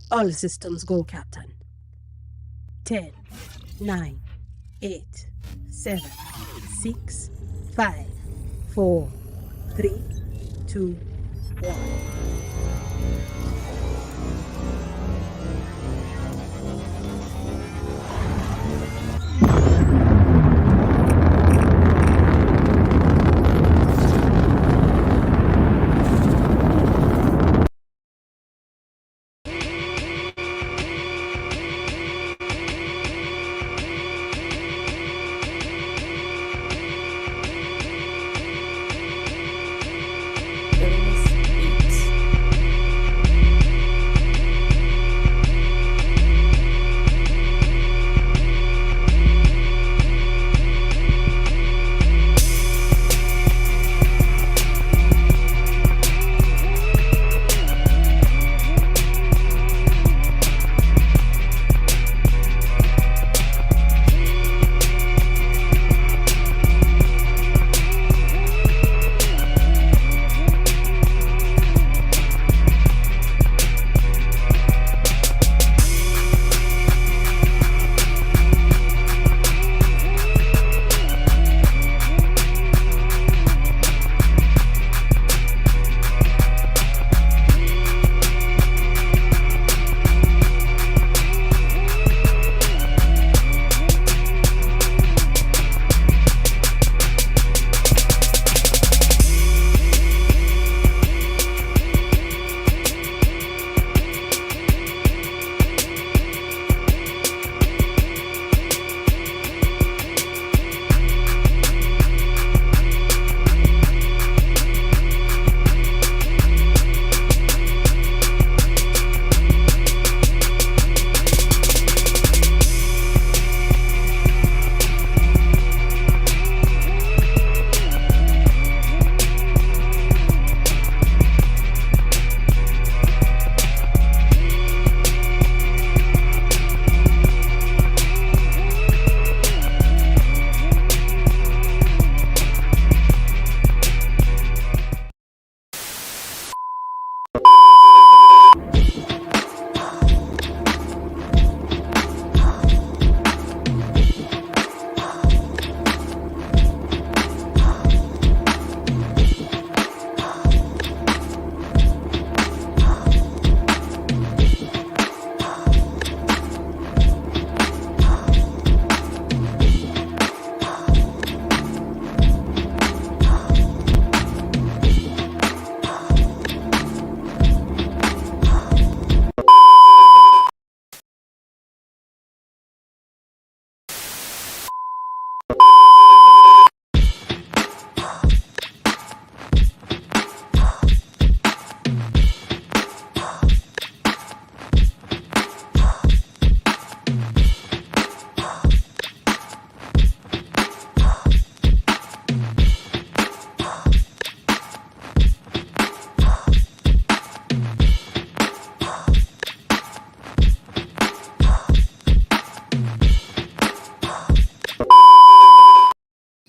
All systems go, Captain. 10, 9, 8, 7, 6, 5, 4, 3, 2, 1.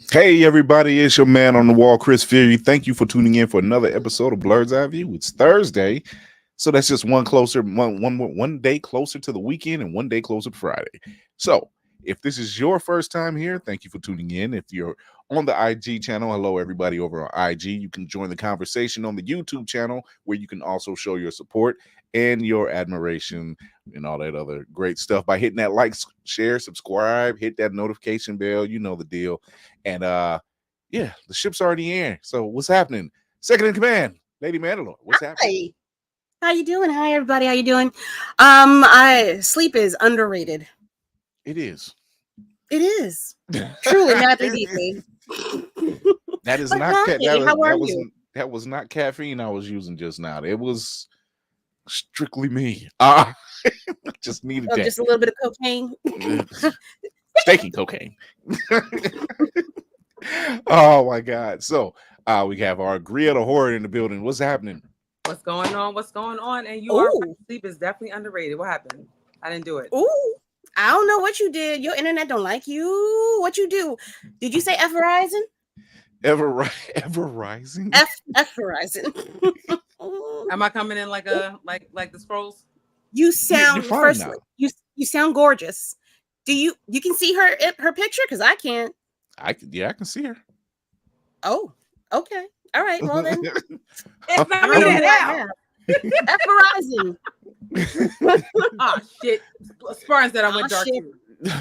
Hey everybody, it's your man on the wall, Chris Fury. Thank you for tuning in for another episode of Blerd's Eyeview. It's Thursday, so that's just one day closer to the weekend and one day closer to Friday. So if this is your first time here, thank you for tuning in. If you're on the IG channel, hello everybody over on IG. You can join the conversation on the YouTube channel where you can also show your support and your admiration and all that other great stuff by hitting that like, share, subscribe, hit that notification bell. You know the deal. And yeah, the ship's already in. So what's happening? Second in command, Lady Mandalore. What's happening? How you doing? Hi everybody. How you doing? Sleep is underrated. It is. It is. Truly, madly deeply. That is But not hi, how are you? that was not caffeine I was using just now. It was strictly me. Just needed that. Just a little bit of cocaine. Staking cocaine. Oh my God. So we have our Grieta Horde in the building. What's happening? What's going on? What's going on? And you are right. Sleep is definitely underrated. What happened? I didn't do it. Ooh. I don't know what you did. Your internet don't like you. What you do? Did you say F Verizon? Ever rising? F Verizon. Am I coming in like the scrolls? You sound fine firstly. now. You sound gorgeous. Do you can see her picture? Because I can't. I can see her. Oh, okay. All right. Well then, It's not I'm me gonna that right now. F Verizon. Oh shit. Sparring said I went Oh, dark shit. too.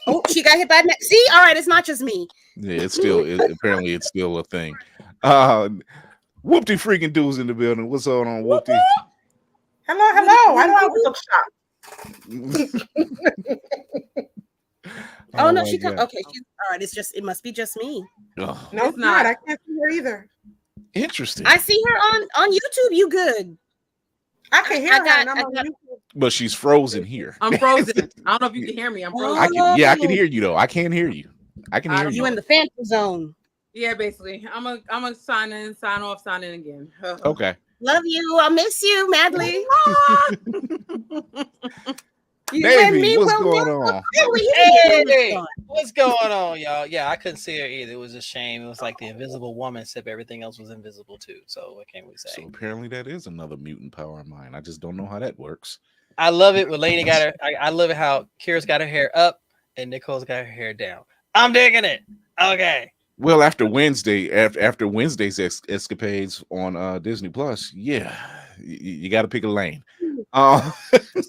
Oh, she got hit by that. See, all right, it's not just me. Yeah, apparently it's still a thing. Whoopty freaking dudes in the building. What's going on, Whoopty? Hello. I don't always look shocked. Oh no, my she come. God. Okay, she's all right. It must be just me. Oh, No, it's not. I can't see her either. interesting. I see her on YouTube. You good? I can hear her. And I'm on YouTube. But she's frozen here. I'm frozen. I don't know if you can hear me. I'm frozen. I can hear you though. I can't hear you. I can hear You you. in the phantom zone. Yeah, basically. I'm gonna sign in, sign off, sign in again. Okay. Love you. I miss you madly. You Davey, and me what's will going never on? Hey, what's going on, y'all? Yeah, I couldn't see her either. It was a shame. It was like the invisible woman, except everything else was invisible too. So what can we say? So apparently that is another mutant power of mine. I just don't know how that works. I love it when Lady got her. I love it how Kira's got her hair up and Nicole's got her hair down. I'm digging it. Okay. Well, after Wednesday's escapades on Disney Plus, yeah, you got to pick a lane.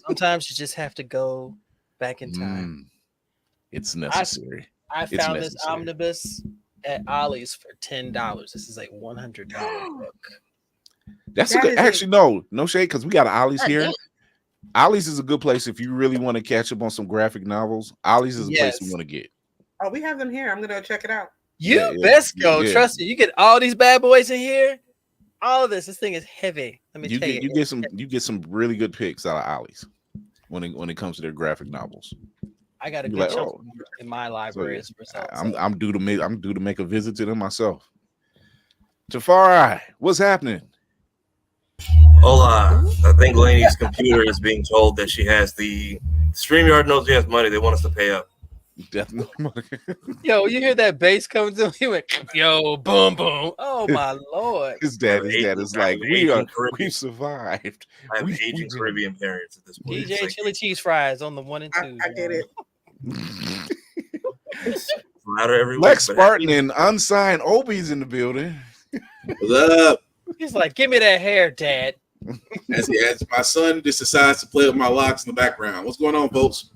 Sometimes you just have to go back in time. It's necessary. I found this omnibus at Ollie's for $10. This is a $100 book. That's a good. Actually, no shade, because we got an Ollie's here. Ollie's is a good place if you really want to catch up on some graphic novels. Ollie's is a place we want to get. Oh, we have them here. I'm gonna check it out. You best go. Yeah. Trust me. You get all these bad boys in here. All of this. This thing is heavy. Let me tell you. You get some really good picks out of Ollie's when it comes to their graphic novels. I got a good chunk in my library as a result. I'm due to make a visit to them myself. Tafari, what's happening? Hola. I think Lainey's computer is being told that she has the StreamYard knows she has money. They want us to pay up. Definitely. Yo, you hear that bass coming through? He went, yo, boom, boom. Oh my Lord. His dad is like, we've survived. I have aging Caribbean parents at this point. DJ Chili Cheese Fries on the 1 and 2. I get it. Louder every Lex Spartan and unsigned Obi's in the building. What's up? He's like, give me that hair, Dad. As my son just decides to play with my locks in the background. What's going on, folks?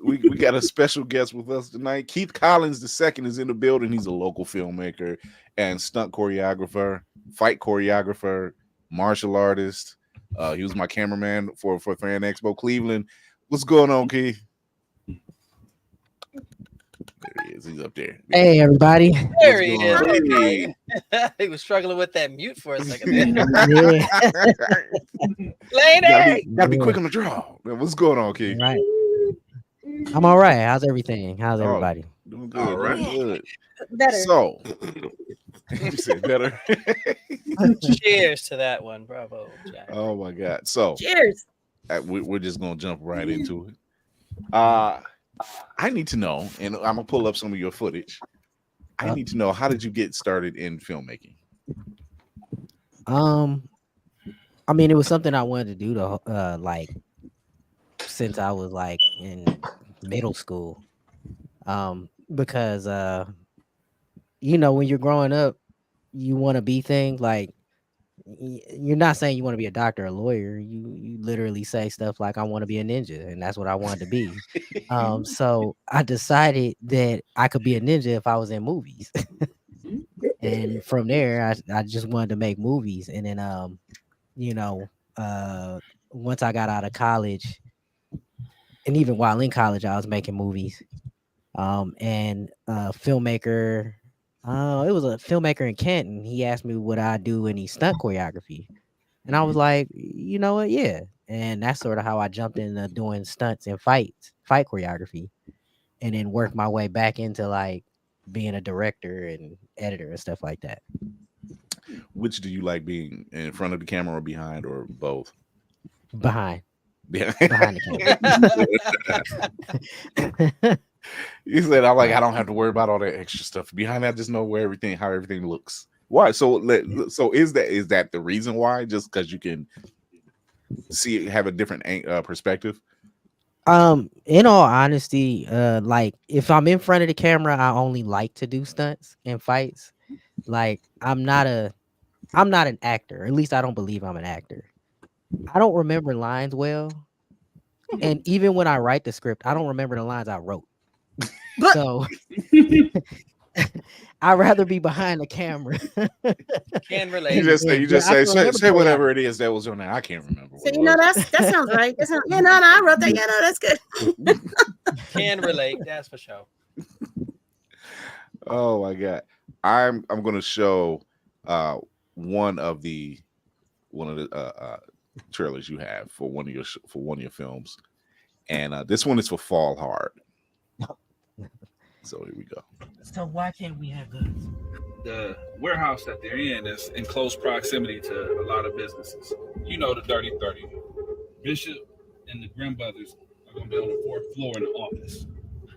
We got a special guest with us tonight. Keith Collins II is in the building. He's a local filmmaker and stunt choreographer, fight choreographer, martial artist. He was my cameraman for Fan Expo Cleveland. What's going on, Keith? There he is. He's up there. Hey, everybody. There he is. Hey. He was struggling with that mute for a second. Lady! Gotta be quick on the draw. What's going on, Keith? Right. I'm all right. How's everything? How's everybody? Doing good. All right. Doing good. Better. So, you said better. Cheers to that one. Bravo, Jack. Oh, my God. So, cheers. We're just going to jump right into it. I need to know, and I'm gonna pull up some of your footage. I need to know, how did you get started in filmmaking? I mean, it was something I wanted to do like since I was like in middle school. Because when you're growing up, you want to be things like, you're not saying you want to be a doctor or a lawyer. You literally say stuff like, I want to be a ninja, and that's what I wanted to be. So I decided that I could be a ninja if I was in movies. And from there, I just wanted to make movies. And then once I got out of college, and even while in college, I was making movies. And a filmmaker, it was a filmmaker in Canton. He asked me what I do any stunt choreography. And I was like, you know what? Yeah. And that's sort of how I jumped into doing stunts and fight choreography, and then worked my way back into like being a director and editor and stuff like that. Which do you like, being in front of the camera or behind, or both? Behind. Yeah. Behind the camera. You said, I don't have to worry about all that extra stuff. Behind that, just know how everything looks. Why? So is that the reason why? Just because you can have a different perspective? In all honesty, like if I'm in front of the camera, I only like to do stunts and fights. Like I'm not an actor. At least I don't believe I'm an actor. I don't remember lines well. And even when I write the script, I don't remember the lines I wrote. So I'd rather be behind the camera. Can relate. You just say whatever it is that was on there. I can't remember. So that sounds right. I wrote that. Yeah, no, that's good. Can relate. That's for sure. Oh my god, I'm gonna show one of the trailers you have for one of your films, and this one is for Fall Hard. So here we go. So why can't we have guns? The warehouse that they're in is in close proximity to a lot of businesses. You know, the Dirty 30. Bishop and the Grimm brothers are going to be on the 4th floor in the office.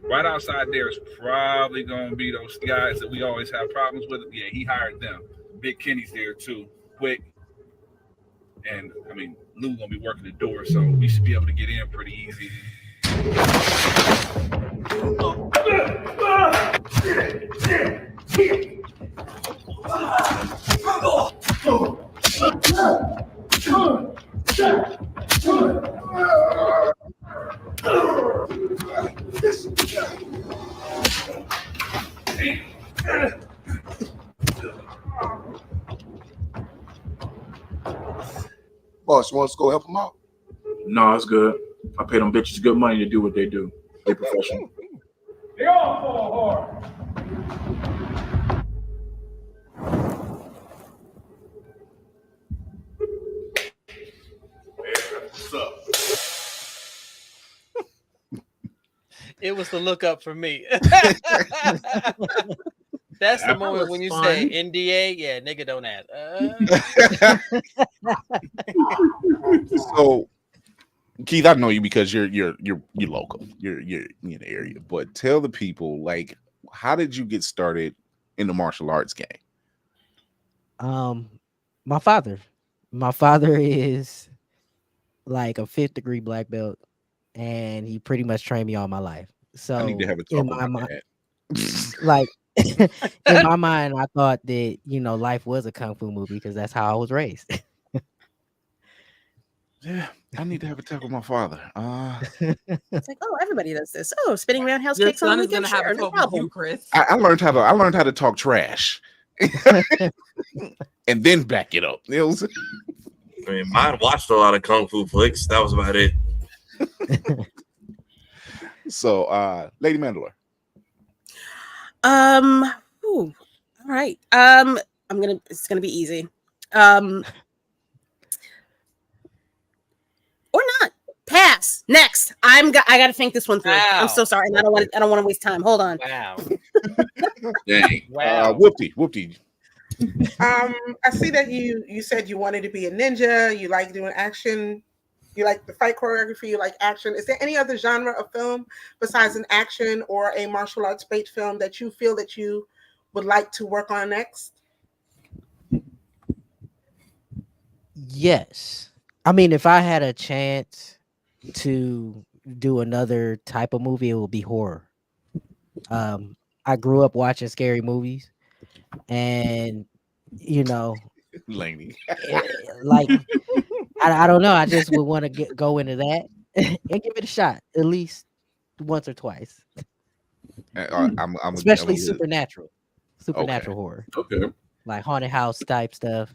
Right outside there is probably going to be those guys that we always have problems with. Yeah, he hired them. Big Kenny's there too. Quick. And, I mean, Lou going to be working the door, so we should be able to get in pretty easy. Boss, you want us to go help them out? No, it's good. I pay them bitches good money to do what they do. They professional. They all fall hard. What's up? It was the look up for me. That's the moment when you say NDA. Yeah, nigga, don't ask. So, Keith, I know you because you're local. You're in the area. But tell the people, like, how did you get started in the martial arts game? My father. My father is like a 5th degree black belt, and he pretty much trained me all my life. So I need to have a talk in with my my mind, dad. like in my mind, I thought that life was a kung fu movie because that's how I was raised. Yeah, I need to have a talk with my father. It's like, oh, everybody does this. Oh, spinning roundhouse Your kicks on son the is weekend. gonna have Sure, a no talk with problem. you, Chris. I learned how to talk trash, and then back it up. You know what I'm saying? I mean, mine watched a lot of kung fu flicks. That was about it. So, Lady Mandalore. All right. It's gonna be easy. Or not. Pass. Next. I gotta think this one through. Wow. I'm so sorry. And I don't want to waste time. Hold on. Wow. Dang. Wow. Whoopty. I see that you said you wanted to be a ninja. You like doing action. You like the fight choreography. You like action. Is there any other genre of film besides an action or a martial arts based film that you feel that you would like to work on next? Yes. I mean, if I had a chance to do another type of movie, it would be horror. I grew up watching scary movies, and Laney. like I don't know. I just would want to go into that and give it a shot at least once or twice. Especially supernatural horror. Okay. Like haunted house type stuff.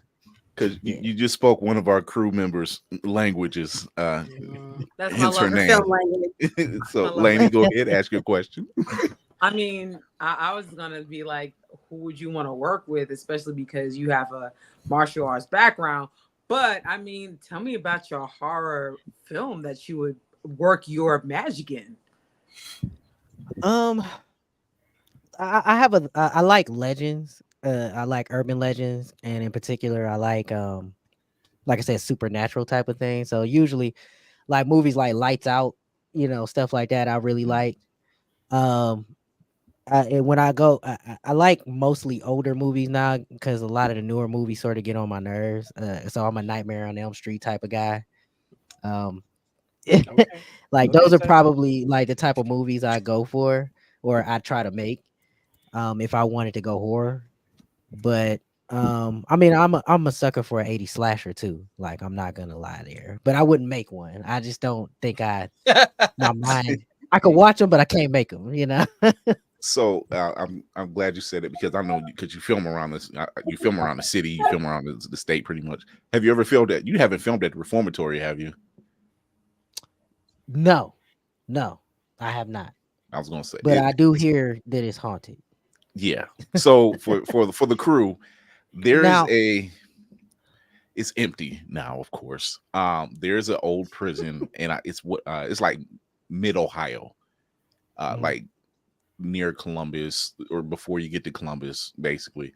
Because you just spoke one of our crew members' languages. That's my hence her love name. Film language. So, Laney, go ahead, ask your question. I mean, I was gonna be like, who would you want to work with, especially because you have a martial arts background. But I mean, tell me about your horror film that you would work your magic in. I like legends. I like urban legends, and in particular, I like I said, supernatural type of thing. So usually, like movies like Lights Out, stuff like that. I really like. And when I go, I like mostly older movies now because a lot of the newer movies sort of get on my nerves. So I'm a Nightmare on Elm Street type of guy. Um, Okay. like Okay, those are so probably like the type of movies I go for or I try to make. If I wanted to go horror, but I mean, I'm a sucker for an 80s slasher too. Like I'm not gonna lie there, but I wouldn't make one. I just don't think my mind. I could watch them, but I can't make them. You know. So I'm glad you said it because I know because you film around this, you film around the city, you film around the state, pretty much. Have you ever filmed that? You haven't filmed at the Reformatory, have you? No, I have not. I was gonna say, But I do hear that it's haunted. yeah. So for the crew, there is Now, it's empty now, of course. There's an old prison, and it's like mid Ohio, like near Columbus or before you get to Columbus, basically.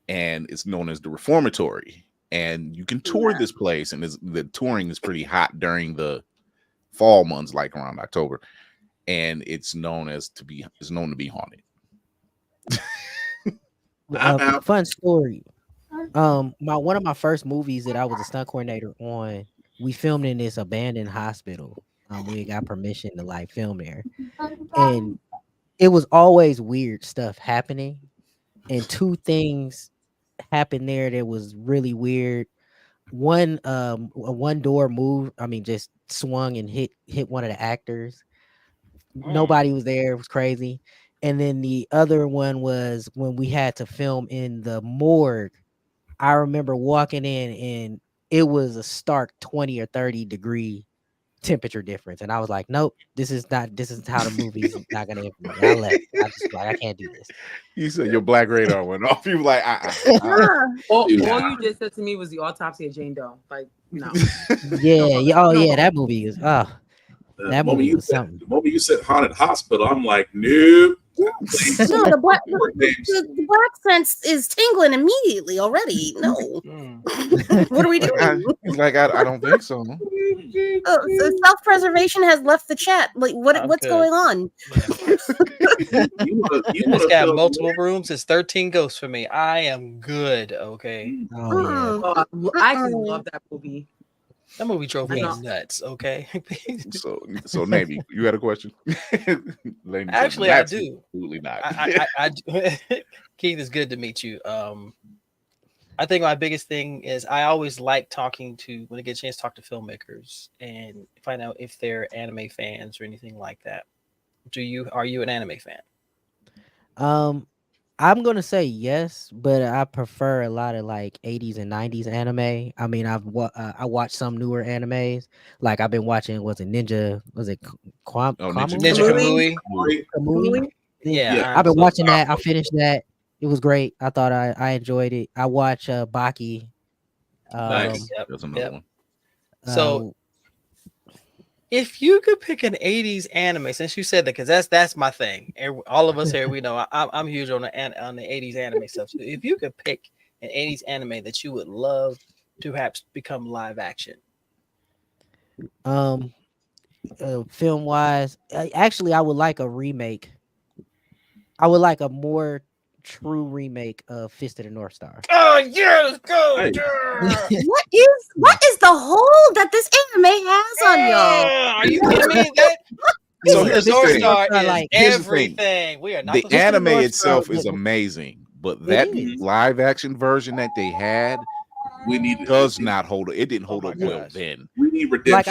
And it's known as the Reformatory. And you can tour this place, and the touring is pretty hot during the fall months, like around October. And it's known to be haunted. fun story. One of my first movies that I was a stunt coordinator on, we filmed in this abandoned hospital. We got permission to like film there, and it was always weird stuff happening. And two things happened there that was really weird. One door moved. I mean, just swung and hit one of the actors. Nobody was there. It was crazy. And then the other one was when we had to film in the morgue. I remember walking in and it was a stark 20 or 30 degree temperature difference. And I was like, nope, this is how the movie's not gonna implement. I left. I just like, I can't do this. You said your black radar went off. You were like, all you just said to me was the autopsy of Jane Doe. Like, no. Yeah. Oh yeah, that movie is that movie was something. The moment you said haunted hospital, I'm like, nope. No, the black sense is tingling immediately already. No. What are we doing? He's like, I don't think so. So self-preservation has left the chat. Like, what's going on? It's got multiple rooms. It's 13 ghosts for me. I am good. Okay. Oh, yeah. I actually love that movie. That movie drove me nuts. Okay. So Navy, you had a question? Actually, I do. Absolutely not. I Keith, it's good to meet you. I think my biggest thing is I always like talking to when I get a chance to talk to filmmakers and find out if they're anime fans or anything like that. Are you an anime fan? I'm gonna say yes, but I prefer a lot of like 80s and 90s anime. I mean, I watched some newer animes. Like I've been watching, Ninja Kamui? Yeah, I've been watching that. I finished that. It was great. I thought I enjoyed it. I watch Baki. Nice. That's another one. So if you could pick an 80s anime, since you said that, because that's my thing. All of us here, we know I'm huge on the 80s anime stuff. So if you could pick an 80s anime that you would love to perhaps become live action. Film wise, actually, I would like a remake. I would like a more true remake of Fist of the North Star. Oh yes, go! Hey. What is the hold that this anime has on y'all? Are you kidding me? So the here's the North thing. Star is Like, here's the everything. thing. We are not The anime North itself Star, is amazing, but that live action version that they had does not hold. It didn't hold up well then. We need redemption. Like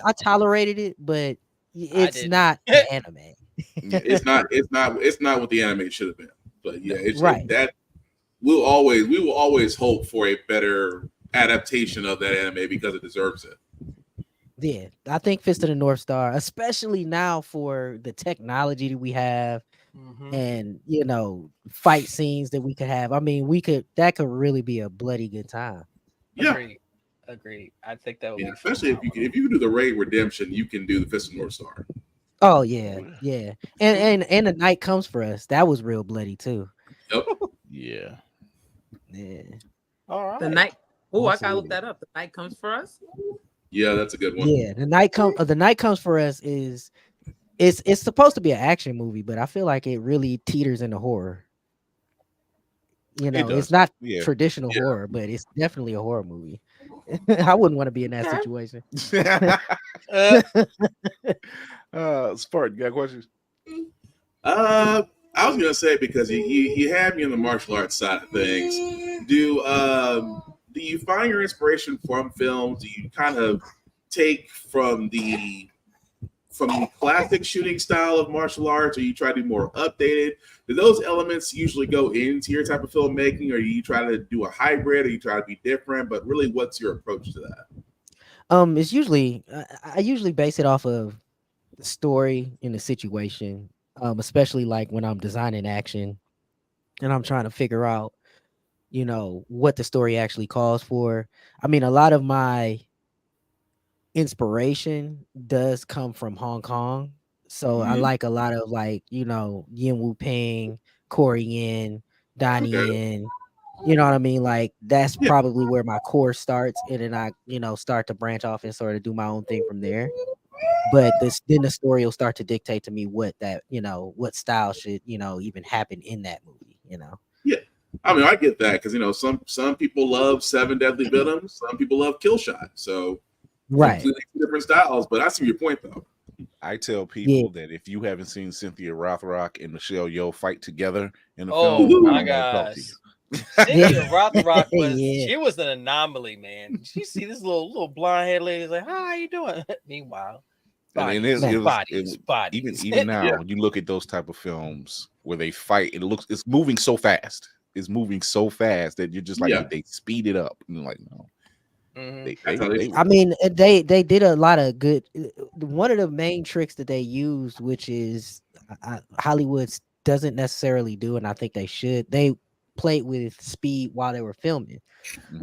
I tolerated it, but it's not an anime. It's not what the anime should have been. But yeah, it's right. That we will always hope for a better adaptation of that anime because it deserves it. Yeah, I think Fist of the North Star, especially now for the technology that we have, and fight scenes that we could have. I mean, that could really be a bloody good time. Yeah. Agreed. I think that would be especially if you can do the Raid Redemption, you can do the Fist of North Star. Oh yeah. And The Night Comes for Us. That was real bloody too. Yep. Yeah. All right. The night. Oh, I gotta look that up. The Night Comes for Us. Yeah, that's a good one. Yeah, The Night Comes for Us is it's supposed to be an action movie, but I feel like it really teeters into horror. You know, it's not traditional horror, but it's definitely a horror movie. I wouldn't want to be in that situation. Spartan, you got questions? I was gonna say, because you had me on the martial arts side of things. Do you find your inspiration from films? Do you kind of take from the classic shooting style of martial arts, or you try to be more updated? Do those elements usually go into your type of filmmaking, or you try to do a hybrid, or you try to be different? But really, what's your approach to that? It's usually I usually base it off of the story and the situation, especially like when I'm designing action and I'm trying to figure out, you know, what the story actually calls for. I mean, a lot of my inspiration does come from Hong Kong. So I like a lot of, like, you know, Yin Wu Ping, Corey Yin, Donnie Yin. You know what I mean? Like, that's probably where my core starts, and then I, you know, start to branch off and sort of do my own thing from there. But then the story will start to dictate to me what that, you know, what style should, you know, even happen in that movie, you know. Yeah, I mean, I get that, because, you know, some people love Seven Deadly Venoms, some people love Kill Shot, so completely different styles. But I see your point, though. I tell people that if you haven't seen Cynthia Rothrock and Michelle Yeoh fight together in the film, oh my gosh. Cynthia Rothrock was she was an anomaly, man. You see this little blonde haired lady like, "Hi, how you doing?" Meanwhile, bodies. Even now, when you look at those type of films where they fight, it's moving so fast. It's moving so fast that you're just like, they speed it up. And you're like, no. I mean, they did a lot of good. One of the main tricks that they used, which is Hollywood doesn't necessarily do, and I think they should. They played with speed while they were filming.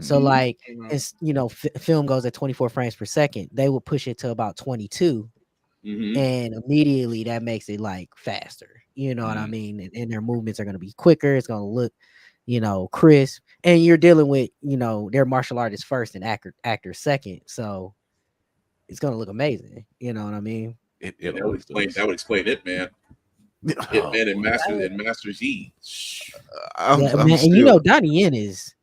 So, like, it's, you know, film goes at 24 frames per second. They will push it to about 22, and immediately that makes it like faster. You know what I mean? And their movements are going to be quicker. It's going to look, you know, crisp. And you're dealing with, you know, their martial artists first and actor second. So it's going to look amazing. You know what I mean? That would explain it, man. Hitman and Master Z. And you know, Donnie Yen he's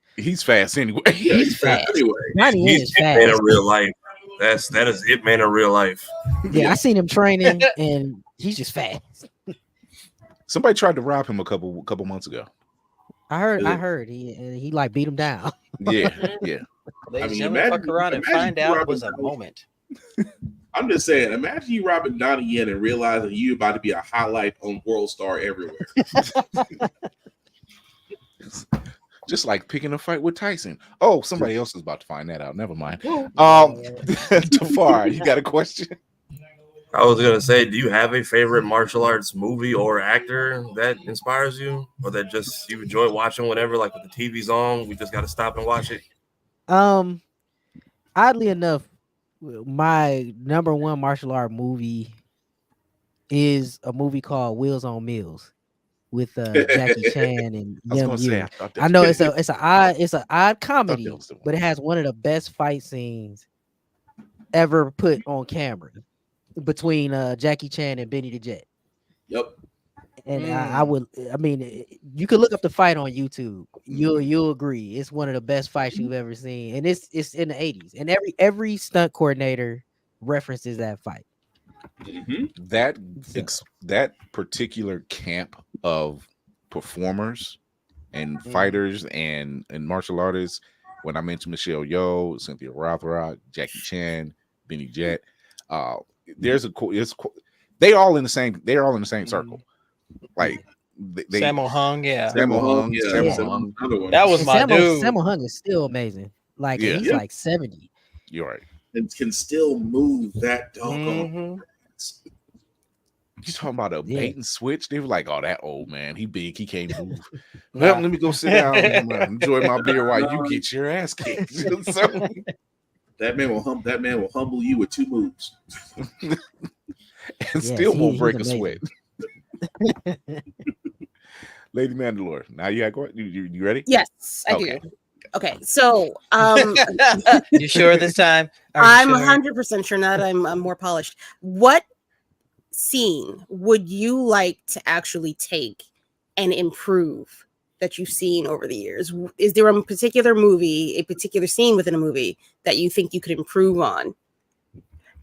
fast anyway. He's fast anyway. Donnie Yen is fast. Hitman in real life. That is Hitman in real life. Yeah, I seen him training, and he's just fast. Somebody tried to rob him a couple months ago. I heard he like beat him down. Yeah. Ladies and gentlemen, fuck around and find out it was a moment. I'm just saying, imagine you robbing Donnie Yen and realizing you about to be a highlight on World Star everywhere. Just like picking a fight with Tyson. Oh, somebody else is about to find that out. Never mind. Tafar, you got a question? I was gonna say, do you have a favorite martial arts movie or actor that inspires you, or that just you enjoy watching whenever, like when the TV's on, we just got to stop and watch it? Oddly enough, my number one martial art movie is a movie called Wheels on Meals with Jackie Chan and Yum Yu. I know it's an odd comedy, but it has one of the best fight scenes ever put on camera between Jackie Chan and Benny the Jet. Yep. And I mean, you could look up the fight on YouTube. You'll agree it's one of the best fights you've ever seen, and it's in the 80s. And every stunt coordinator references that fight. That particular camp of performers and fighters and martial artists. When I mentioned Michelle Yeoh, Cynthia Rothrock, Jackie Chan, Benny Jet, they're all in the same circle. Like Sammo Hung, Sammo Hung. That was my dude. Sammo Hung is still amazing. Like he's like 70. You're right. And can still move that doggone. You talking about a bait and switch? They were like, "Oh, that old man, he big, he can't move." Well, let me go sit down and enjoy my beer while you get your ass kicked. So, that man will humble you with two moves, and still won't break a sweat. Lady Mandalore, now you ready? Yes, I do. Okay, so you sure this time? I'm 100% sure. Now that I'm more polished. What scene would you like to actually take and improve that you've seen over the years? Is there a particular movie, a particular scene within a movie that you think you could improve on?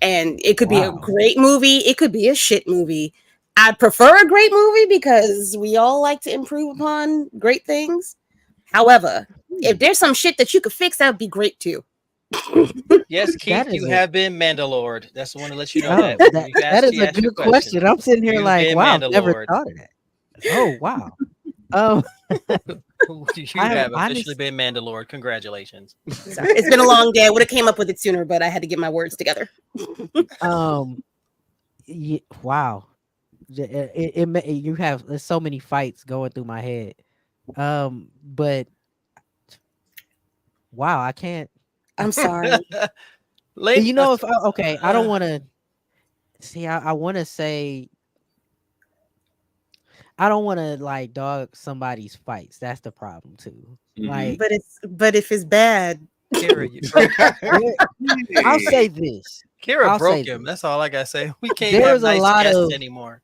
And it could be a great movie, it could be a shit movie. I'd prefer a great movie because we all like to improve upon great things. However, if there's some shit that you could fix, that would be great too. Yes, Keith, you have been Mandalord. That's the one to let you know Oh, that. that is a good question. I'm sitting here You've like, been wow, I've never Mandalored. thought of that. Oh, wow. You have officially been Mandalord. Congratulations. Sorry, it's been a long day. I would have came up with it sooner, but I had to get my words together. Wow. You have there's so many fights going through my head. But wow, I can't. I'm sorry. You know, if okay, I don't want to see. I want to say I don't want to like dog somebody's fights. That's the problem too. Like, but if it's bad, Kira, I'll say this. Kira broke him. That's all I gotta say. We can't There's have a nice lot guests of anymore.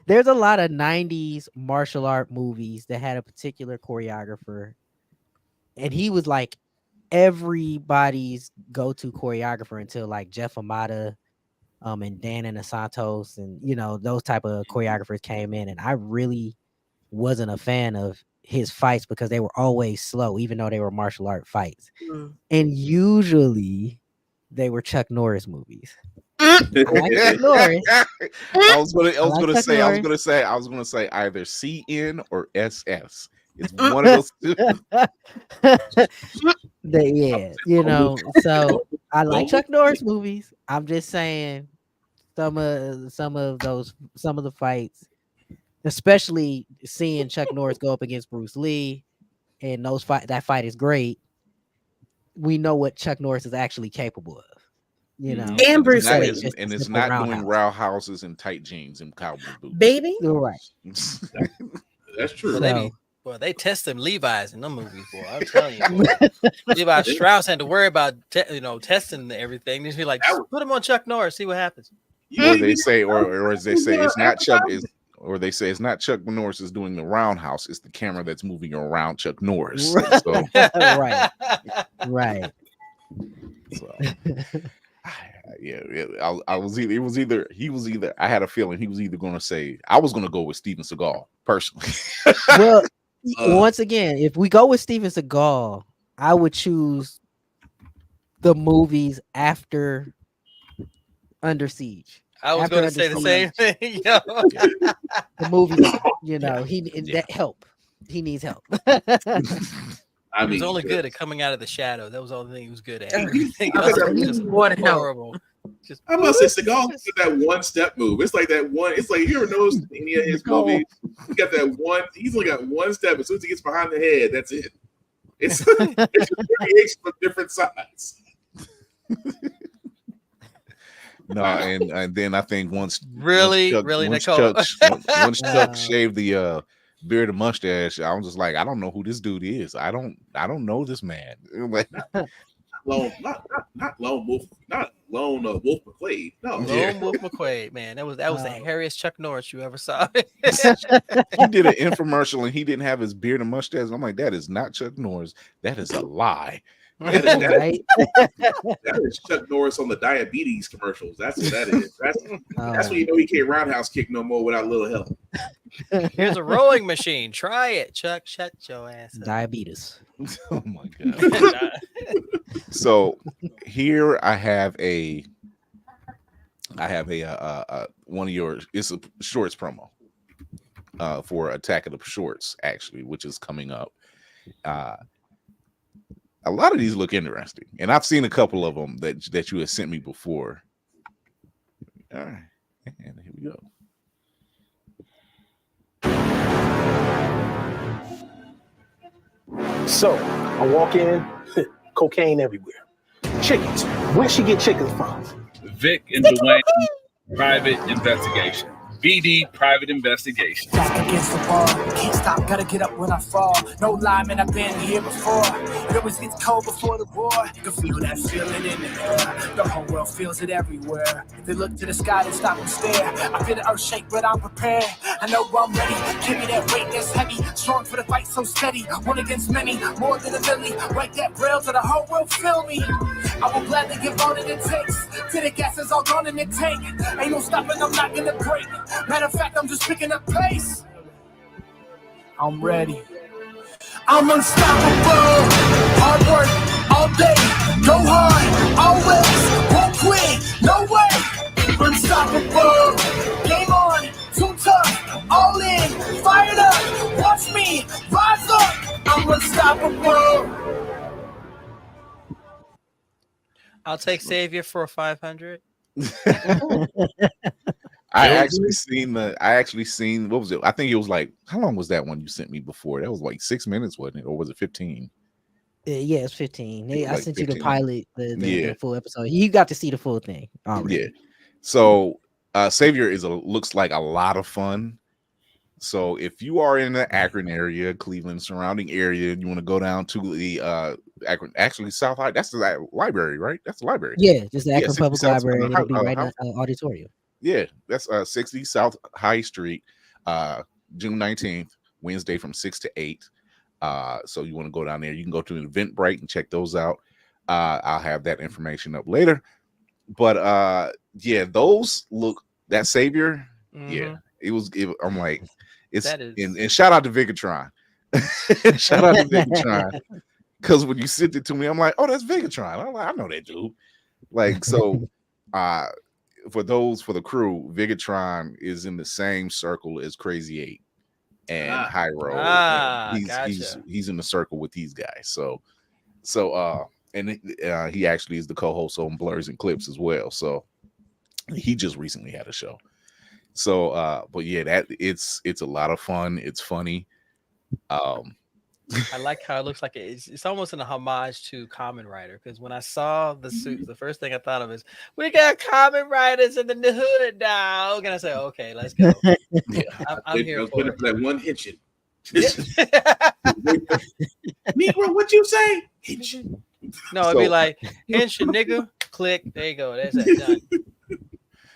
There's a lot of 90s martial art movies that had a particular choreographer, and he was like everybody's go-to choreographer until like Jeff Amata and Dan Inosantos and you know those type of choreographers came in, and I really wasn't a fan of his fights because they were always slow, even though they were martial art fights. And usually they were Chuck Norris movies. I like Chuck Norris. I was gonna say either CN or SS. It's one of those two. Yeah, you know. So I like Chuck Norris movies. I'm just saying some of the fights, especially seeing Chuck Norris go up against Bruce Lee, and that fight is great. We know what Chuck Norris is actually capable of. You know, and Bruce Lee, and it's not doing roundhouses and tight jeans and cowboy boots, baby. You're right. That's true. They test them Levi's in them movies, boy. I'm telling you, Levi Strauss had to worry about testing everything. Just be like, put him on Chuck Norris, see what happens. Or they say, or as they say, it's not Chuck. Or they say it's not Chuck Norris is doing the roundhouse. It's the camera that's moving around Chuck Norris. So. Right. So, yeah. I was either. I had a feeling he was either going to say I was going to go with Steven Seagal personally. Well, once again, if we go with Steven Seagal, I would choose the movies after Under Siege. I was going to say the same thing. The movies, that help. He needs help. He was only good at coming out of the shadow. That was the only thing he was good at. Everything else was just horrible. I must say, Seagal did that one step move. It's like that one. It's like you ever noticed any of his movies? He got that one. He's only got one step. As soon as he gets behind the head, that's it. It's a variation of different sides. No, and then I think once Chuck shaved the beard and mustache, I was just like, I don't know who this dude is. I don't know this man. Like, not Lone Wolf, not Lone Wolf McQuade. No, Lone Wolf McQuade, man. That was the hairiest Chuck Norris you ever saw. He did an infomercial and he didn't have his beard and mustache. I'm like, that is not Chuck Norris. That is a lie. Right? That is Chuck Norris on the diabetes commercials. That's what that is. That's when you know he can't roundhouse kick no more without a little help. Here's a rowing machine. Try it, Chuck. Shut your ass up. Diabetes. Oh my god. So here I have a one of yours. It's a shorts promo for Attack of the Shorts, actually, which is coming up. A lot of these look interesting, and I've seen a couple of them that you had sent me before. All right, and here we go. So I walk in, cocaine everywhere. Chickens. Where she get chickens from? Vic and Dwayne, private investigation. BD Private Investigation. Back against the wall, can't stop, gotta get up when I fall. No lie, man, I've been here before. It always gets cold before the war. You can feel that feeling in the air. The whole world feels it everywhere. They look to the sky and stop and stare. I feel the earth shake, but I'm prepared. I know I'm ready. Give me that weight that's heavy. Strong for the fight, so steady. One against many, more than a milli. Write that braille so the whole world feel me. I will gladly give all that it takes. Till the gas is all gone in the tank. Ain't no stopping, I'm not gonna break. Matter of fact, I'm just picking up pace. I'm ready. I'm unstoppable. Hard work all day. Go hard, always. Won't quit, no way. Unstoppable. Game on, too tough. All in, fired up. Watch me rise up. I'm unstoppable. I'll take Savior for 500. I actually seen what was it? I think it was like, how long was that one you sent me before? That was like 6 minutes, wasn't it? Or was it 15? Yeah, it's 15. I Like sent you the 15. pilot, the full episode. You got to see the full thing already. Yeah. So Savior looks like a lot of fun. So if you are in the Akron area, Cleveland surrounding area, and you want to go down to the Akron, actually South High, that's the library, right? That's the library. Yeah, just the Akron 60 Public South Library. It'll be right in House. the auditorium. Yeah, that's 60 South High Street, June 19th, Wednesday from 6 to 8. So you want to go down there, you can go to Eventbrite and check those out. I'll have that information up later. But yeah, those look, that Savior, yeah, I'm like, it's and shout out to Vigatron. Shout out to Vigatron. Because when you sent it to me, I'm like, oh, that's Vigatron. I'm like, I know that dude. Like, so for the crew, Vigatron is in the same circle as Crazy 8 and Hyro. He's in the circle with these guys. So he actually is the co-host on Blurs and Clips as well. So he just recently had a show. So but yeah, it's a lot of fun. It's funny. I like how it looks like it's almost an homage to Kamen Rider, because when I saw the suits, the first thing I thought of is we got Kamen Riders in the hood now. And I say, okay, let's go. Yeah, I'm here for it. That one Henshin. Negro, what you say? Henshin. No, it'd be like Henshin, nigga. Click. There you go. That's it. Done.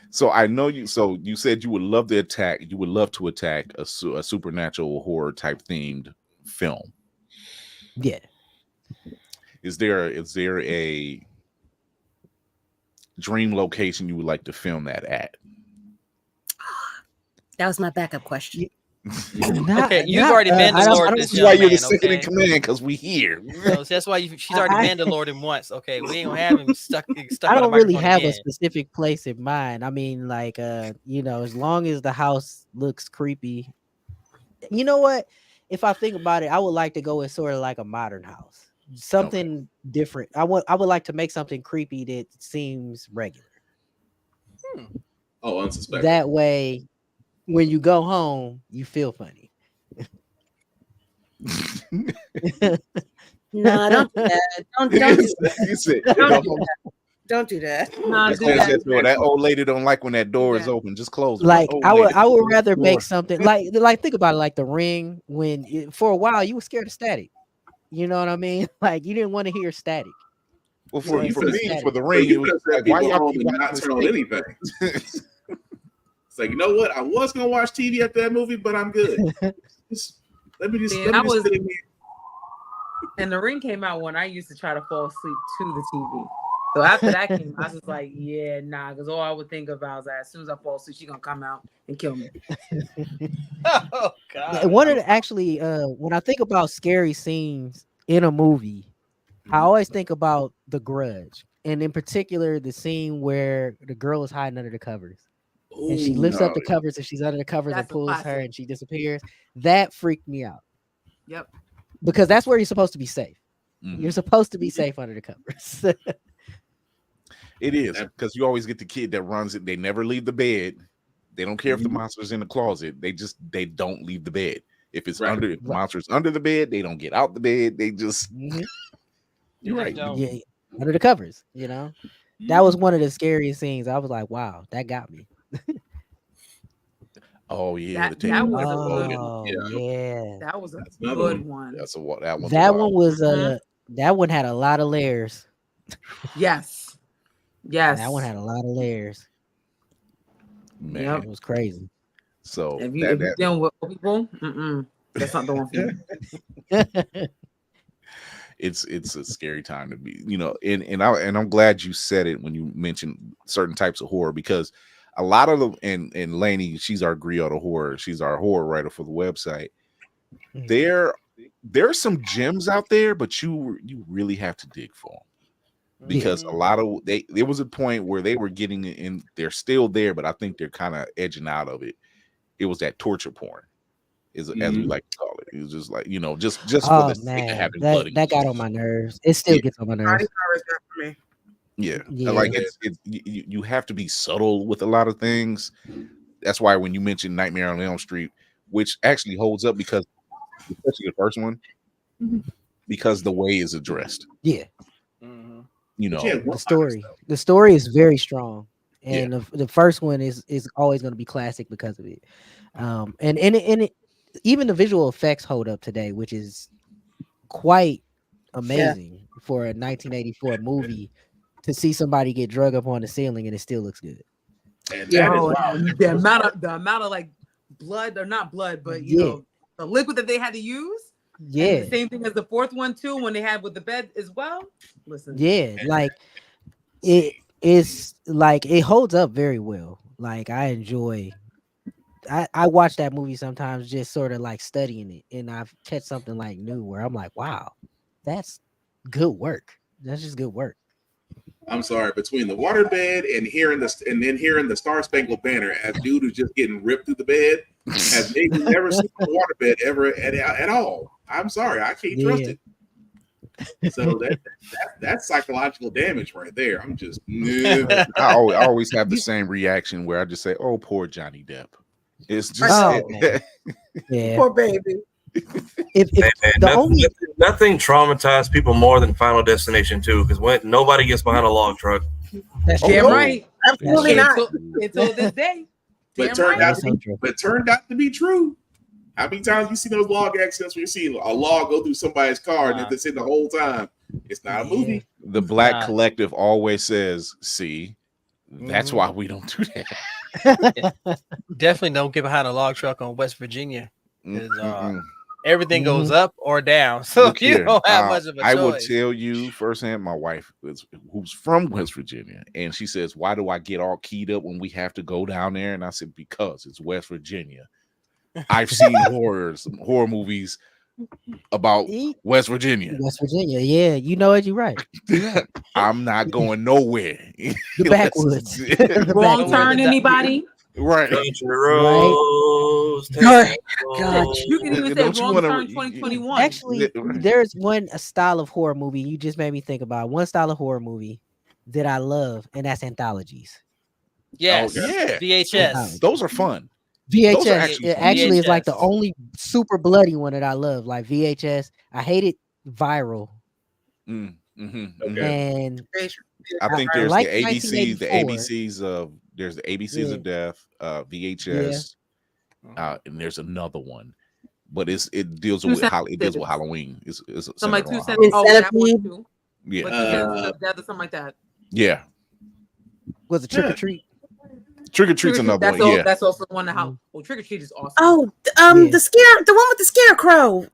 So I know you. So you said you would love to attack. You would love to attack a supernatural horror type themed film. Yeah. Is there a dream location you would like to film that at? That was my backup question. Okay, you've already Mandalored this. That's why you're the second in command, because we here. So that's why she's already Mandalored him once. Okay, we ain't gonna have him stuck. I don't really have a specific place in mind. I mean, like, as long as the house looks creepy. You know what? If I think about it, I would like to go with sort of like a modern house, something different. I would like to make something creepy that seems regular. Oh, unsuspecting. That way, when you go home, you feel funny. No, don't do that. Don't do that. Don't do that. That old lady don't like when that door is open. Just close it. Like I would rather make something like think about it, like The Ring. When for a while you were scared of static. You know what I mean? Like you didn't want to hear static. Well, for me, for The Ring, it was like, why y'all keep not turn on anything? It's like, you know what? I was gonna watch TV after that movie, but I'm good. Let me just sit in here. And The Ring came out when I used to try to fall asleep to the TV. So after that came, I was like, yeah, nah, because all I would think about is that as soon as I fall asleep, she's gonna come out and kill me. Oh God! One of the actually, when I think about scary scenes in a movie, I always think about The Grudge, and in particular, the scene where the girl is hiding under the covers, and she lifts up the covers, and she's under the covers and pulls her, and she disappears. That freaked me out. Yep. Because that's where you're supposed to be safe. Mm-hmm. You're supposed to be safe under the covers. It is, because you always get the kid that runs it. They never leave the bed. They don't care if the monster's in the closet. They don't leave the bed. If it's if the monster's under the bed, they don't get out the bed. They just you're right. Yeah, under the covers, That was one of the scariest scenes. I was like, wow, that got me. Oh yeah, that was a Oh good. yeah, That was a That's another good one. one. That's that one's that wild. one was that one had a lot of layers. Yes. That one had a lot of layers. Man, Yep. It was crazy. so If you're dealing with old people, that's not the one for you. it's a scary time to be, and I'm glad you said it when you mentioned certain types of horror, because a lot of them, and Lainey, she's our griot of horror, she's our horror writer for the website. There's some gems out there, but you really have to dig for them, because a lot of there was a point where they were getting in, they're still there, but I think they're kind of edging out of it. It was that torture porn, as we like to call it. It was just like, just for the sake of having blood. That got on my nerves. It still gets on my nerves. Body horror is not for me. Yeah. Like it's you have to be subtle with a lot of things. That's why when you mentioned Nightmare on Elm Street, which actually holds up, because especially the first one, because the way it's addressed. Yeah. The story is very strong, and the first one is always going to be classic because of it. And it, even the visual effects hold up today, which is quite amazing for a 1984 movie, to see somebody get drug up on the ceiling and it still looks good. And the amount of like blood, or not blood, but you know, the liquid that they had to use. Yeah. And the same thing as the fourth one too, when they had with the bed as well. Listen. Yeah, like it's like it holds up very well. Like I watch that movie sometimes, just sort of like studying it, and I've catch something like new where I'm like, wow, that's good work. That's just good work. I'm sorry, between the waterbed and hearing the Star Spangled Banner, as dude who's just getting ripped through the bed, has made me never seen a waterbed ever at all. I'm sorry, I can't trust it. So that's psychological damage right there. I'm just I always have the same reaction where I just say, "Oh, poor Johnny Depp." It's just poor baby. Nothing traumatized people more than Final Destination 2, because when nobody gets behind a log truck. That's damn right. Absolutely not. Until this day. But turned out to be true. How many times you see those log accidents where you see a log go through somebody's car and it's in the whole time? It's not a movie. The Black Collective always says, "See, that's why we don't do that." Definitely don't get behind a log truck on West Virginia. Everything goes up or down, so you don't have much of a choice. I will tell you firsthand, my wife, who's from West Virginia, and she says, "Why do I get all keyed up when we have to go down there?" And I said, "Because it's West Virginia. I've seen horror movies about West Virginia. West Virginia, yeah, you know it. You're right. I'm not going nowhere. The backwoods. Wrong turn, anybody? Right. God, you can even say wrong turn 2021. Actually, there's a style of horror movie you just made me think about. One style of horror movie that I love, and that's anthologies. Yes. VHS. Those are fun. VHS actually is like the only super bloody one that I love. Like VHS, I hate it viral. And I think there's like the ABCs of there's the ABCs of Death, VHS, and there's another one, but it deals with Halloween. It's something like two cents. Something like that. Yeah. Was it Trick or Treat? Trick or Treat's another one. Yeah, that's also the one that Trick or Treat is awesome. Oh, the one with the scarecrow.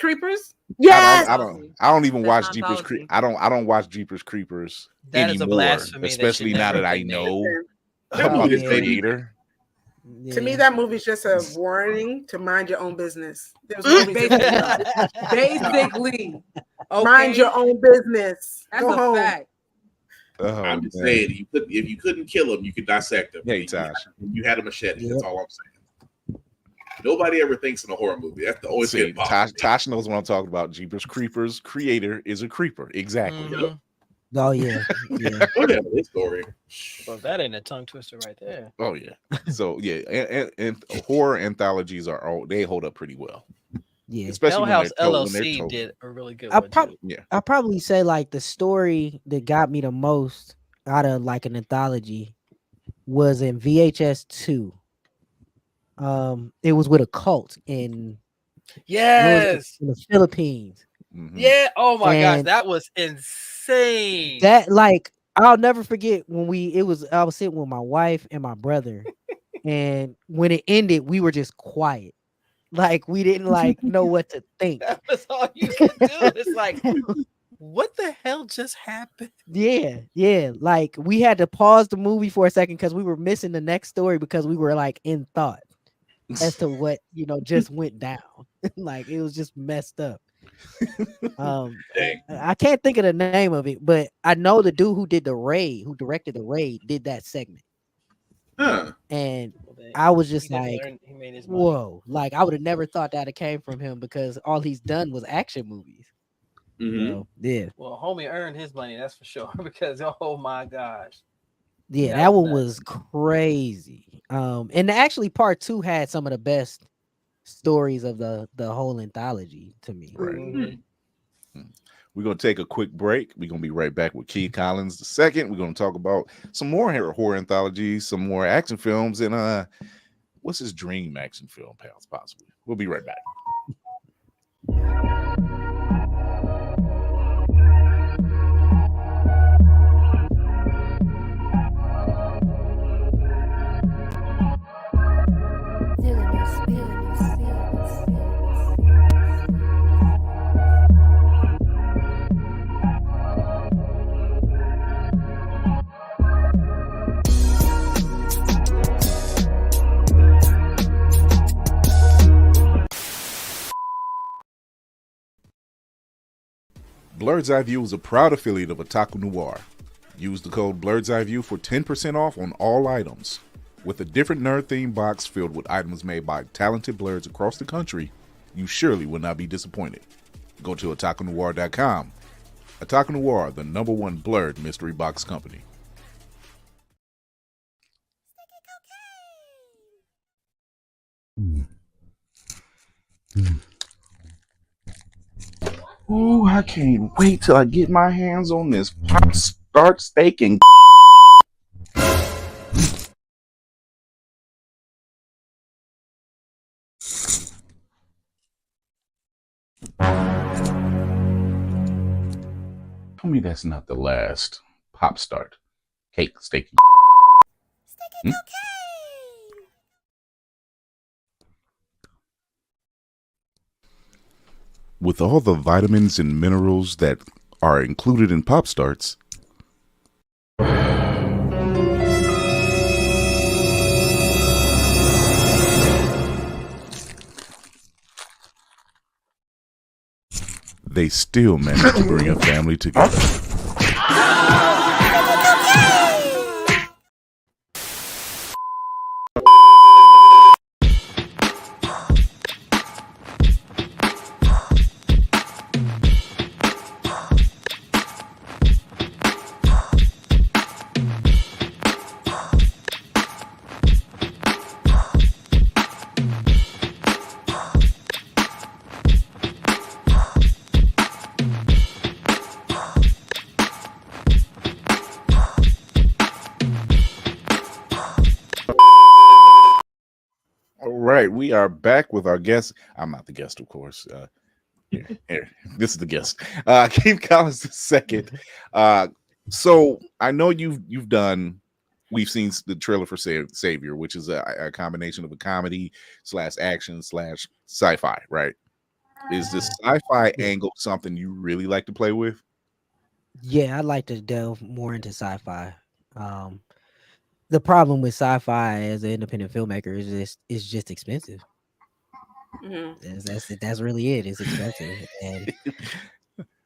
Creepers. Yes. I don't even watch Jeepers Creepers. I don't watch Jeepers Creepers that anymore, is a blasphemy, especially now that I know about the creator. To me, that movie's just a warning to mind your own business. Basically, mind your own business. That's Go a home. fact. I'm just saying, if you couldn't kill him, you could dissect him. Hey, Tosh. You had a machete. That's all I'm saying. Nobody ever thinks in a horror movie. That's the only thing. Tosh knows what I'm talking about. Jeepers Creepers creator is a creeper. Exactly. Oh yeah. Whatever this story. Well, that ain't a tongue twister right there. Oh yeah. So yeah, and horror anthologies they hold up pretty well. Yeah. especially Hell when House they're told, LLC did a really good I one too. Yeah. I probably say like the story that got me the most out of like an anthology was in VHS 2. It was with a cult in Yes. in the Philippines. Yeah. Oh my gosh, And that was insane. that like I'll never forget when I was sitting with my wife and my brother, and when it ended, we were just quiet. Like we didn't like know what to think. That was all you could do. It's like, what the hell just happened? Yeah. Like we had to pause the movie for a second because we were missing the next story because we were like in thought as to what just went down. Like it was just messed up. I can't think of the name of it, but I know the dude who did the raid, who directed the raid, did that segment. Huh. And I was just He definitely like, he made his money. whoa, like I would have never thought that it came from him because all he's done was action movies. So, yeah. Well, homie earned his money, that's for sure. Because oh my gosh. Yeah, that one was crazy. And actually part 2 had some of the best stories of the whole anthology to me. Right. We're going to take a quick break. We're going to be right back with Keith Collins the second. We're going to talk about some more horror anthologies, some more action films, and what's his dream action film, pals, possibly. We'll be right back. Blerd's Eyeview is a proud affiliate of Otaku Noir. Use the code blerdseyeview for 10% off on all items. With a different nerd-themed box filled with items made by talented blerds across the country, you surely will not be disappointed. Go to otakunoir.com. Otaku Noir, the #1 Blerd mystery box company. Oh, I can't wait till I get my hands on this pop start steak and tell me that's not the last pop start cake steak. With all the vitamins and minerals that are included in Pop Starts, they still manage to bring a family together. Right, we are back with our guest. I'm not the guest, of course. Here, this is the guest. Keith Collins II. So I know you've done. We've seen the trailer for Savior, which is a combination of a comedy / action / sci-fi. Right? Is the sci-fi angle something you really like to play with? Yeah, I'd like to delve more into sci-fi. The problem with sci-fi as an independent filmmaker is just expensive. That's really it. It's expensive, and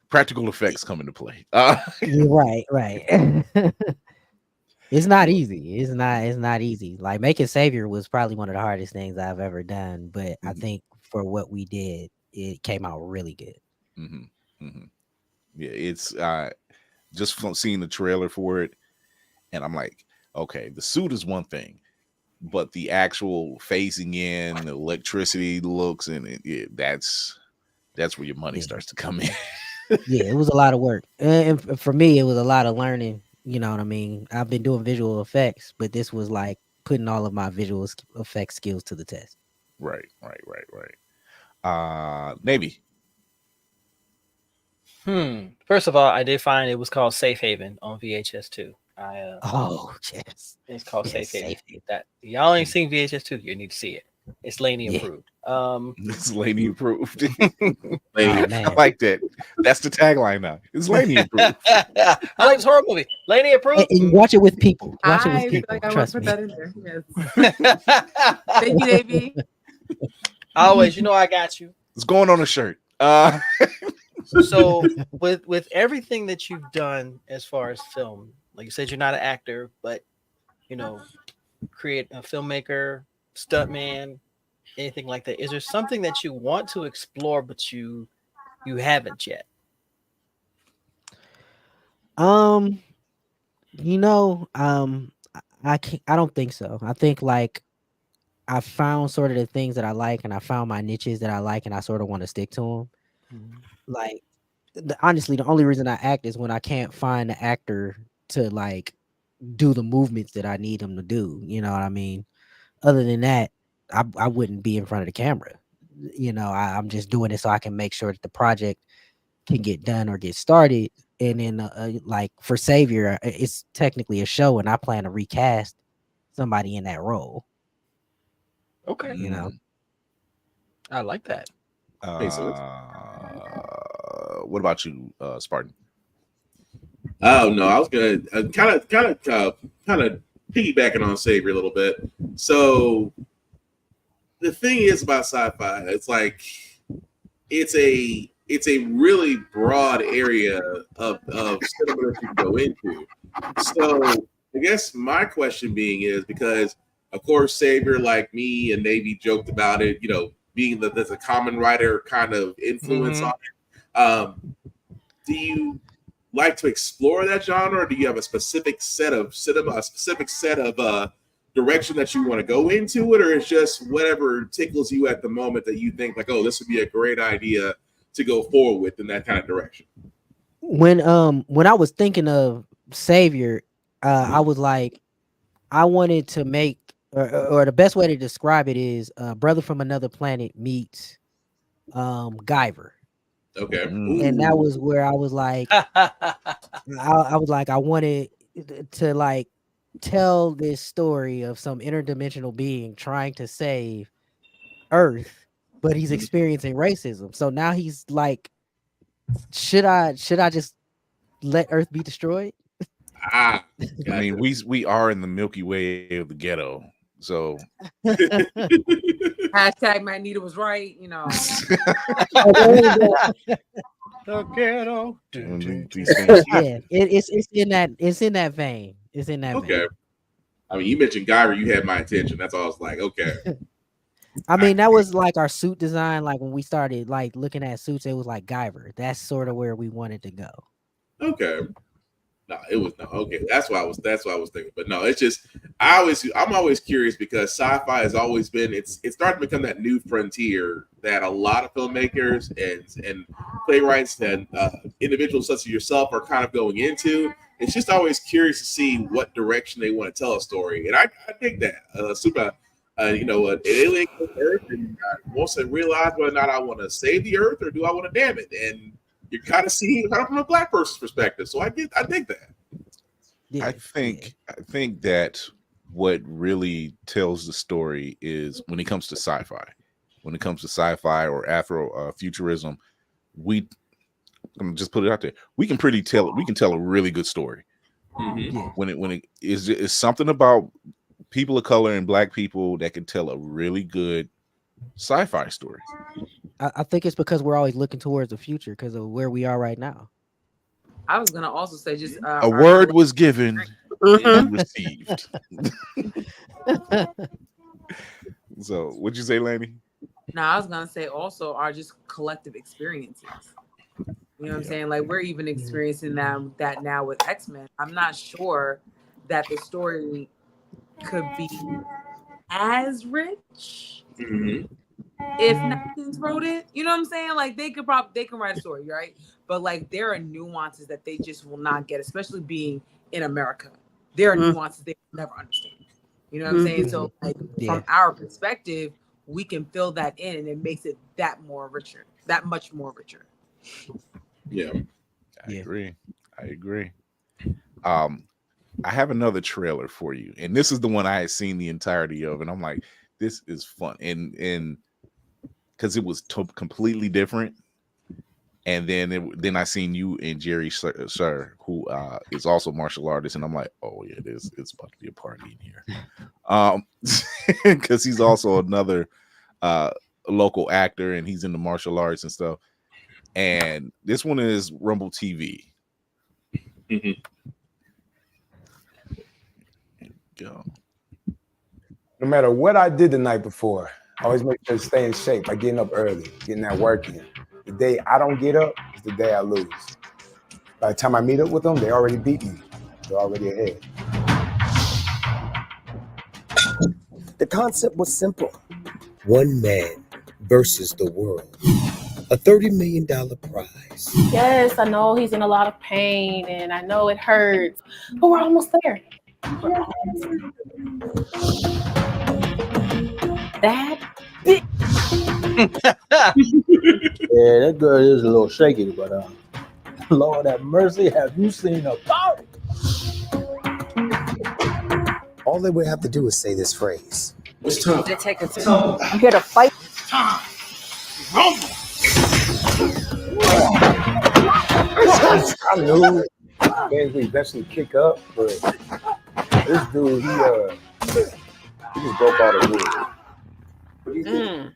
practical effects come into play. Right. It's not easy. It's not easy. Like making Savior was probably one of the hardest things I've ever done, but I think for what we did, it came out really good. Yeah, it's just from seeing the trailer for it, and I'm like, okay, the suit is one thing. but the actual phasing in, the electricity looks, and that's where your money starts to come in. Yeah, it was a lot of work, and for me, it was a lot of learning. You know what I mean? I've been doing visual effects, but this was like putting all of my visual effects skills to the test. Right. Navy. First of all, I did find it was called Safe Haven on VHS 2. Oh yes, it's called yes, Safe Haven. Safe Haven. That y'all ain't seen VHS 2, you need to see it. It's Laney approved. It's Laney approved. Oh, I man. like that. That's the tagline now. It's Laney approved. I like this horror movie. Laney approved. And watch it with people. Watch it I with feel people. like I would Trust put me. that in there. Yes. Thank you, Davey. Always, you know I got you. It's going on a shirt. So with everything that you've done as far as film, like you said, you're not an actor, but you know, create a filmmaker, stuntman, anything like that. Is there something that you want to explore but you haven't yet? I don't think so. I think like I found sort of the things that I like, and I found my niches that I like, and I sort of want to stick to them. Like, honestly, the only reason I act is when I can't find the actor to like do the movements that I need them to do. You know what I mean? Other than that, I wouldn't be in front of the camera. You know, I'm just doing it so I can make sure that the project can get done or get started. And then, like for Savior, it's technically a show, and I plan to recast somebody in that role. Okay, You know, I like that. What about you, Spartan? Oh no, I was gonna kind of piggybacking on Savior a little bit. So the thing is about sci-fi, it's like it's a really broad area of cinema that you can go into. So I guess my question being is because of course Savior, like me and Navy, joked about it, you know, being that there's a common writer kind of influence on it. Do you like to explore that genre, or do you have a specific set of cinema, a specific set of direction that you want to go into it, or it's just whatever tickles you at the moment that you think like, oh, this would be a great idea to go forward with in that kind of direction? when I was thinking of Savior, I was like, I wanted to make, or the best way to describe it is, Brother from Another Planet meets Guyver. Okay. And that was where I was like, I was like, I wanted to like tell this story of some interdimensional being trying to save Earth, but he's experiencing racism. So now he's like, should I just let Earth be destroyed? I mean, we are in the Milky Way of the ghetto, so Hashtag Magneto was right, you know. The ghetto. Yeah, it's in that vein. It's in that vein. I mean, you mentioned Guyver, you had my attention. That's all I was like, okay. I mean, that was like our suit design. Like when we started like looking at suits, it was like Guyver. That's sort of where we wanted to go. Okay. No, it was no okay. That's what I was thinking. But no, it's just I'm always curious because sci-fi has always been it's starting to become that new frontier that a lot of filmmakers and playwrights and individuals such as yourself are kind of going into. It's just always curious to see what direction they want to tell a story, and I dig that. Super, an alien comes to Earth and wants to realize whether or not I want to save the Earth or do I want to damn it, and you're kind of seeing kind of from a Black person's perspective. So I dig that. I think that what really tells the story is when it comes to sci-fi. When it comes to sci-fi or Afro-futurism, I'm gonna just put it out there. We can tell a really good story. Mm-hmm. When it is something about people of color and Black people that can tell a really good sci-fi story. I think it's because we're always looking towards the future because of where we are right now. I was gonna also say just a word was given and received. So what'd you say, Laney? No, I was gonna say also are just collective experiences. You know what I'm saying? Like we're even experiencing that now with X-Men. I'm not sure that the story could be as rich Mhm. if Napkins wrote it. You know what I'm saying? Like they can write a story, right? But like there are nuances that they just will not get, especially being in America. There are nuances they will never understand. You know what I'm saying? So like from our perspective, we can fill that in and it makes it that much more richer. Yeah. I agree. I have another trailer for you, and this is the one I had seen the entirety of, and I'm like, this is fun, and because it was completely different. And then I seen you and Jerry Sir, who is also a martial artist, and I'm like, oh yeah, it's about to be a party in here, because he's also another local actor, and he's in the martial arts and stuff. And this one is Rumble TV. Go. No matter what I did the night before, I always make sure to stay in shape by getting up early, getting that work in. The day I don't get up is the day I lose. By the time I meet up with them, they already beat me. They're already ahead. The concept was simple. One man versus the world. A $30 million prize. Yes, I know he's in a lot of pain and I know it hurts, but we're almost there. That big. Yeah, that girl is a little shaky, but Lord have mercy, have you seen a party? All they would have to do is say this phrase. It's time. I'm here to fight. It's time. Rumble. I knew games we eventually kick up, but this dude, he just broke all the rules. What do you think?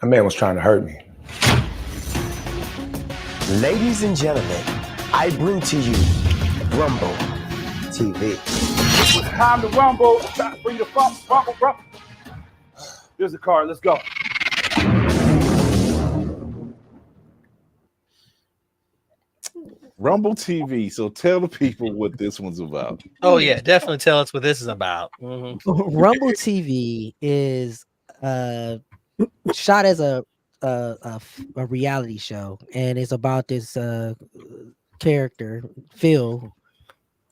That man was trying to hurt me. Ladies and gentlemen, I bring to you Rumble TV. It's time to rumble. It's time for you to rumble. Here's the card. Let's go. Rumble TV. So tell the people what this one's about. Oh yeah, definitely tell us what this is about. Rumble TV is shot as a reality show, and it's about this character Phil,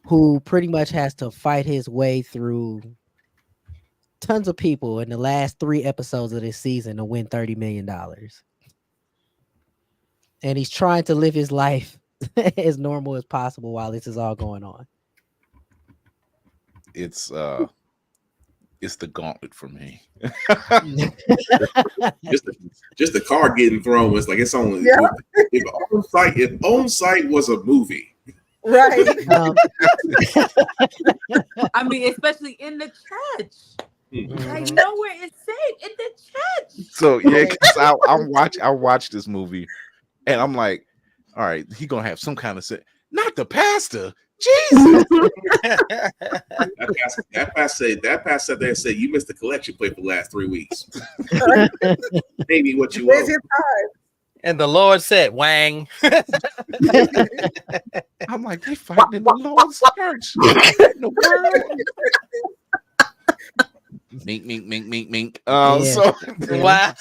who pretty much has to fight his way through tons of people in the last 3 episodes of this season to win $30 million. And he's trying to live his life as normal as possible while this is all going on. It's the gauntlet for me. just the card getting thrown. It's like it's only if on site was a movie. Right. I mean, especially in the church. Like nowhere it's safe in the church. So yeah, because I watch this movie, and I'm like, all right, he gonna have some kind of not the pastor. Jesus. that pastor there said you missed the collection plate for the last 3 weeks. Maybe what you owe. And the Lord said, "Wang." I'm like, they fighting in the Lord's church. In the world. Mink, mink, mink, mink, mink. So wow.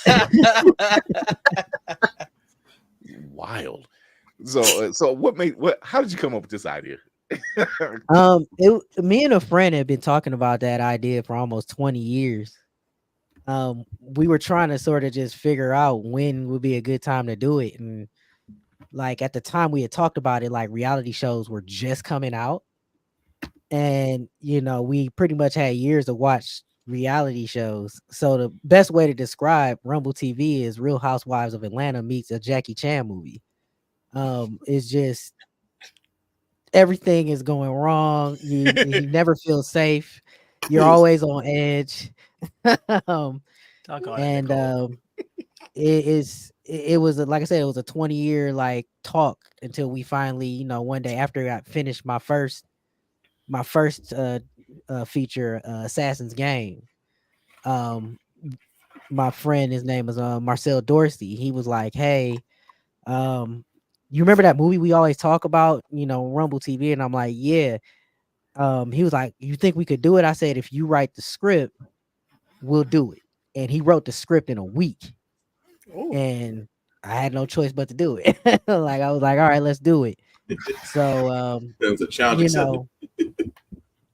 Wild. So how did you come up with this idea? Me and a friend had been talking about that idea for almost 20 years. We were trying to sort of just figure out when would be a good time to do it, and like at the time we had talked about it, like reality shows were just coming out, and we pretty much had years to watch reality shows. So the best way to describe Rumble TV is Real Housewives of Atlanta meets a Jackie Chan movie. It's just everything is going wrong. You never feel safe. You're always on edge. It was like I said, it was a 20-year like talk until we finally, one day after I finished my first feature, Assassin's Game. My friend, his name is Marcel Dorsey. He was like, "Hey, you remember that movie we always talk about, Rumble TV?" And I'm like, "Yeah." he was like, "You think we could do it?" I said, "If you write the script, we'll do it." And he wrote the script in a week. Ooh. And I had no choice but to do it. Like I was like, all right, let's do it. So that was a challenge accepted.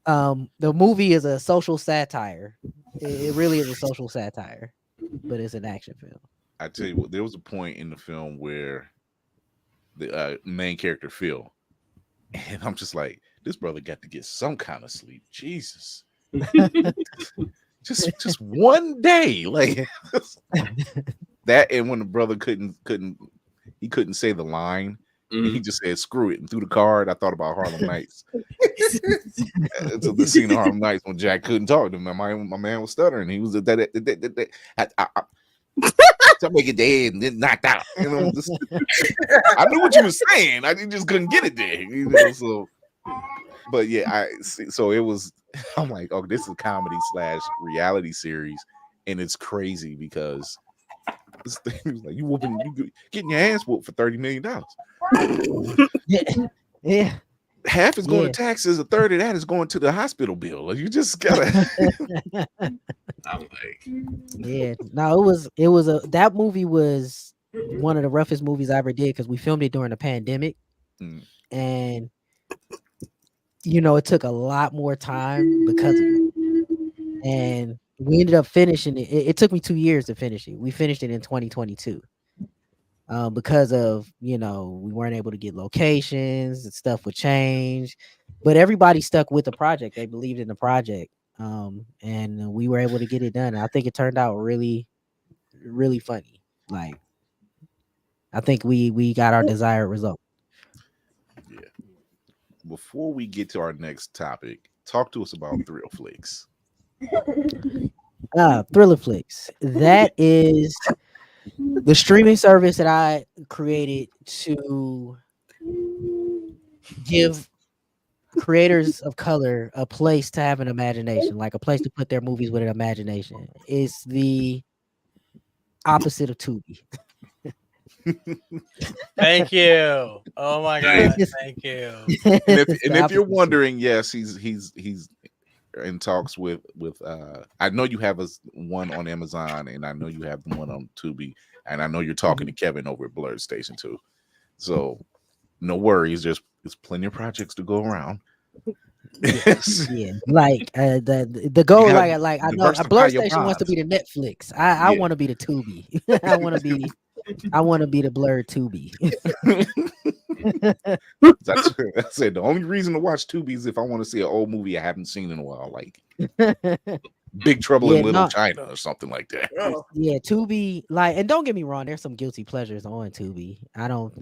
The movie is a social satire. It really is a social satire, but it's an action film. I tell you what, there was a point in the film where the main character Phil, and I'm just like, this brother got to get some kind of sleep. Jesus. just one day. Like that, and when the brother couldn't say the line, he just said screw it and threw the card. I thought about Harlem Nights. So the scene of Harlem Nights when Jack couldn't talk to him. My man was stuttering. He was to make it dead and then knocked out. You know, I knew what you were saying. I just couldn't get it there. You know, so but yeah, I see. So it was. I'm like, oh, this is a comedy / reality series, and it's crazy because this thing is like you getting your ass whooped for $30 million. Yeah. Half is going to taxes, a third of that is going to the hospital bill. Like, you just gotta. I'm like, yeah. No, it was that movie was one of the roughest movies I ever did because we filmed it during the pandemic, and you know it took a lot more time because of it, and we ended up finishing it. It took me 2 years to finish it. We finished it in 2022. Because of, you know, we weren't able to get locations and stuff would change, but everybody stuck with the project. They believed in the project. And we were able to get it done. I think it turned out really, really funny. Like, I think we got our desired result. Yeah. Before we get to our next topic, talk to us about Thrill Flicks. Thriller Flicks. That is the streaming service that I created to give creators of color a place to have an imagination, like a place to put their movies with an imagination. It's the opposite of Tubi. Thank you. Oh my God. Thank you. And if you're wondering, yes, he's in talks with I know you have one on Amazon, and I know you have the one on Tubi, and I know you're talking to Kevin over at Blerd Station too. So no worries, there's plenty of projects to go around. Yeah, like the goal, like I know Blerd Station wants to be the Netflix. I want to be the Tubi. I want to be the Blerd Tubi. I said the only reason to watch Tubi is if I want to see an old movie I haven't seen in a while, like Big Trouble in Little China or something like that. Yeah, Tubi, like, and don't get me wrong, there's some guilty pleasures on Tubi. I don't,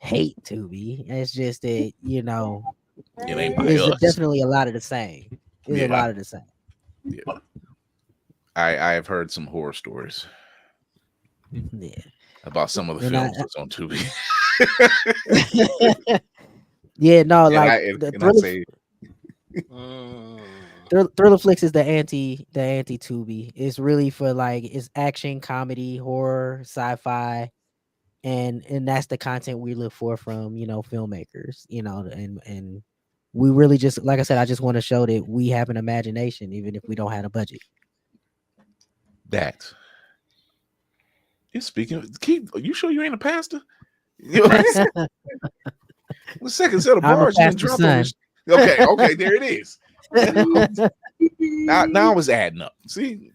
hate Tubi. It's just that, it ain't by there's us. Definitely a lot of the same. There's a lot of the same. Yeah. I have heard some horror stories. Yeah. About some of the films that's on Tubi. Yeah, no, like Thriller Flicks is the anti Tubi. It's really for it's action, comedy, horror, sci-fi, and that's the content we look for from filmmakers. And we really just, like I said, I just want to show that we have an imagination even if we don't have a budget. That. You're speaking. You sure you ain't a pastor? The second set of bars you drop on. Okay, there it is. Now I was adding up. See,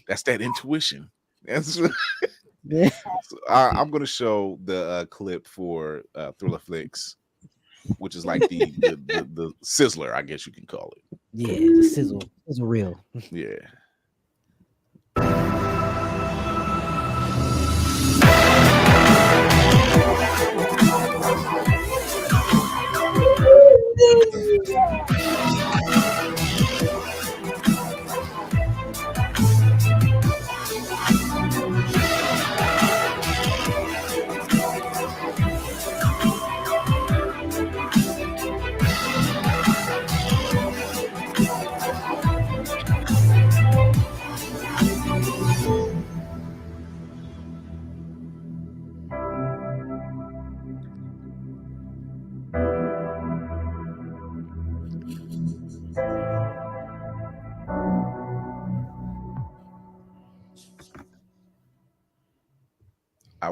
that's that intuition. So, I'm gonna show the clip for Thriller Flicks, which is like the sizzler, I guess you can call it. Yeah, the sizzle is real. Yeah.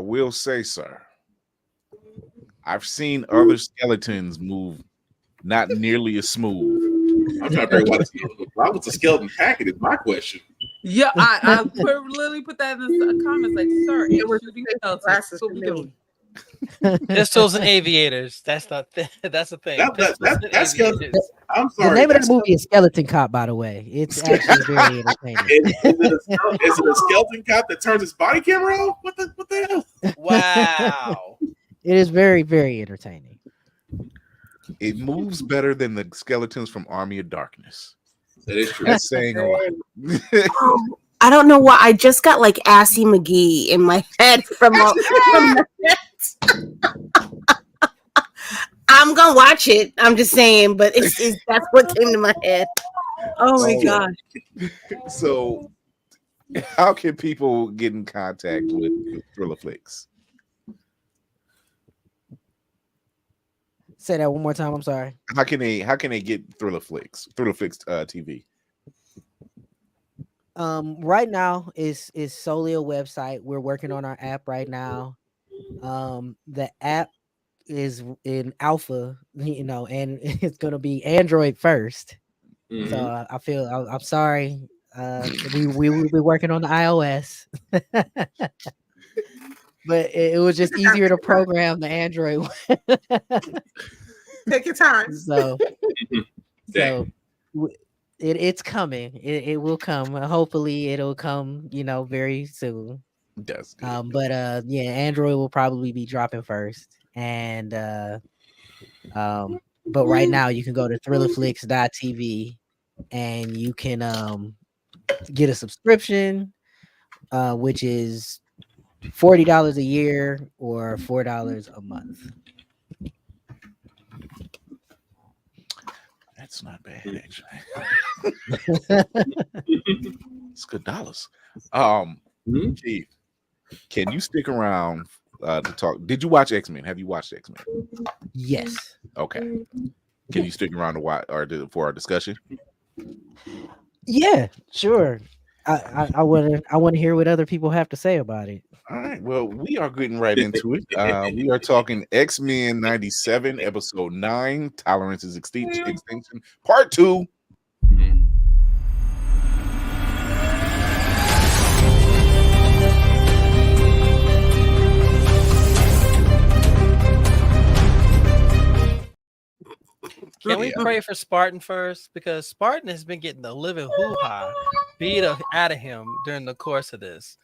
will say, sir, I've seen other skeletons move not nearly as smooth. I'm trying to figure out why was the skeleton packing is my question. Yeah, I literally put that in the comments, like, sir, it's shooting skeletons. What we doing? Pistols and aviators. That's the thing. That's skeleton. I'm The sorry. name of that movie is Skeleton Cop, by the way. It's actually very entertaining. Is it a skeleton cop that turns his body camera off? What the hell? Wow. It is very, very entertaining. It moves better than the skeletons from Army of Darkness. That is true. That's saying a lot. I don't know why. I just got like Assy McGee in my head from that. I'm gonna watch it. I'm just saying, but it's that's what came to my head. Oh my gosh. So, how can people get in contact with Thriller Flicks? Say that one more time. I'm sorry. How can they get Thriller Flicks TV? Right now is solely a website. We're working on our app right now. The app is in alpha, and it's gonna be Android first. Mm-hmm. So I feel I'm sorry. We will be working on the iOS, but it was just easier to program the Android. Take your time. So it's coming. It will come. Hopefully, it'll come. Very soon. That's but Android will probably be dropping first, and but right now you can go to thrillerflix.tv and you can get a subscription, which is $40 a year or $4 a month. That's not bad, actually. It's good dollars. Chief, can you stick around to talk? Did you watch X-Men? Have you watched X-Men? Yes. Okay. Can you stick around to watch for our discussion? Yeah, sure. I want to hear what other people have to say about it. All right. Well, we are getting right into it. We are talking X-Men 97, episode 9, Tolerance is Extinction, part 2. Can we pray for Spartan first? Because Spartan has been getting the living hoo-ha beat out of him during the course of this.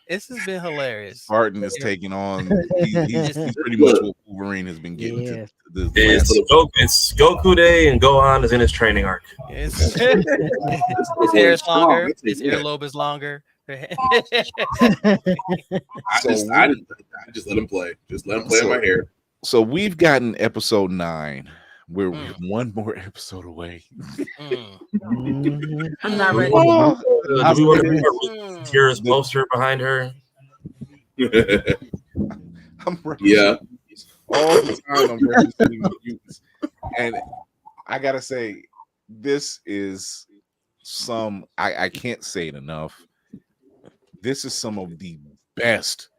This has been hilarious. Spartan is taking on. He's pretty much what Wolverine has been getting to the it's Goku Day, and Gohan is in his training arc. His hair is longer. His earlobe is longer. I just let him play. Just let him play in my hair. So we've gotten episode 9. We're one more episode away. I'm not ready. Do we want to put Kira's poster behind her? I'm all the time. I'm representing the mutants, and I gotta say, this is some. I can't say it enough. This is some of the best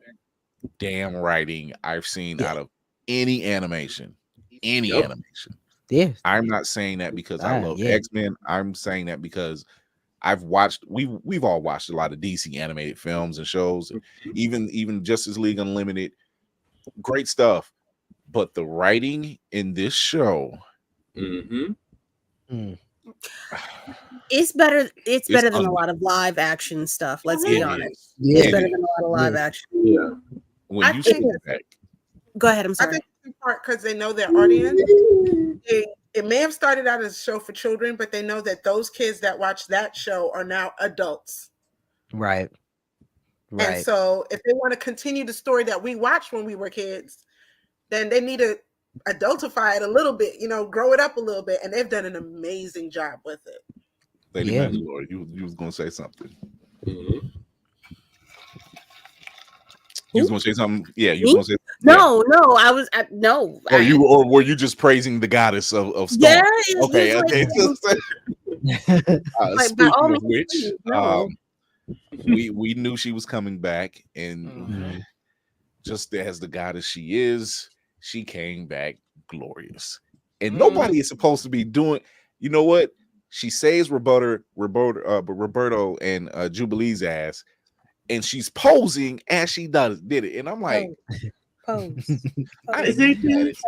damn writing I've seen out of any animation. Animation. Yes. I'm not saying that because I love X-Men. I'm saying that because we've all watched a lot of DC animated films and shows, even Justice League Unlimited. Great stuff. But the writing in this show, it's better. It's better than a lot of live action stuff. Let's be honest. It's better than a lot of live action. Yeah. When you see that, go ahead. I'm sorry. I think in part because they know their audience. It may have started out as a show for children, but they know that those kids that watch that show are now adults. Right. And so if they want to continue the story that we watched when we were kids, then they need to adultify it a little bit, grow it up a little bit. And they've done an amazing job with it. Lady Mandalore, you was going to say something. You was going to say something? Yeah, you was going to say no. I was no. Or were you just praising the goddess of storm? Yeah. Okay. Speaking of which, we knew she was coming back, and just as the goddess she is, she came back glorious. And nobody is supposed to be doing, you know what? She saves Roberto and Jubilee's ass, and she's posing as she did it. And I'm like, pose. I didn't get it.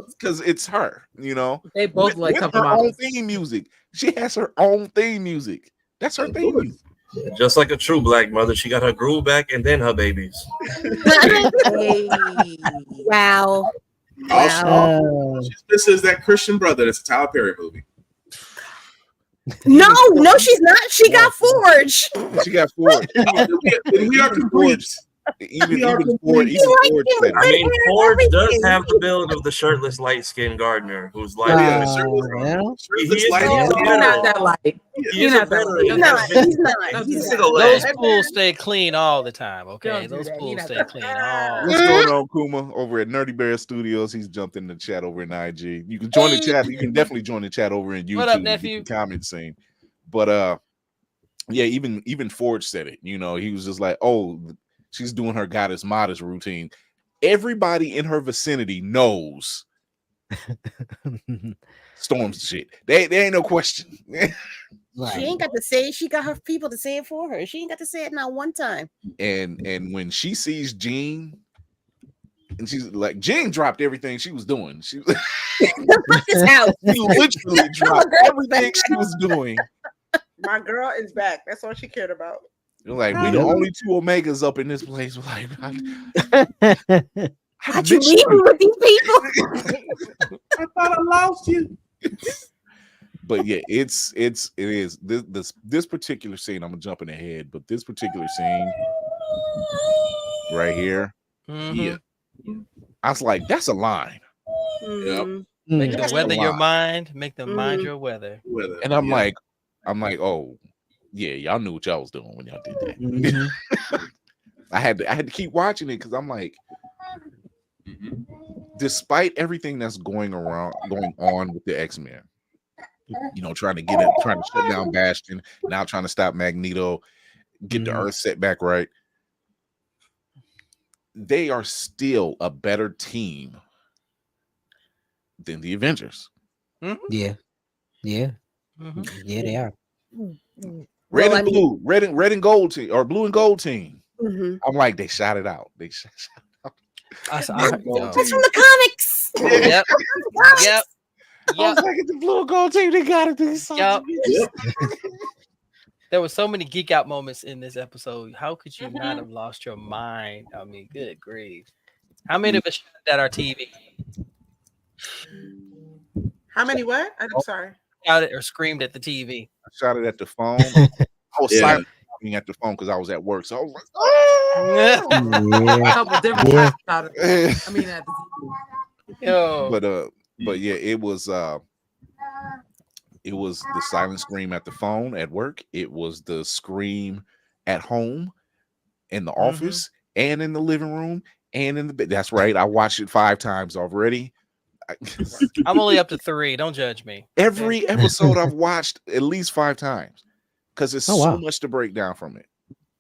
Because it's her, you know. They both like with couple her own models. theme music. She has her own theme music. That's her theme music. Just like a true black mother, she got her groove back and then her babies. Wow. Also, this is that Christian brother. That's a Tyler Perry movie. No, she's not. She got forged. She got forged. We are complete. Even Ford said it. I mean, Ford does have the build of the shirtless, light-skinned gardener who's like, He's not that light. He's not that Those pools stay clean all the time. Okay, those pools stay clean all. What's going on, Kuma? Over at Nerdy Bear Studios. He's jumped in the chat over in IG. You can join the chat. You can definitely join the chat over in YouTube. What up, nephew? Comment scene. But yeah, even Forge said it. You know, he was just like, oh, she's doing her goddess modest routine. Everybody in her vicinity knows Storm's shit. There ain't no question. She ain't got to say it. She got her people to say it for her. She ain't got to say it not one time. And when she sees Jean, and she's like, Jean dropped everything she was doing. She was this house. She literally dropped everything she was doing. My girl is back. That's all she cared about. You're like, we the only two Omegas up in this place. We're like, how'd you leave me with these people? I thought I lost you. But yeah, it is this particular scene. I'm jumping ahead, but this particular scene right here, Mm-hmm. I was like, that's a line. Yep. Make them weather your mind. Make them mind your weather. And I'm like, oh. Yeah, y'all knew what y'all was doing when y'all did that. I had to keep watching it because I'm like, despite everything that's going on with the X-Men, you know, trying to shut down Bastion, now trying to stop Magneto, get the Earth set back right. They are still a better team than the Avengers. Yeah, yeah, yeah, they are. Red and blue, red and gold team, or blue and gold team. I'm like, they shot it out. They shot it out. That's from the comics. Yep. Yep. I was like, the blue and gold team, they got it. Yep. There were so many geek out moments in this episode. How could you not have lost your mind? I mean, good grief. How many of us shot at our TV? How many what? I'm sorry. Shouted or screamed at the TV. I shot it at the phone. I was silent at the phone because I was at work. So I was like, oh! A couple different times shot it. I mean, at the TV. Yo. But yeah, it was the silent scream at the phone at work. It was the scream at home, in the office, and in the living room, and in the bed. That's right. I watched it 5 times already. I'm only up to 3. Don't judge me. Every episode I've watched at least 5 times because there's so much to break down from it.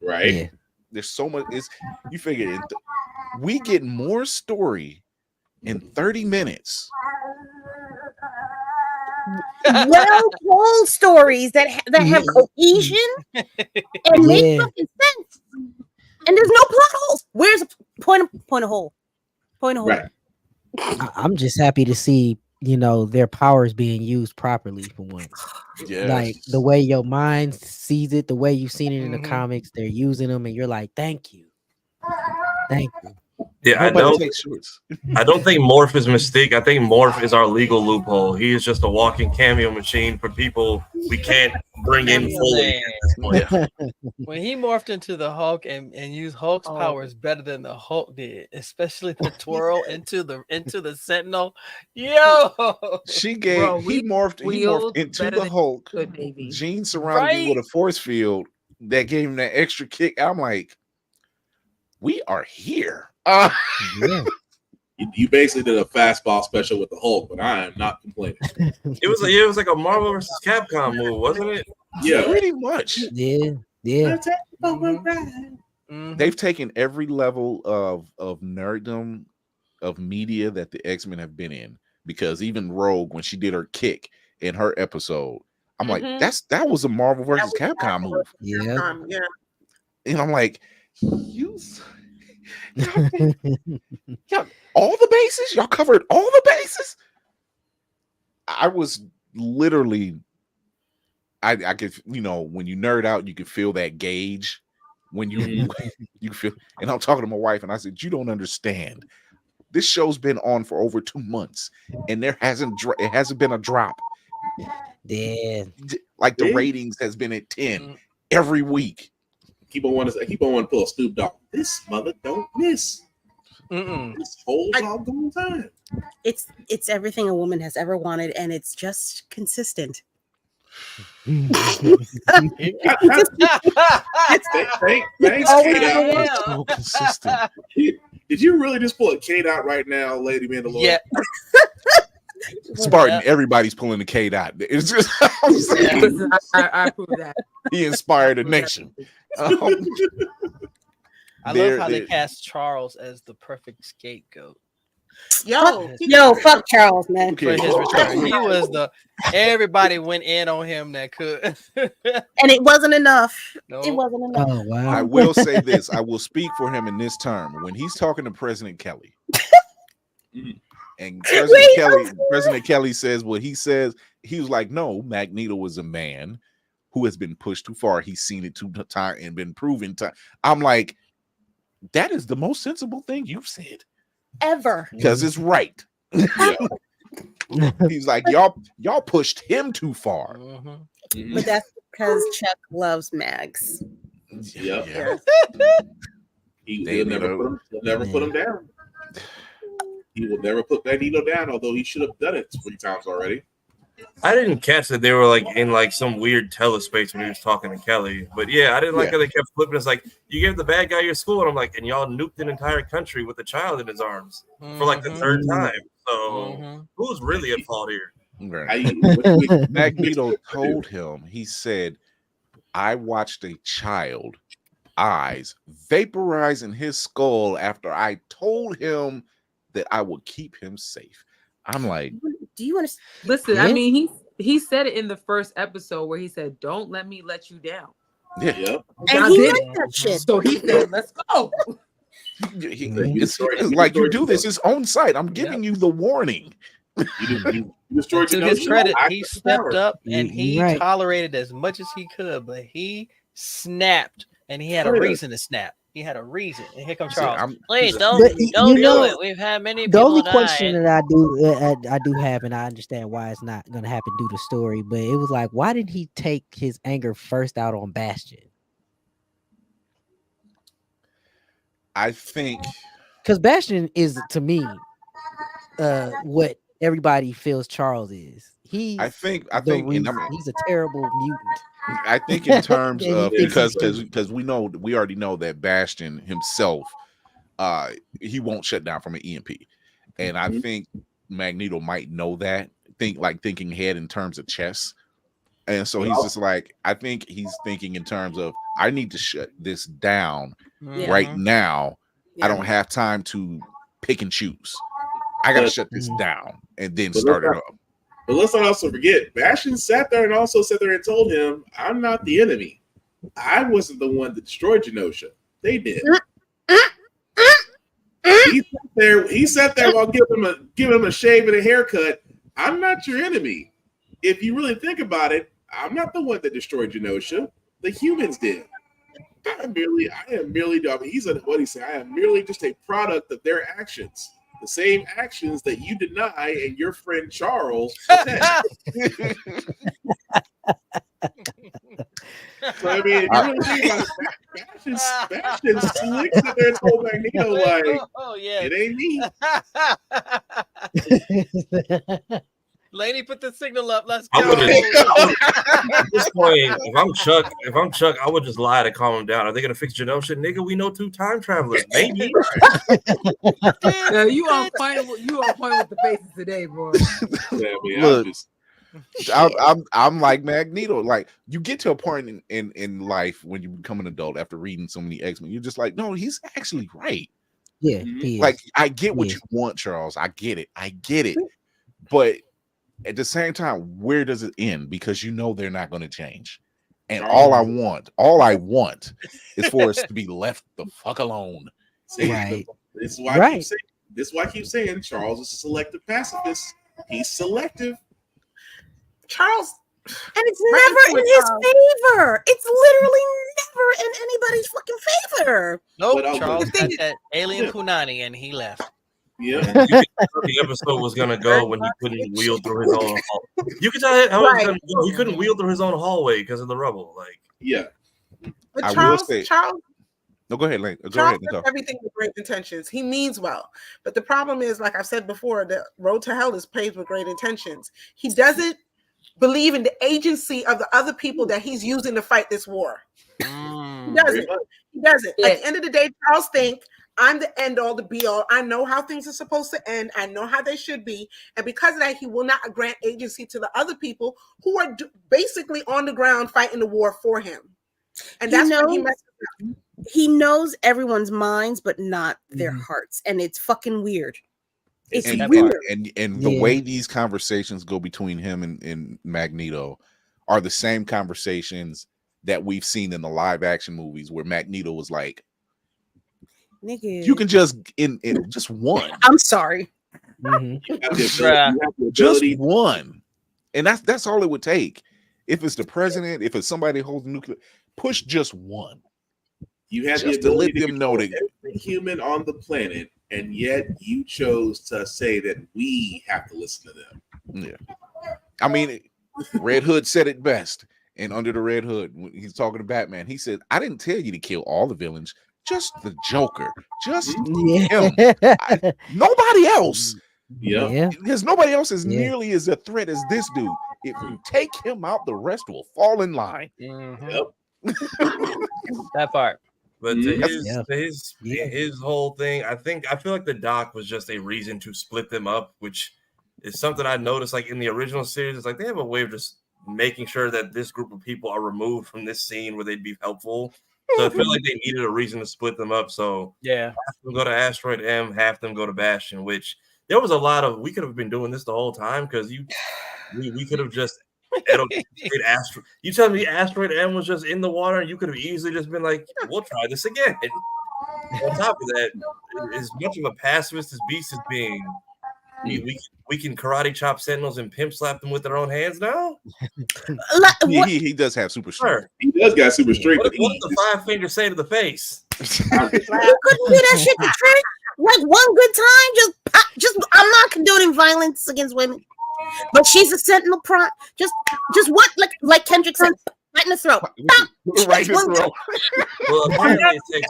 Right. Yeah. There's so much. You figure it. We get more story in 30 minutes. Well told stories that have cohesion and make fucking sense. And there's no plot holes. Where's the point of hole? Point of hole. Right. I'm just happy to see, you know, their powers being used properly for once. Yes. Like the way your mind sees it, the way you've seen it in the comics, they're using them, and you're like, thank you. Thank you. Yeah, I don't think Morph is Mystique. I think Morph is our legal loophole. He is just a walking cameo machine for people we can't bring in fully. When he morphed into the Hulk and used Hulk's powers better than the Hulk did, especially the twirl into the Sentinel. Yo, he morphed into the Hulk. Jean surrounded him with a force field that gave him that extra kick. I'm like, we are here. You basically did a fastball special with the Hulk, but I am not complaining. It was like a Marvel vs. Capcom move, wasn't it? Yeah, pretty much. Yeah. They've taken every level of nerddom of media that the X-Men have been in, because even Rogue, when she did her kick in her episode, I'm like, that was a Marvel versus Capcom move. Yeah. And I'm like, y'all, all the bases? Y'all covered all the bases? I was literally, I could, when you nerd out, you can feel that gauge when you you feel. And I'm talking to my wife, and I said, you don't understand. This show's been on for over 2 months, and it hasn't been a drop. Yeah, like the ratings has been at 10 every week. Keep on wanting to pull a Snoop Dogg. This mother don't miss. This whole doggone time. It's everything a woman has ever wanted, and it's just consistent. Thanks, So consistent. Did you really just pull a K dot right now, Lady Mandalorian? Yeah. Spartan, everybody's pulling the K dot. It's just I prove that. He inspired a nation. I love how they cast Charles as the perfect scapegoat. Yo, fuck Charles, man. For his return. He was everybody went in on him that could. And it wasn't enough. No. It wasn't enough. Oh, wow. I will say this. I will speak for him in this term. When he's talking to President Kelly, and President Kelly says what he says, he was like, no, Magneto was a man who has been pushed too far. He's seen it 2 times and been proven time. I'm like, that is the most sensible thing you've said. Ever. Because it's right. He's like, y'all pushed him too far. But that's because Chuck loves Mags. Yep. He'll never put him down. He will never put Magneto down, although he should have done it 3 times already. I didn't catch that they were like in like some weird telespace when he was talking to Kelly. But yeah, I didn't like how they kept flipping. It's like, you gave the bad guy your school, and I'm like, and y'all nuked an entire country with a child in his arms for like the 3rd time. So who's really at fault here? Magneto told him, he said, I watched a child eyes vaporize in his skull after I told him that I would keep him safe. I'm like, do you understand? Listen, I mean, he said it in the first episode where he said, "Don't let me let you down." Yeah, and he meant that shit. So he said, "Let's go." It's like, you do this, it's on site. I'm giving you the warning. You destroyed to his credit, he stepped up and he Right. tolerated as much as he could, but he snapped, and he had a reason to snap. He had a reason. And here comes Charles. Please But, don't you do know, it. We've had many The people only die. question that I do have, and I understand why it's not going to happen due to story, but it was like, why did he take his anger first out on Bastion? I think Because Bastion is, to me, what everybody feels Charles is. I think he's a terrible mutant. I think in terms And he of thinks because we already know that Bastion himself, he won't shut down from an EMP, and I think Magneto might know that, thinking ahead in terms of chess, and so he's just like, I think he's thinking in terms of, I need to shut this down right now. I don't have time to pick and choose. I gotta shut this down and then start it up. But let's not also forget, Bastion sat there and told him, I'm not the enemy. I wasn't the one that destroyed Genosha. They did. He sat there while giving him a shave and a haircut. I'm not your enemy. If you really think about it, I'm not the one that destroyed Genosha. The humans did. I am merely, I am merely just a product of their actions. The same actions that you deny and your friend Charles protect. So, I mean, if you really think about it, Bastion slick sat there and told Magneto, like, it ain't me. Lady, put the signal up. Let's go. At this point, if I'm Chuck, I would just lie to calm him down. Are they gonna fix Genosha? Nigga, we know 2 time travelers. Maybe. You on point with the faces today, boy. Yeah, man, Look, I'm like Magneto. Like you get to a point in life when you become an adult after reading so many X-Men, you're just like, no, he's actually right. Yeah, he Like is. I get what He you is. want, Charles. I get it. But at the same time, where does it end? Because you know they're not going to change. And all I want is for us to be left the fuck alone. See, Right. This is why I keep saying Charles is a selective pacifist. He's selective. Charles, and it's never in his favor. It's literally never in anybody's fucking favor. Nope, But, Charles the got thing that alien punani and he left. Yeah, You could tell the episode was gonna go when he couldn't wheel through his own. You could tell how it was gonna go. He couldn't wheel through his own hallway because of the rubble. Like, yeah. But I Charles, will say, Charles, no, go ahead, Lane. Go Charles ahead and does talk. everything with great intentions. He means well, but the problem is, like I've said before, the road to hell is paved with great intentions. He doesn't believe in the agency of the other people that he's using to fight this war. He doesn't. He doesn't. Yeah. At the end of the day, Charles think I'm the end all, the be all. I know how things are supposed to end. I know how they should be, and because of that, he will not grant agency to the other people who are basically on the ground fighting the war for him. And that's when he messes up. He knows everyone's minds, but not their hearts, and it's fucking weird. It's weird. And the way these conversations go between him and Magneto are the same conversations that we've seen in the live action movies where Magneto was like, nigga, you can just in just one. I'm sorry. Just one. And that's all it would take. If it's the president, if it's somebody holding nuclear, push just one. You had just the to let ability them know that every human on the planet, and yet you chose to say that we have to listen to them. Yeah. I mean, Red Hood said it best. And Under the Red Hood, when he's talking to Batman, he said, I didn't tell you to kill all the villains, just the Joker. Just him. Nobody else. Yeah. Because nobody else is nearly as a threat as this dude. If you take him out, the rest will fall in line. Yep. That part. But to his whole thing, I feel like the doc was just a reason to split them up, which is something I noticed. Like in the original series, it's like they have a way of just making sure that this group of people are removed from this scene where they'd be helpful. So I feel like they needed a reason to split them up. So yeah, half them go to Asteroid M, half them go to Bastion. Which there was a lot of. We could have been doing this the whole time because we could have just. You tell me Asteroid M was just in the water, and you could have easily just been like, "We'll try this again." On top of that, as much of a pacifist as Beast is being, we can karate chop Sentinels and pimp slap them with their own hands now. He does have super strength. He does got super strength. What did the 5 finger say to the face? You couldn't do that shit to Trent like one good time. Just I'm not condoning violence against women. But she's a Sentinel prime. Just what, like Kendrick said, right in the throat. Right in the throat. Well,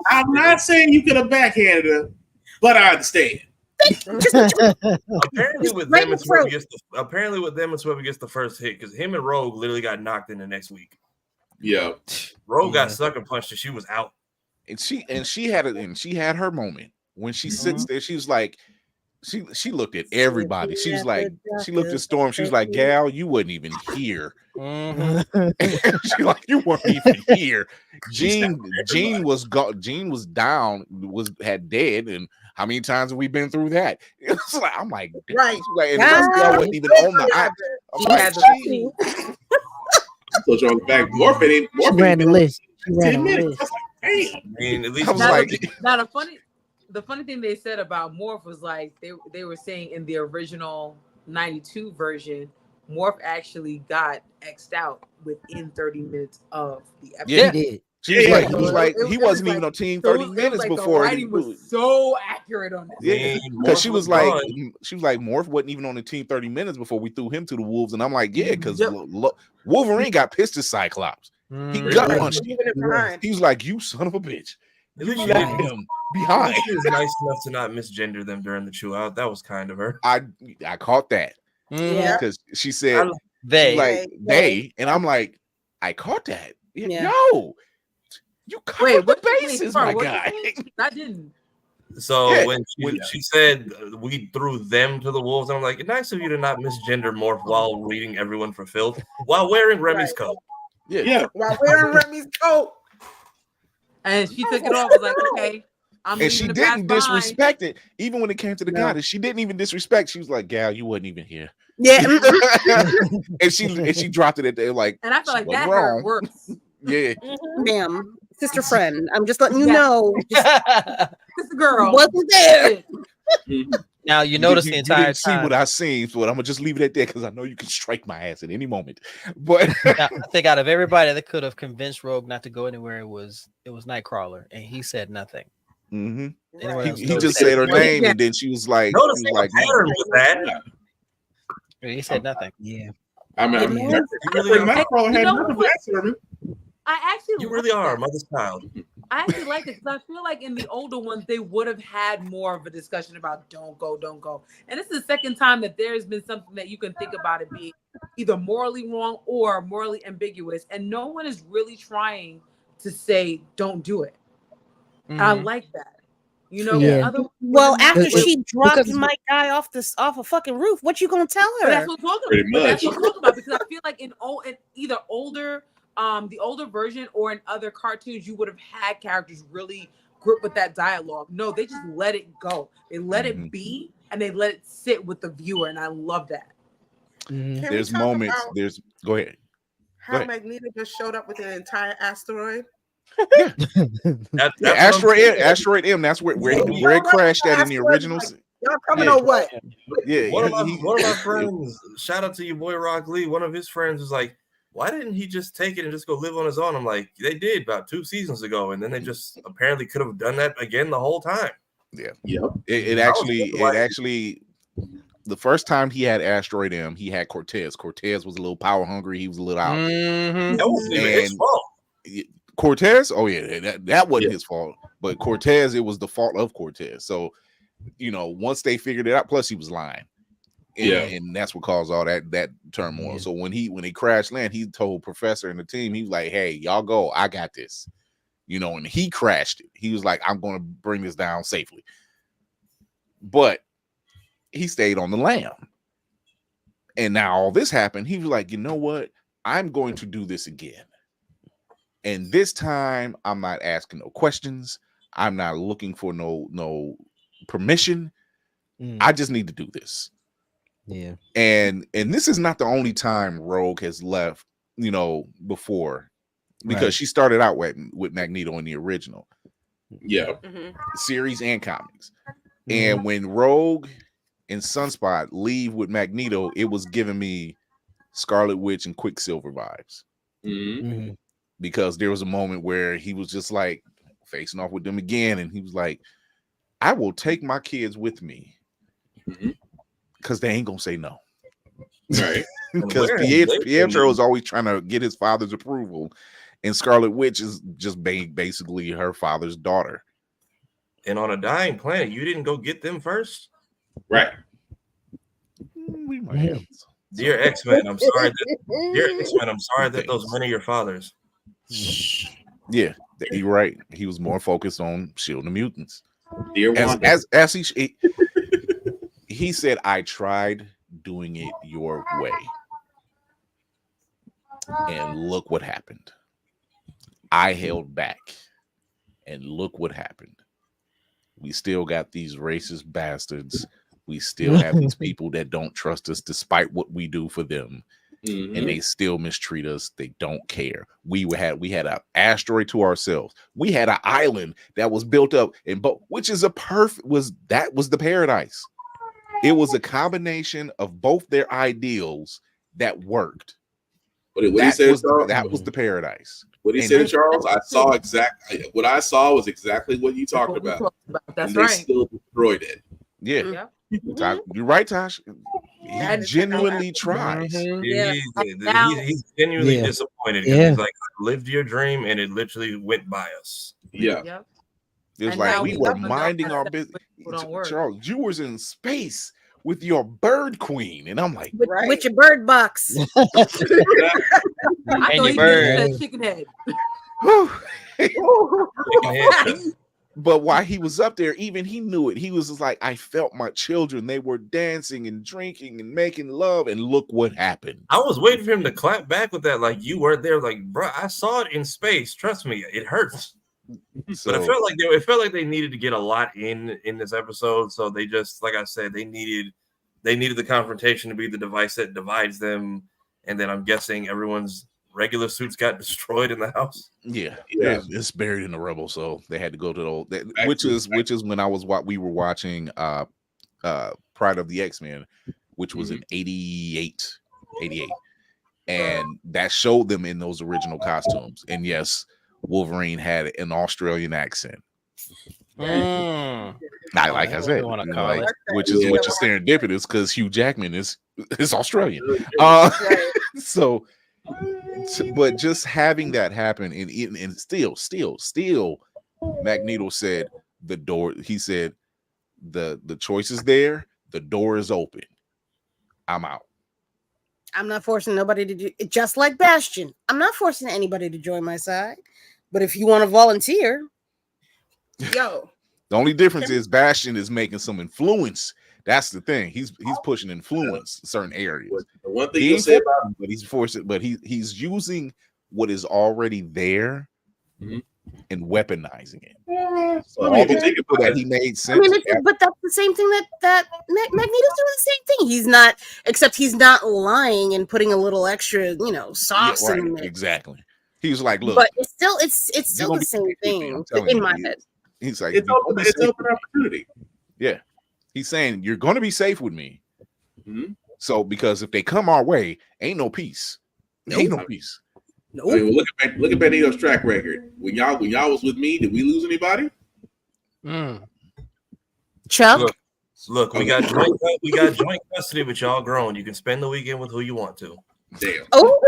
I'm not saying you could have backhanded her, but I understand. Apparently with them, it's whoever gets the first hit because him and Rogue literally got knocked in the next week. Yeah, Rogue got sucker punched and she was out. And she had her moment when she sits there. She was like. She looked at everybody. She was like, she looked at Storm. She was like, "Gal, you wasn't even here." She like, you weren't even here. Jean was down, had dead, and how many times have we been through that? It's like I'm like, right, like, and the rest of y'all wasn't even on the. I told you on the back. Morphin ran the list. Damn. I mean, at least The funny thing they said about Morph was like they were saying in the original 92 version, Morph actually got X'd out within 30 minutes of the episode. Yeah, he did. He wasn't even on team 30 minutes before. The writing was so accurate on this. Yeah, because she was like, Morph wasn't even on the team 30 minutes before we threw him to the wolves, and I'm like, yeah, because Wolverine got pissed at Cyclops. He gut punched him. He was like, "You son of a bitch." At least you left him behind. She was nice enough to not misgender them during the chew out. That was kind of her. I caught that because she said they, and I'm like, I caught that. No, you covered the bases, my guy. I didn't. So when she said we threw them to the wolves, I'm like, nice of you to not misgender morph while reading everyone for filth while wearing Remy's coat. Yeah. While wearing Remy's coat. And she took it off. Was like, okay, I'm And she leaving the didn't past behind. disrespect it, even when it came to the goddess. She didn't even disrespect. She was like, "Gal, you wasn't even here." Yeah. and she dropped it at the like. And I feel like wasn't that wrong. hurt worse. Yeah. Ma'am, sister friend, I'm just letting you know. This girl wasn't there. Now you notice the entire didn't see time. what I seen, but I'm gonna just leave it at that because I know you can strike my ass at any moment. But Now, I think out of everybody that could have convinced Rogue not to go anywhere, it was Nightcrawler, and he said nothing. Anyone else he notice just that? said her name, and then she was like, Noticing a pattern with that. He said nothing. Yeah. I mean, Nightcrawler had nothing to answer me. I actually You really are a mother's child. I actually like it because I feel like in the older ones they would have had more of a discussion about don't go. And this is the second time that there's been something that you can think about it being either morally wrong or morally ambiguous, and no one is really trying to say don't do it. And I like that. You know, Well, after she dropped because- my guy off a fucking roof, what you gonna tell her? But that's what I'm talking about. That's what I'm talking about because I feel like in either older, the older version or in other cartoons, you would have had characters really grip with that dialogue. No, they just let it go. They let it be and they let it sit with the viewer, and I love that. There's moments. Go ahead. How Magneto just showed up with an entire asteroid. Asteroid M. That's where it crashed at in the originals. Y'all coming or what? Yeah. One of my friends, shout out to your boy Rock Lee. One of his friends was like, "Why didn't he just take it and just go live on his own?" I'm like, they did about 2 seasons ago, and then they just apparently could have done that again the whole time. Yeah. Yep. It actually. The first time he had Asteroid M, he had Cortez. Cortez was a little power hungry. He was a little out. That wasn't even his fault. Cortez, oh yeah, that wasn't his fault. But Cortez, it was the fault of Cortez. So, once they figured it out, plus he was lying. And that's what caused all that turmoil. Yeah. So when he crashed land, he told Professor and the team, he was like, "Hey, y'all go, I got this." And he crashed it. He was like, "I'm gonna bring this down safely." But he stayed on the lam. And now all this happened. He was like, "You know what? I'm going to do this again. And this time I'm not asking no questions. I'm not looking for no permission. I just need to do this." Yeah. And this is not the only time Rogue has left, before, because she started out with Magneto in the original. Yeah. Series and comics. And when Rogue and Sunspot leave with Magneto, it was giving me Scarlet Witch and Quicksilver vibes. Because there was a moment where he was just like facing off with them again, and he was like, "I will take my kids with me because they ain't gonna say no." Right. Because Pietro is always trying to get his father's approval, and Scarlet Witch is just basically her father's daughter. And on a dying planet, you didn't go get them first? Right. We might have. Dear X-Men, I'm sorry that those men are your fathers. Yeah, you're right. He was more focused on shielding the mutants. Dear as he said, "I tried doing it your way, and look what happened. I held back, and look what happened. We still got these racist bastards. We still have these people that don't trust us despite what we do for them. And they still mistreat us. They don't care. We had an asteroid to ourselves. We had an island that was built up which is was the paradise. It was a combination of both their ideals that worked. That was the paradise. What he said, Charles, what I saw was exactly what you talked about. That's and right. They still destroyed it. Yeah. You're right, Tosh. He genuinely tries. He's genuinely disappointed. He's like, "I lived your dream and it literally went by us." Yeah. It was like we were minding our business. Charles, you was in space with your bird queen, and I'm like, with your bird box. I thought he bird. said chicken head. Chicken head. But while he was up there, even he knew it. He was just like, I felt my children. They were dancing and drinking and making love. And look what happened. I was waiting for him to clap back with that. Like, you weren't there. Like, bro, I saw it in space. Trust me, it hurts. So, but it felt like they needed to get a lot in this episode. So they just, like I said, they needed the confrontation to be the device that divides them. And then I'm guessing everyone's regular suits got destroyed in the house. Yeah. It's buried in the rubble. So they had to go to the old, which is when we were watching Pride of the X-Men, which was in 88. And that showed them in those original costumes. And yes, Wolverine had an Australian accent. Like I said, which is serendipitous because Hugh Jackman is Australian. So, but just having that happen and still, Magneto said the door. He said the choice is there. The door is open. I'm out. I'm not forcing nobody to do it. Just like Bastion, I'm not forcing anybody to join my side. But if you want to volunteer, yo. The only difference is Bastion is making some influence. That's the thing. He's pushing influence in certain areas. The one thing you say about, but he's forcing, but he's using what is already there and weaponizing it. So all the people that he made sense. I mean, but that's the same thing that Magneto's doing the same thing. He's not lying and putting a little extra, sauce in there. Exactly. He was like, look, but it's still the same thing in my head. He's like, it's open opportunity. Yeah. He's saying you're going to be safe with me. So because if they come our way, ain't no peace. Ain't no peace. I mean, look at Magneto's track record. When y'all was with me, did we lose anybody? Chuck. Look, we got joint custody with y'all grown. You can spend the weekend with who you want to. Damn. Oh.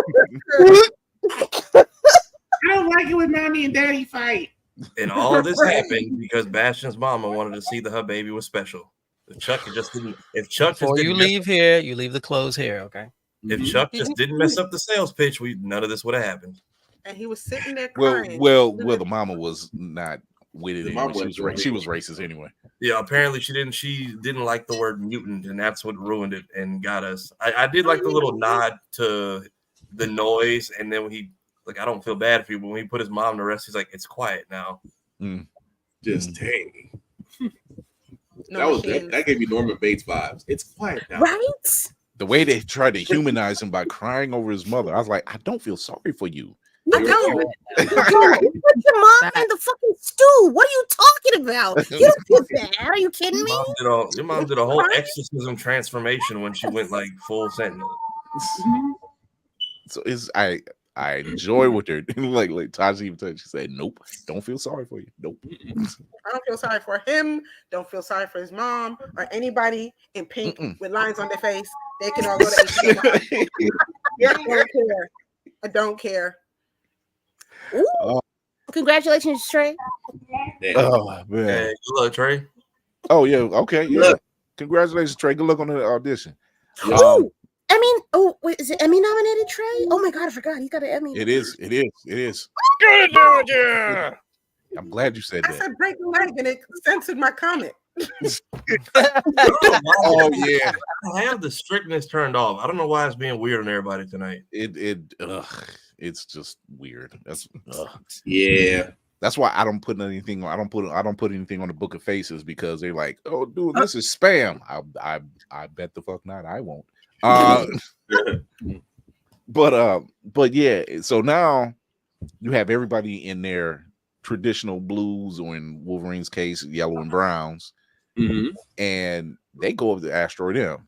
I don't like it when mommy and daddy fight. And all of this happened because Bastion's mama wanted to see that her baby was special. If Chuck just didn't, before you leave here, you leave the clothes here, okay? If Chuck just didn't mess up the sales pitch, none of this would have happened. And he was sitting there crying. Well, the mama was not with it anyway. She was racist anyway. Yeah, apparently she didn't like the word mutant, and that's what ruined it and got us. I did like the little nod to the noise, and then when he I don't feel bad for you, but when he put his mom to rest, he's like, it's quiet now. Just dang. That gave me Norman Bates vibes. It's quiet now. Right? The way they tried to humanize him by crying over his mother, I was like, I don't feel sorry for you. I don't. You put your mom in the fucking stew. What are you talking about? You don't feel bad. Are you kidding me? Your mom did a whole exorcism transformation when she went full Sentinel. So I enjoy what they're doing. Like Tasha even said, she said, nope, don't feel sorry for you. Nope. I don't feel sorry for him. Don't feel sorry for his mom or anybody in pink with lines on their face. They can all go to HDMI. I don't care. Congratulations, Trey. Oh man. Hey, good luck, Trey. Oh yeah, okay. Yeah. Congratulations, Trey. Good luck on the audition. Wait, is it Emmy nominated Trey? Oh my god, I forgot. He got an Emmy. It is. Good, Georgia. I'm glad you said I that. said break the leg and it censored my comment. Oh yeah. I have the strictness turned off. I don't know why it's being weird on everybody tonight. It's just weird. Yeah. That's why I don't put anything. I don't put anything on the Book of Faces because they're like, oh, dude, this is spam. I bet the fuck not. I won't. But yeah. So now you have everybody in their traditional blues, or in Wolverine's case, yellow and browns, and they go over to Asteroid M.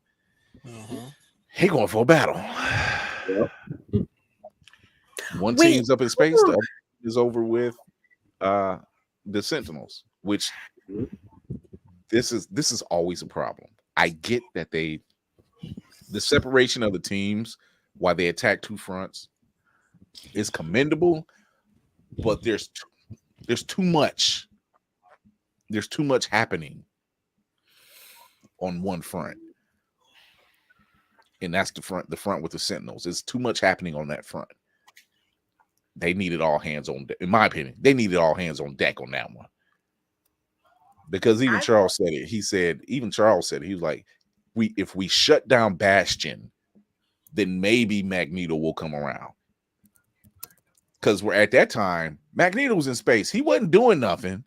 They going for a battle. One team's up in space, the other is over with the Sentinels, which this is always a problem. I get that the separation of the teams while they attack two fronts is commendable, but there's too much happening on one front, and that's the front with the Sentinels. There's too much happening on that front. They needed all hands on deck. In my opinion, they needed all hands on deck on that one. Because even Charles said it. He said, even Charles said it. He was like, if we shut down Bastion, then maybe Magneto will come around. Because we're at that time, Magneto was in space. He wasn't doing nothing.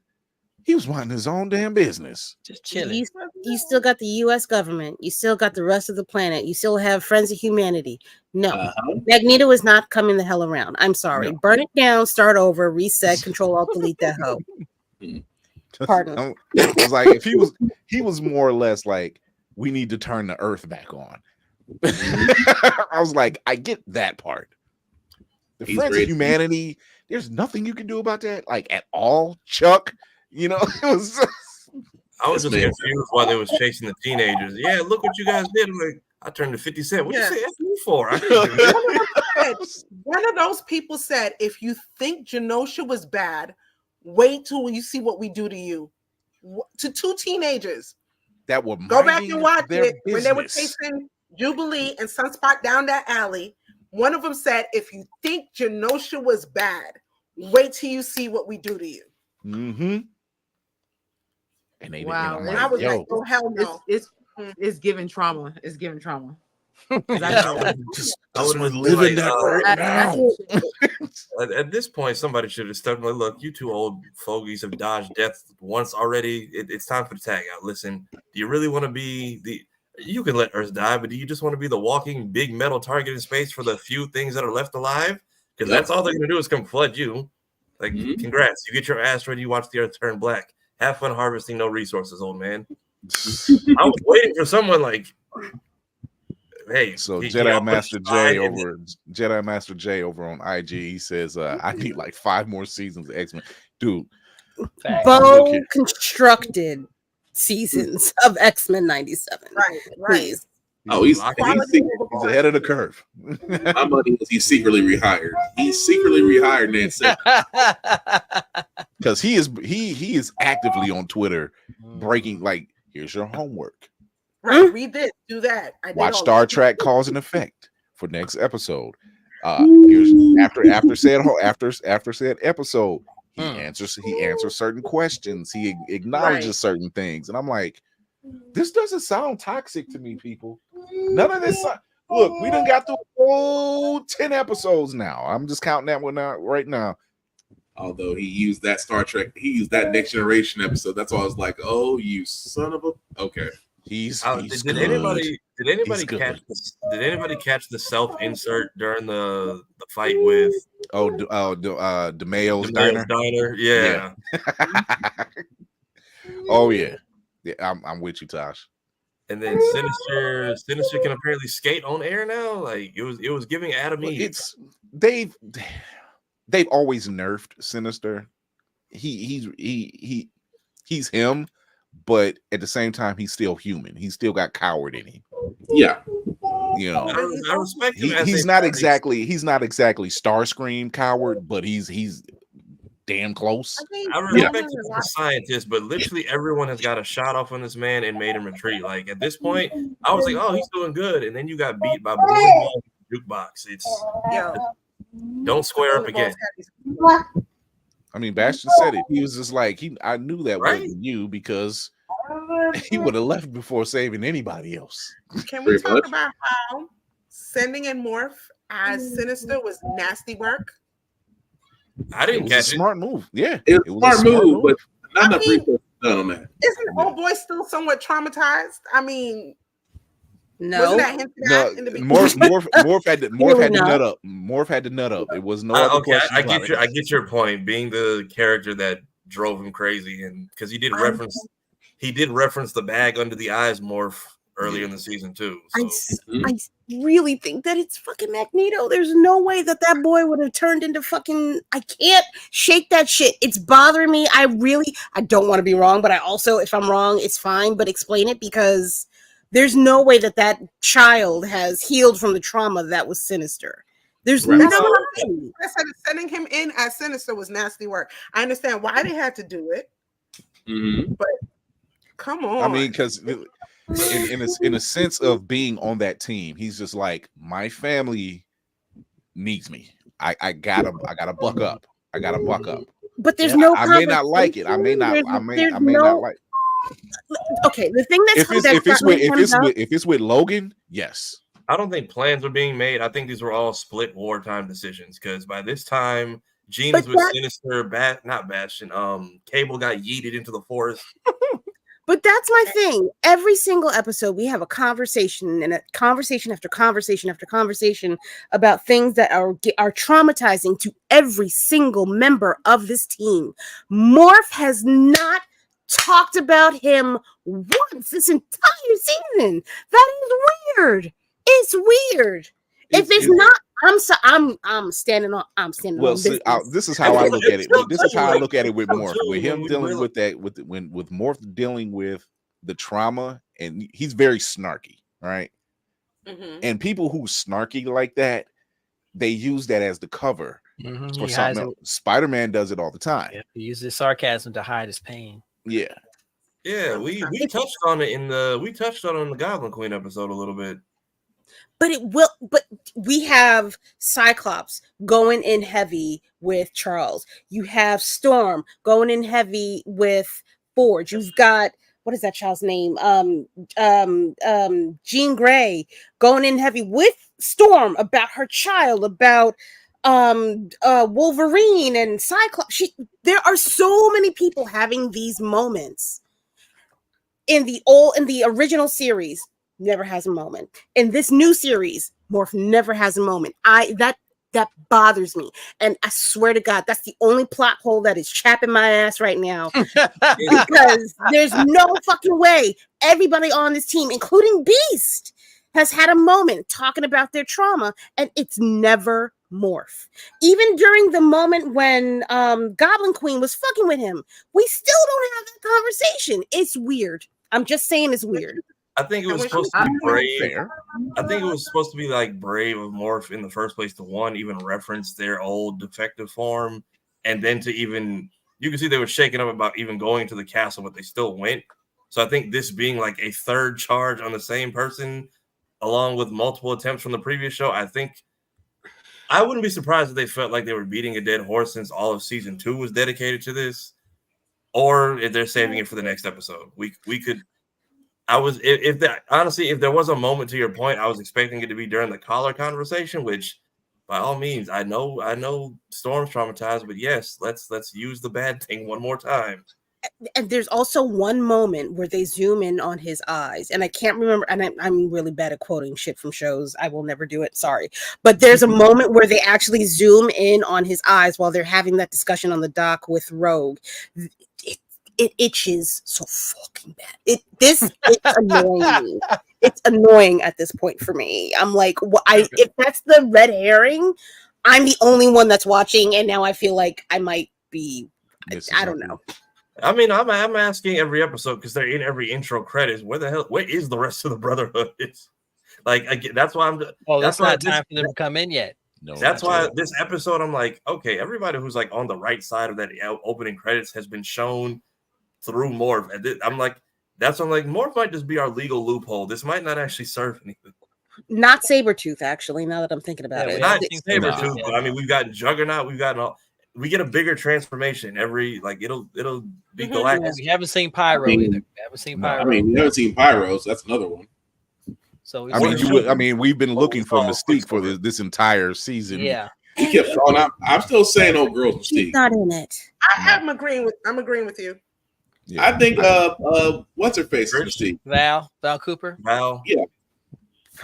He was minding his own damn business. Just chilling. You still got the U.S. government. You still got the rest of the planet. You still have Friends of Humanity. No, Magneto is not coming the hell around. I'm sorry. No. Burn it down, start over, reset, Control Alt Delete that hoe. Pardon. I was like, if he was more or less like, we need to turn the Earth back on. I was like, I get that part. The Friends of Humanity, there's nothing you can do about that, like at all, Chuck. You know, it was. I was just confused while they was chasing the teenagers. Yeah, look what you guys did. I'm like, I turned to 50 Cent. What you say F me for? One of those people said, if you think Genosha was bad, wait till you see what we do to you. To two teenagers. That were go back and watch it when they were chasing Jubilee and Sunspot down that alley. One of them said, if you think Genosha was bad, wait till you see what we do to you. Mm-hmm. And they wow, and I was like, oh hell no. It's giving trauma. It's giving trauma. I was living that right now. At this point, somebody should have stepped like, look, you two old fogies have dodged death once already. It's time for the tag out. Listen, do you really want to be you can let Earth die, but do you just want to be the walking big metal target in space for the few things that are left alive? Because that's all they're going to do is come flood you. Like, congrats. You get your ass ready. You watch the Earth turn black. Have fun harvesting no resources, old man. I was waiting for someone like, hey. So Jedi Master J over on IG, he says, I need like 5 more seasons of X-Men. Dude. Bo constructed seasons of X-Men 97. Right. Please. Oh, he's ahead of the curve. My money is he's secretly rehired. He's secretly rehired Nancy. Because he is actively on Twitter breaking, like, here's your homework. Right, read this, do that. Watch Star Trek Cause and Effect for next episode. Here's after said episode, he answers certain questions. He acknowledges certain things, and I'm like, this doesn't sound toxic to me, people. None of this. Look, we done got through whole 10 episodes now. I'm just counting that one out right now. Although he used that Star Trek, he used that Next Generation episode. That's why I was like, oh, you son of a. Okay. He's did anybody catch the self-insert during the fight with DeMayo's diner? Yeah. Oh yeah. I'm with you, Tosh. And then Sinister can apparently skate on air now. Like it was giving Adam Eve. They've always nerfed Sinister. He's him, but at the same time, he's still human. He's still got coward in him. Yeah. You know, I respect him. He's not exactly Starscream coward, but he's damn close. I respect him as a scientist, but literally everyone has got a shot off on this man and made him retreat. Like at this point, I was like, oh, he's doing good, and then you got beat by Blerd jukebox. Don't square up again. I mean, Bastion said it. He was just like, I knew that wasn't you because he would have left before saving anybody else. Can we talk about how sending in Morph as Sinister was nasty work? I didn't catch it. Smart move. Yeah. It was a smart move, but not enough research done on that. Isn't old boy still somewhat traumatized? I mean, no. Wasn't that hinted at in the beginning? Morph had to nut up. Morph had to nut up. It was no other question. I get your point. Being the character that drove him crazy, and because he did reference the bag under the eyes Morph earlier in the season too. So. I really think that it's fucking Magneto. There's no way that boy would have turned into fucking. I can't shake that shit. It's bothering me. I don't want to be wrong, but I also, if I'm wrong, it's fine. But explain it, because there's no way that child has healed from the trauma that was Sinister. There's no way. I said sending him in as Sinister was nasty work. I understand why they had to do it, but come on. I mean, because in a sense of being on that team, he's just like, my family needs me. I gotta buck up. I gotta buck up. But there's I may not like it. I may not like. Okay, the thing that's if it's with Logan, yes. I don't think plans were being made. I think these were all split wartime decisions because by this time, Jean is with Sinister, not Bastion. Cable got yeeted into the forest. But that's my thing. Every single episode, we have a conversation and a conversation after conversation after conversation about things that are traumatizing to every single member of this team. Morph has not talked about him once this entire season. That is weird. It's weird. If it's not, I'm standing on. Well, see, this is how I look at it. This is how I look at it with Morph. With him dealing with that, with Morph dealing with the trauma, and he's very snarky, right? And people who snarky like that, they use that as the cover for something else. Spider-Man does it all the time. Yeah, he uses sarcasm to hide his pain. Yeah. Yeah, we touched on it in the Goblin Queen episode a little bit. But we have Cyclops going in heavy with Charles. You have Storm going in heavy with Forge. You've got, what is that child's name? Jean Grey going in heavy with Storm about her child, about Wolverine and Cyclops. There are so many people having these moments. In the original series, never has a moment. In this new series, Morph never has a moment. That bothers me. And I swear to God, that's the only plot hole that is chapping my ass right now. Because there's no fucking way everybody on this team, including Beast, has had a moment talking about their trauma, and it's never Morph. Even during the moment when Goblin Queen was fucking with him, we still don't have that conversation. It's weird. I'm just saying it's weird. I think it was supposed to be brave. I think it was supposed to be like brave of Morph in the first place to even reference their old defective form, and then to even, you can see they were shaking up about even going to the castle, but they still went. So I think this being like a third charge on the same person, along with multiple attempts from the previous show, I think I wouldn't be surprised if they felt like they were beating a dead horse since all of season 2 was dedicated to this, or if they're saving it for the next episode. We could. If there was a moment, to your point, I was expecting it to be during the collar conversation, which by all means, I know Storm's traumatized, but yes, let's use the bad thing one more time. And there's also one moment where they zoom in on his eyes, and I can't remember, and I'm really bad at quoting shit from shows. I will never do it. Sorry. But there's a moment where they actually zoom in on his eyes while they're having that discussion on the dock with Rogue. It itches so fucking bad. It's annoying me. It's annoying at this point for me. I'm like, if that's the red herring, I'm the only one that's watching, and now I feel like I might be. I don't know. I mean, I'm asking every episode because they're in every intro credits. Where is the rest of the Brotherhood? It's like, that's why I'm. Oh, that's not time for them to come in yet. No, that's why this episode, I'm like, okay, everybody who's like on the right side of that opening credits has been shown through Morph. I'm like, Morph might just be our legal loophole. This might not actually serve anything. Not Sabretooth, actually, now that I'm thinking about it. Not Sabretooth, but I mean, we've got Juggernaut, we get a bigger transformation every, like, it'll be Galactus. We haven't seen Pyro either. We haven't seen Pyro. I mean, we haven't seen Pyro, so that's another one. So we've been looking for Mystique for this entire season. Yeah. He kept throwing out. I'm still saying old girl's Mystique. She's not in it. I'm agreeing with you. Yeah. I think what's her face is Mystique. Val Cooper. Val. Yeah.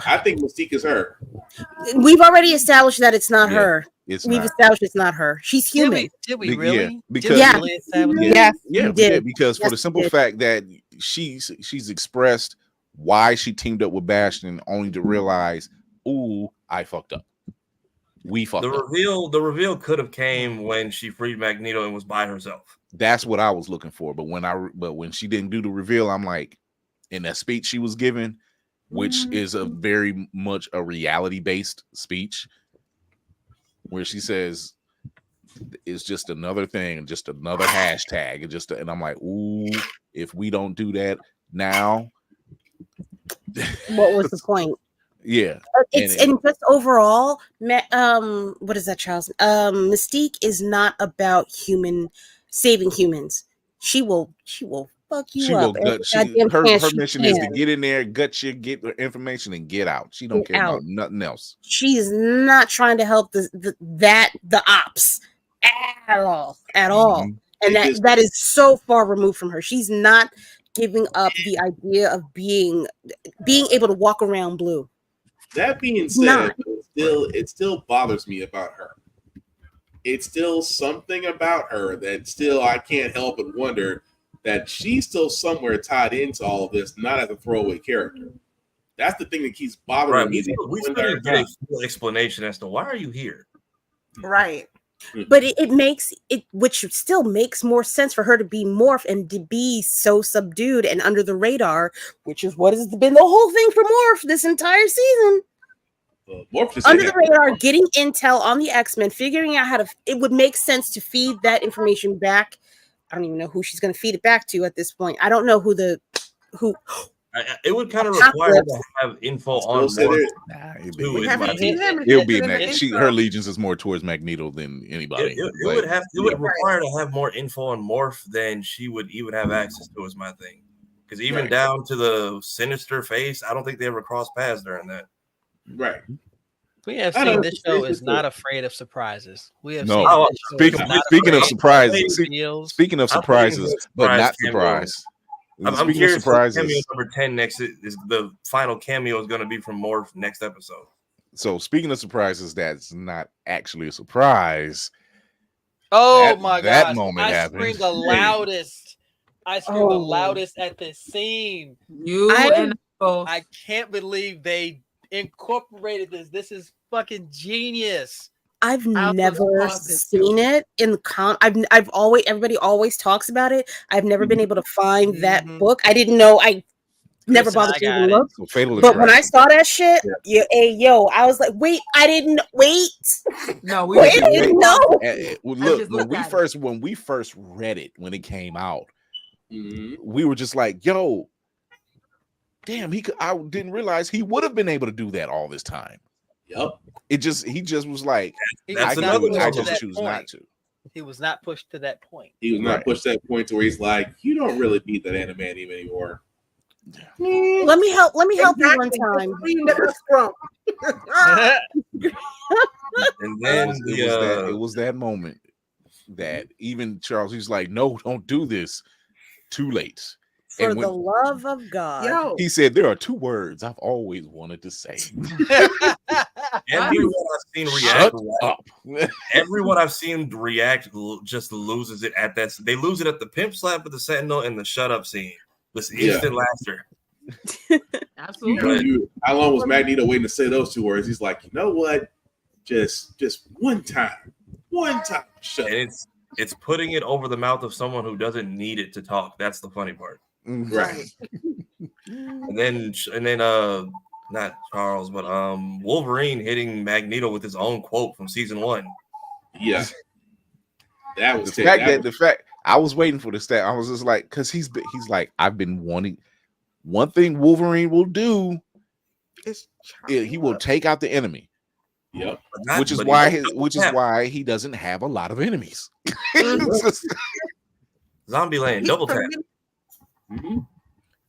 I think Mystique is her. We've already established that it's not her. We've established it's not her. She's human. Did we really? Yeah, because we did. Because for the simple fact that she's expressed why she teamed up with Bastion, only to realize, ooh, I fucked up. We fucked up. The reveal could have came when she freed Magneto and was by herself. That's what I was looking for. But when she didn't do the reveal, I'm like, in that speech she was given, which is a very much a reality-based speech, where she says it's just another thing, just another hashtag, and I'm like, ooh, if we don't do that now, what was the point? Yeah, and just overall, what is that child's? Mystique is not about saving humans. She will fuck you She up. will every gut. goddamn Her chance she mission is to can. get in there, gut you, get the information, and get out. She don't Get care about out. nothing else. She's not trying to help the ops at all. Mhm. And that is so far removed from her. She's not giving up the idea of being able to walk around blue. That being Not. said, it still bothers me about her. It's still something about her that still I can't help but wonder that she's still somewhere tied into all of this, not as a throwaway character. That's the thing that keeps bothering me. We still didn't get a full explanation as to why are you here. Right. But it makes it, which still makes more sense for her to be Morph and to be so subdued and under the radar, which is what has been the whole thing for Morph this entire season. Under the radar, getting intel on the X-Men, figuring out how to. It would make sense to feed that information back. I don't even know who she's going to feed it back to at this point. I don't know who. It would kind of require her to have info on Morph. It'll be her allegiance is more towards Magneto than anybody. It would require to have more info on Morph than she would even have access to. Is my thing, because even down to the Sinister face, I don't think they ever crossed paths during that. Right. We have seen this show is not afraid of surprises. We have seen No. this show Speaking of surprises, but not surprise. I'm curious. Cameo number 10 next is the final cameo is going to be from Morph next episode. So speaking of surprises, that's not actually a surprise. Oh my god! That moment I happened. screamed the loudest. I screamed the loudest at this scene. I can't believe they incorporated this. This is fucking genius. I've never seen it in the I've always, everybody always talks about it. I've never been able to find that book. I didn't know. I never bothered to even look. But when I saw that shit, I was like, wait, I didn't wait. No, we didn't know. Look, when we first read it when it came out, we were just like, yo, damn, I didn't realize he would have been able to do that all this time. Yep. He just was like, I just choose not to. He was not pushed to that point. He was not pushed to that point to where he's like, you don't really beat that animated anymore. Let me help you one time. And then it was that moment that even Charles, he's like, no, don't do this. Too late. For the love of God. He said, there are two words I've always wanted to say. Everyone I've seen react. Everyone I've seen react just loses it at that. They lose it at the pimp slap with the Sentinel and the shut up scene. This instant laughter. Absolutely. How long was Magneto waiting to say those two words? He's like, you know what? Just one time. Shut up. It's putting it over the mouth of someone who doesn't need it to talk. That's the funny part. Right. and then not Charles, but Wolverine hitting Magneto with his own quote from season 1. Yeah. That was the fact I was waiting for the stat. I was just like, because he's like, I've been wanting. One thing Wolverine will do is he will take out the enemy. Yep. Which is why he doesn't have a lot of enemies. Zombieland, double tap.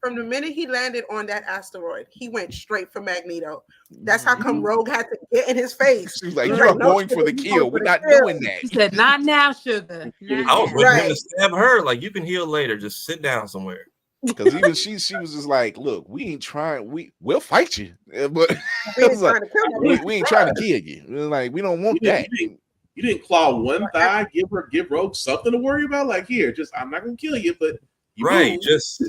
From the minute he landed on that asteroid, he went straight for Magneto. That's how come Rogue had to get in his face. She's like, you're going for the kill. We're not doing that. He said, not now, sugar. I was waiting to stab her. Like, you can heal later. Just sit down somewhere. Because even she was just like, look, we ain't trying. We'll fight you, but we ain't trying to kill you. Like, we don't want that. You didn't claw one thigh, give Rogue something to worry about. Like, here, I'm not gonna kill you, but just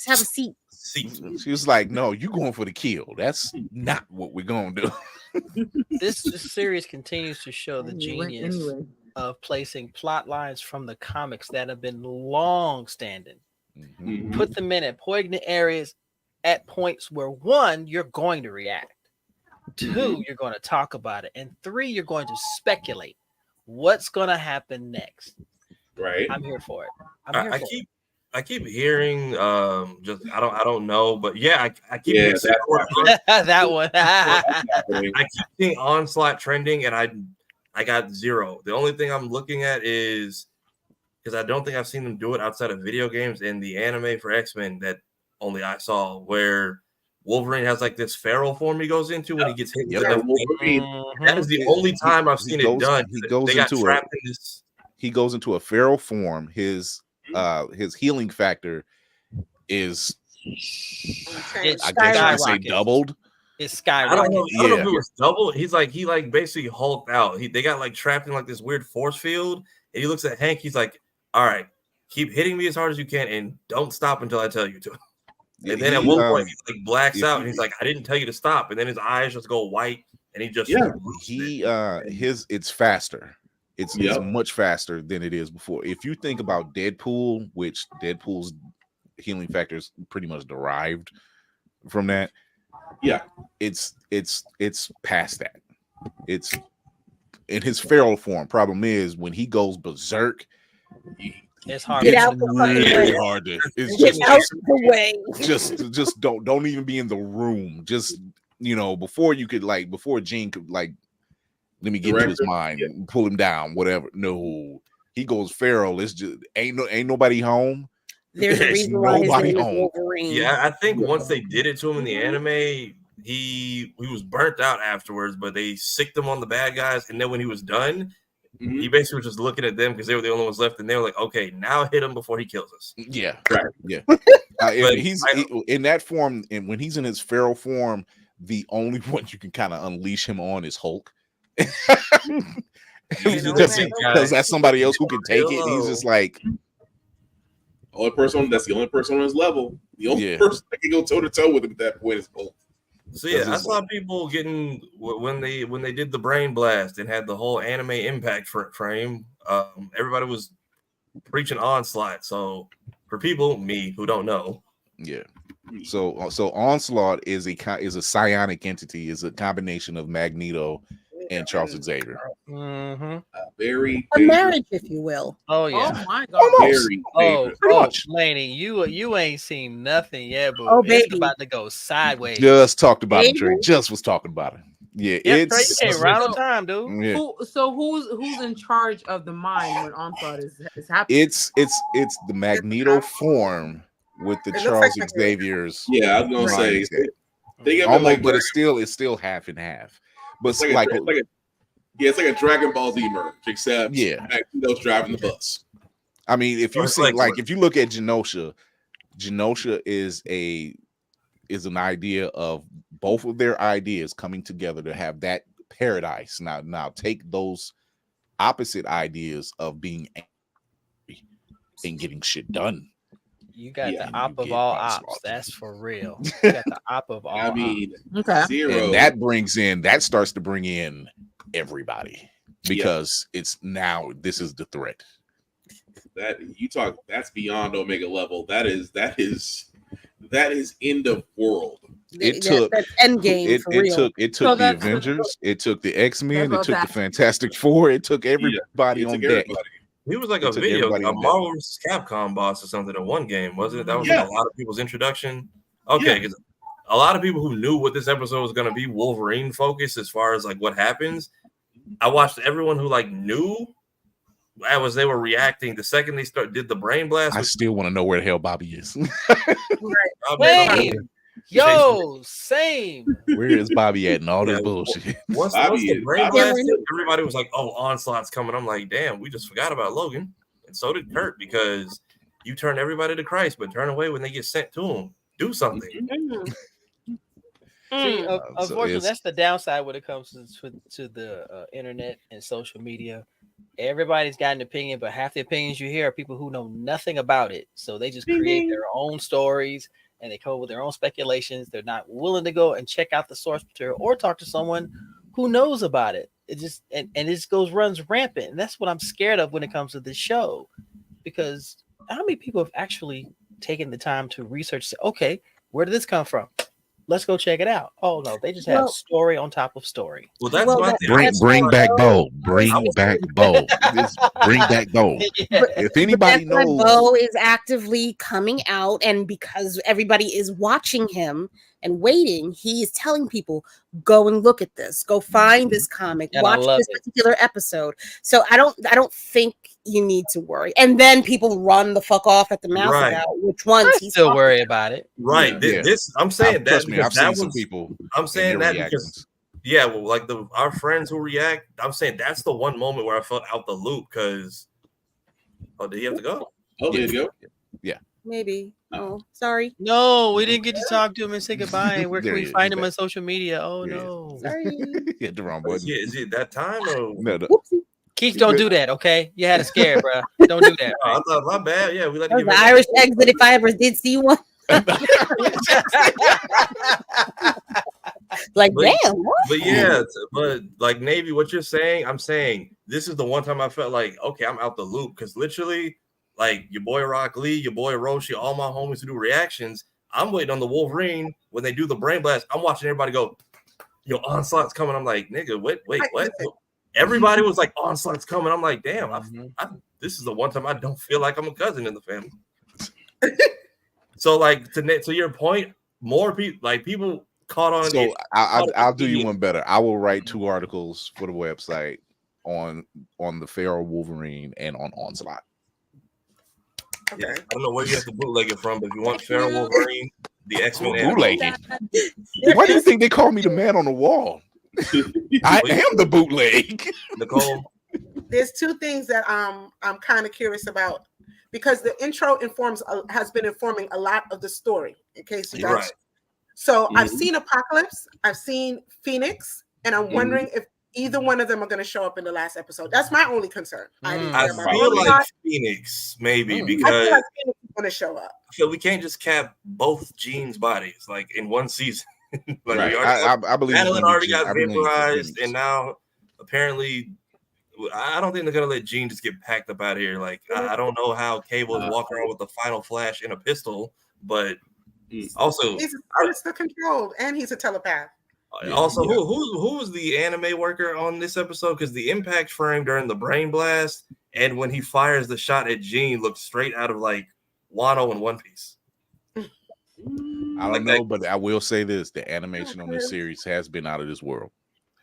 have a seat. She was like, no, you going for the kill. That's not what we're gonna do. This series continues to show the genius of placing plot lines from the comics that have been long standing. Put them in at poignant areas at points where 1, you're going to react, 2, you're going to talk about it, and 3, you're going to speculate what's going to happen next. Right. I'm here for it. I keep hearing just I don't know, but I keep hearing that one. I keep seeing Onslaught trending, and I got 0. The only thing I'm looking at is because I don't think I've seen them do it outside of video games in the anime for X-Men that only I saw, where Wolverine has like this feral form he goes into when he gets hit with enough pain. That is the only time I've seen it done. They got trapped in this. He goes into a feral form. His healing factor is I guess I say doubled. It's I don't skyrocketed. know if it was double. He basically hulked out. They got like trapped in like this weird force field. And he looks at Hank. He's like, "All right, keep hitting me as hard as you can, and don't stop until I tell you to." And then at one point he like blacks out, and he's like, "I didn't tell you to stop." And then his eyes just go white, and he just it's faster. It's much faster than it is before. If you think about Deadpool, which Deadpool's healing factor is pretty much derived from that. Yeah, it's past that. It's in his feral form. Problem is when he goes berserk, it's hard. Get out the really way. hard to. It's Get out the way. Just don't even be in the room. Just before Gene could like let me get into his mind and pull him down. Whatever. No, he goes feral. It's just ain't nobody home. There's a reason why his name is Wolverine. Yeah, I think once they did it to him in the anime, he was burnt out afterwards, but they sicked him on the bad guys, and then when he was done, he basically was just looking at them because they were the only ones left, and they were like, "Okay, now hit him before he kills us." Yeah, right. Yeah, he's in that form, and when he's in his feral form, the only one you can kind of unleash him on is Hulk. Because that's somebody else who can take it. He's just like. That's the only person on his level. The only person that can go toe to toe with him at that point is Hulk. So I saw people getting when they did the brain blast and had the whole anime impact frame. Everybody was preaching Onslaught. So for people me who don't know, so Onslaught is a psionic entity, is a combination of Magneto and Charles Xavier. Very a marriage, if you will. Oh yeah. Oh my God. Very much. Laney, you ain't seen nothing yet, but it's about to go sideways. Just talked about it, Trey. Just was talking about it. Yeah, it's right on time, dude. Yeah. Who's in charge of the mind when Onslaught is happening? It's the Magneto form with the Charles Xavier's. Yeah, I was gonna say they almost, but it's still half and half. But it's like a Dragon Ball Z merge, except Magneto's driving the bus. I mean, if you see if you look at Genosha is an idea of both of their ideas coming together to have that paradise. Now take those opposite ideas of being angry and getting shit done. You got the op of all ops. That's for real. You got the op of all ops. Okay. Zero. And that starts to bring in everybody because it's now this is the threat. That's beyond Omega level. That is end of world. It took Endgame for real. It took the Avengers, it took the X-Men, it took the Fantastic Four, it took everybody on deck. He was like a Marvel vs. Capcom boss or something in one game, wasn't it? That was like a lot of people's introduction. Okay, because a lot of people who knew what this episode was going to be Wolverine focused as far as like what happens. I watched everyone who like knew as they were reacting the second they did the brain blast. I still want to know where the hell Bobby is. Same. Where is Bobby at and all this bullshit? Once the brain blast, everybody was like, "Oh, Onslaught's coming." I'm like, "Damn, we just forgot about Logan," and so did Kurt because you turn everybody to Christ, but turn away when they get sent to him. Do something. See, unfortunately, that's the downside when it comes to the internet and social media. Everybody's got an opinion, but half the opinions you hear are people who know nothing about it. So they just create their own stories and they come up with their own speculations. They're not willing to go and check out the source material or talk to someone who knows about it. It just and it just runs rampant. And that's what I'm scared of when it comes to this show. Because how many people have actually taken the time to research, okay, where did this come from? Let's go check it out. Oh no, they just have story on top of story. Well, that's why bring back Bo. Bring back Bo. Bring back Bo. If anybody knows, Bo is actively coming out, and because everybody is watching him, and waiting, he is telling people, go and look at this, go find this comic, And I watch love this it. particular episode. So I don't think you need to worry. And then people run the fuck off at the mouth Right. about which ones he's Still talking worry about. about it. Right. Yeah. This I'm saying that Trust me, because I've that seen some was people. I'm and saying their that because reactions. yeah, well, like our friends who react, I'm saying that's the one moment where I felt out the loop because did he have to go? Oh, there you go. Yeah. Maybe. Oh, sorry. No, we didn't get to talk to him and say goodbye. And where can There we he is. find He's him back. on social media? Oh Yeah. no. Sorry. Hit the wrong Is button. it that time or No, no. Whoopsie. Keith, don't do that, okay? You had a scare, bro. Don't do that. Oh, I thought my bad. Yeah, we let That it was get the Irish exit if I ever did see one. Like, But- damn, what? But yeah, but like Navy, what you're saying, I'm saying this is the one time I felt like, okay, I'm out the loop because literally, like your boy Rock Lee, your boy Roshi, all my homies who do reactions, I'm waiting on the Wolverine when they do the brain blast. I'm watching everybody go, yo, Onslaught's coming. I'm like, nigga, wait, what? Everybody was like, Onslaught's coming. I'm like, damn, this is the one time I don't feel like I'm a cousin in the family. So like to your point, more people like people caught on. So I'll do you one better. I will write 2 articles for the website on the Feral Wolverine and on Onslaught. Yeah, I don't know where you have to bootleg it from, but if you want Feral Wolverine, the X-Men Bootlegging. Why do you think they call me the man on the wall? I am the bootleg. Nicole. There's 2 things that I'm kind of curious about because the intro has been informing a lot of the story. In case you guys, Right. So I've seen Apocalypse, I've seen Phoenix, and I'm wondering if either one of them are going to show up in the last episode. That's my only concern. I didn't care about feel like Onslaught. Phoenix maybe I because feel like Phoenix is going to show up. I feel we can't just cap both Jean's bodies like in one season. Like Right. we already, I believe it's Madeline gonna be already Jean. got I believe it's vaporized, Phoenix. and now apparently I don't think they're gonna let Jean just get packed up out of here. Like I don't know how Cable is walking around with the final flash and a pistol, but also He's the controlled, and he's a telepath. also who was the anime worker on this episode? Because the impact frame during the brain blast and when he fires the shot at Jean looked straight out of like Wano in One Piece. I don't know, but I will say this: the animation on this series has been out of this world.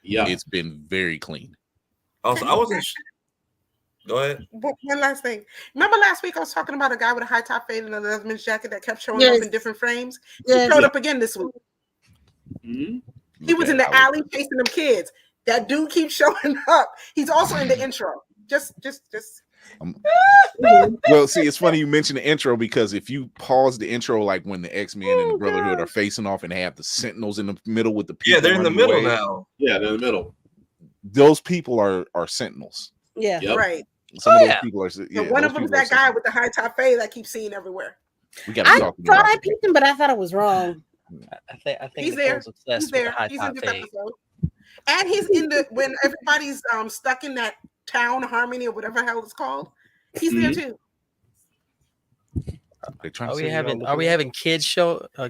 Yeah, it's been very clean. Also, I wasn't. Go ahead. One last thing. Remember last week I was talking about a guy with a high top fade and a Leatherman's jacket that kept showing up in different frames. He showed up again this week. He was in the alley chasing them kids. That dude keeps showing up. He's also in the intro. Just. Well, see, it's funny you mentioned the intro because if you pause the intro, like when the X-Men and the Brotherhood are facing off and they have the Sentinels in the middle with the people. Yeah, they're in the running middle away, now. Yeah, they're in the middle. Those people are Sentinels. Yeah, right. Some of those people are. So Yeah, one those of them is people are that guy with the high top fade that keeps seeing everywhere. We got to I talk thought about I picked him, but I thought I was wrong. I think He's there. Nicole's obsessed He's with the there. high He's in top this fade. episode. And he's in the when everybody's stuck in that town harmony or whatever the hell it's called. He's there too. Are we having kids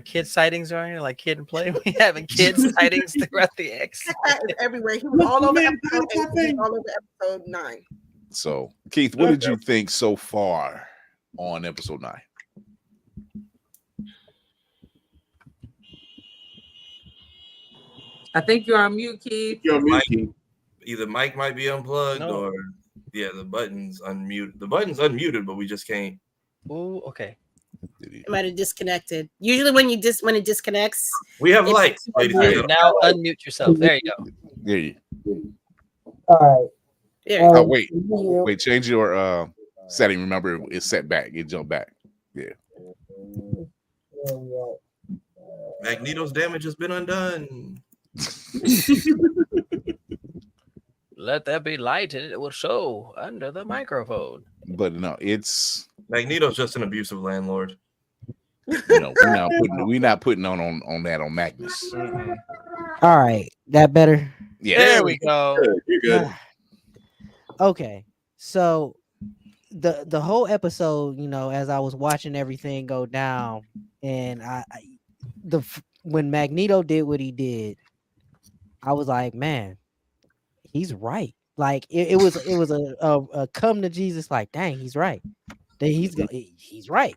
kid sightings around here, like Kid and Play? We having kids sightings throughout the X. That is everywhere. He was all over episode 8. He was all over episode 9. So, Keith, what did you think so far on episode 9? I think you're on mute, Keith. You're on mute, Keith. Either Mike might be unplugged or the button's unmuted. The button's unmuted, but we just can't. Oh, okay. It might have disconnected. Usually when it disconnects, we have lights. Now unmute yourself. There you go. There you. All right. Oh, wait, change your setting. Remember, it's set back. It jumped back. Yeah. Magneto's damage has been undone. Let there be light and it will show under the microphone. But no, it's Magneto's just an abusive landlord. We're not putting on that on Magnus. All right, that better. Yeah, there we go. You're good. Okay, so the whole episode, as I was watching everything go down, and when Magneto did what he did, I was like, man, he's right. Like it was a come to Jesus. Like, dang, he's right. Then he's right.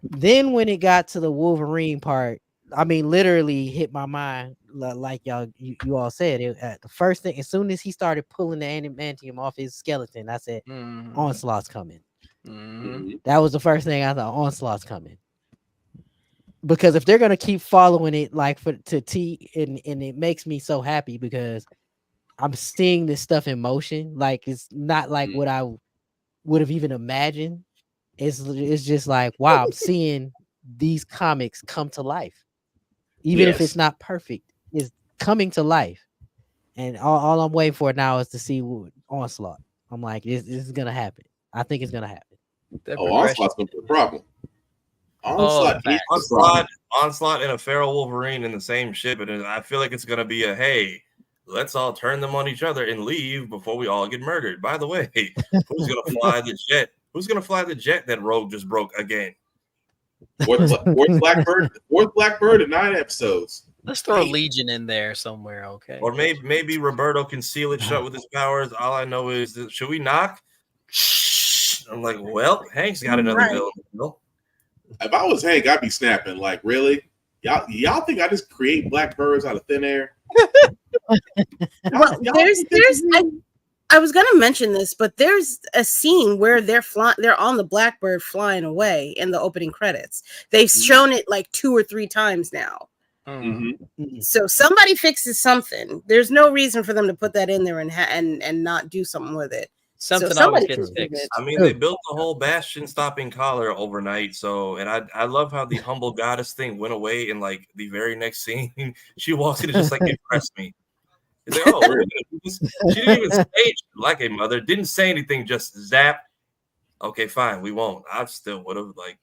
Then when it got to the Wolverine part, I mean, literally hit my mind like you all said. The first thing, as soon as he started pulling the adamantium off his skeleton, I said, Onslaught's coming. That was the first thing I thought. Onslaught's coming. Because if they're gonna keep following it like to T, and it makes me so happy because I'm seeing this stuff in motion. Like it's not like what I would have even imagined. It's just like, wow, I'm seeing these comics come to life. Even if it's not perfect, it's coming to life. And all I'm waiting for now is to see Onslaught. I'm like, this is gonna happen. I think it's gonna happen. Onslaught's gonna be a problem. Onslaught and a feral Wolverine in the same ship, and I feel like it's gonna be a hey, let's all turn them on each other and leave before we all get murdered. By the way, who's gonna fly the jet? Who's gonna fly the jet that Rogue just broke again? Fourth Blackbird in 9 episodes. Let's throw Legion in there somewhere, okay? Or maybe Roberto can seal it shut with his powers. All I know is, should we knock? I'm like, well, Hank's got another villain. If I was Hank, I'd be snapping. Like, really? Y'all think I just create blackbirds out of thin air? Well, I was gonna mention this, but there's a scene where they're on the Blackbird flying away in the opening credits. They've shown it like 2 or 3 times now. So somebody fixes something. There's no reason for them to put that in there and not do something with it. Something always gets fixed. I mean, they built the whole Bastion stopping collar overnight. So, and I love how the humble goddess thing went away in like the very next scene. She walks in and just like impressed me. It's like, oh, we're gonna do this. She didn't even say it like a mother. Didn't say anything. Just zap. Okay, fine. We won't. I still would have like.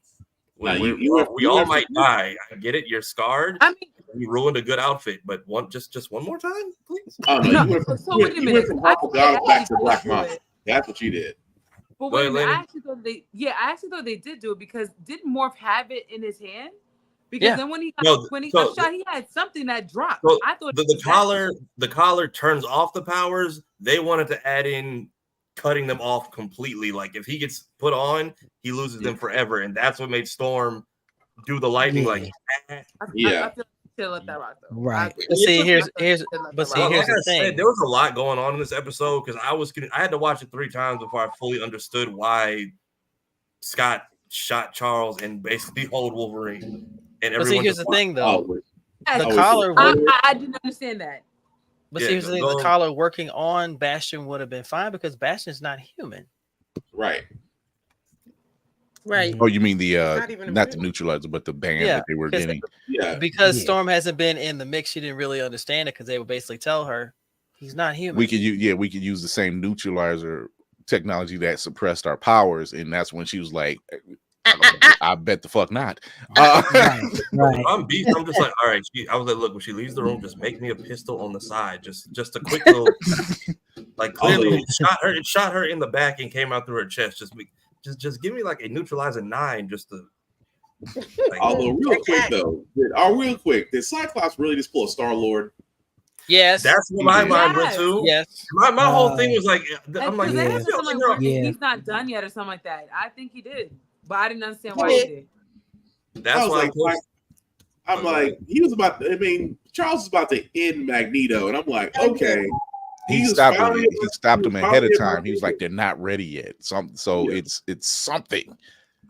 We all might die. I get it. You're scarred. I mean, you ruined a good outfit, but just one more time, please. So wait a minute. Back to Black Mamba. That's what you did. But wait a minute. I actually thought they did do it because didn't Morph have it in his hand? Because then when he got shot, he had something that dropped. So I thought the collar turns off the powers. They wanted to add in cutting them off completely. Like if he gets put on, he loses them forever, and that's what made Storm do the lightning. Like I feel let that rock though. Right. See, here's the thing. There was a lot going on in this episode because I had to watch it 3 times before I fully understood why Scott shot Charles and basically hold Wolverine. And but see, here's the thing though. The collar. I didn't understand that. But see, the collar working on Bastion would have been fine because Bastion's not human. Right. Right. Oh, you mean the not the neutralizer, but the band that they were getting? Because Storm hasn't been in the mix, she didn't really understand it because they would basically tell her he's not human. We could use the same neutralizer technology that suppressed our powers, and that's when she was like, I bet the fuck not. Right. I'm beat. I'm just like, all right. I was like, look, when she leaves the room, just make me a pistol on the side. Just a quick little, like clearly it shot her in the back and came out through her chest. Just give me like a neutralizer 9 just to. Like, although real quick, did Cyclops really just pull a Star-Lord? Yes, that's what my mind went to. Yes, my whole thing was like, I'm like, he's not done yet or something like that. I think he did. But I didn't understand why he did. That's why I'm like, he was about. I mean, Charles is about to end Magneto, and I'm like, okay. He stopped him ahead of time. He was like, they're not ready yet. It's something.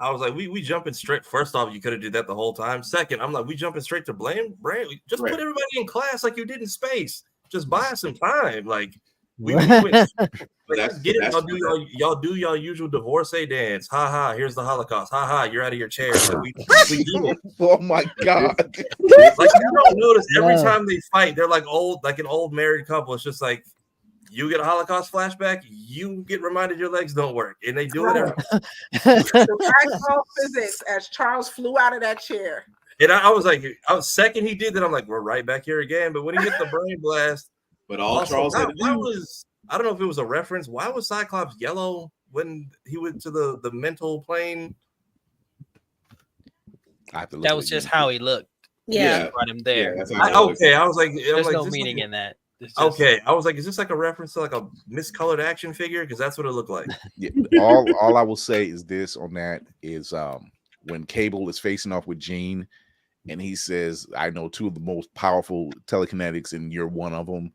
I was like, we jumping straight. First off, you could have did that the whole time. Second, I'm like, we jumping straight to Brand. Just put everybody in class like you did in space. Just buy some time. Like we went. Get it. Y'all do y'all usual divorcee dance. Ha ha. Here's the Holocaust. Ha ha. You're out of your chair. Like, we do it. Oh my god. Like you don't notice every time they fight, they're like an old married couple. It's just like you get a Holocaust flashback, you get reminded your legs don't work, and they do it every. The physics as Charles flew out of that chair. And I was like, second he did that, I'm like, we're right back here again. But when he hit the brain blast, but all Charles had to do I don't know if it was a reference. Why was Cyclops yellow when he went to the mental plane? That was just how he looked. Yeah. Brought him there. I was like, there's no meaning in that. Okay, I was like, is this like a reference to like a miscolored action figure? Because that's what it looked like. Yeah. All I will say is this on that is when Cable is facing off with Jean, and he says, "I know two of the most powerful telekinetics, and you're one of them."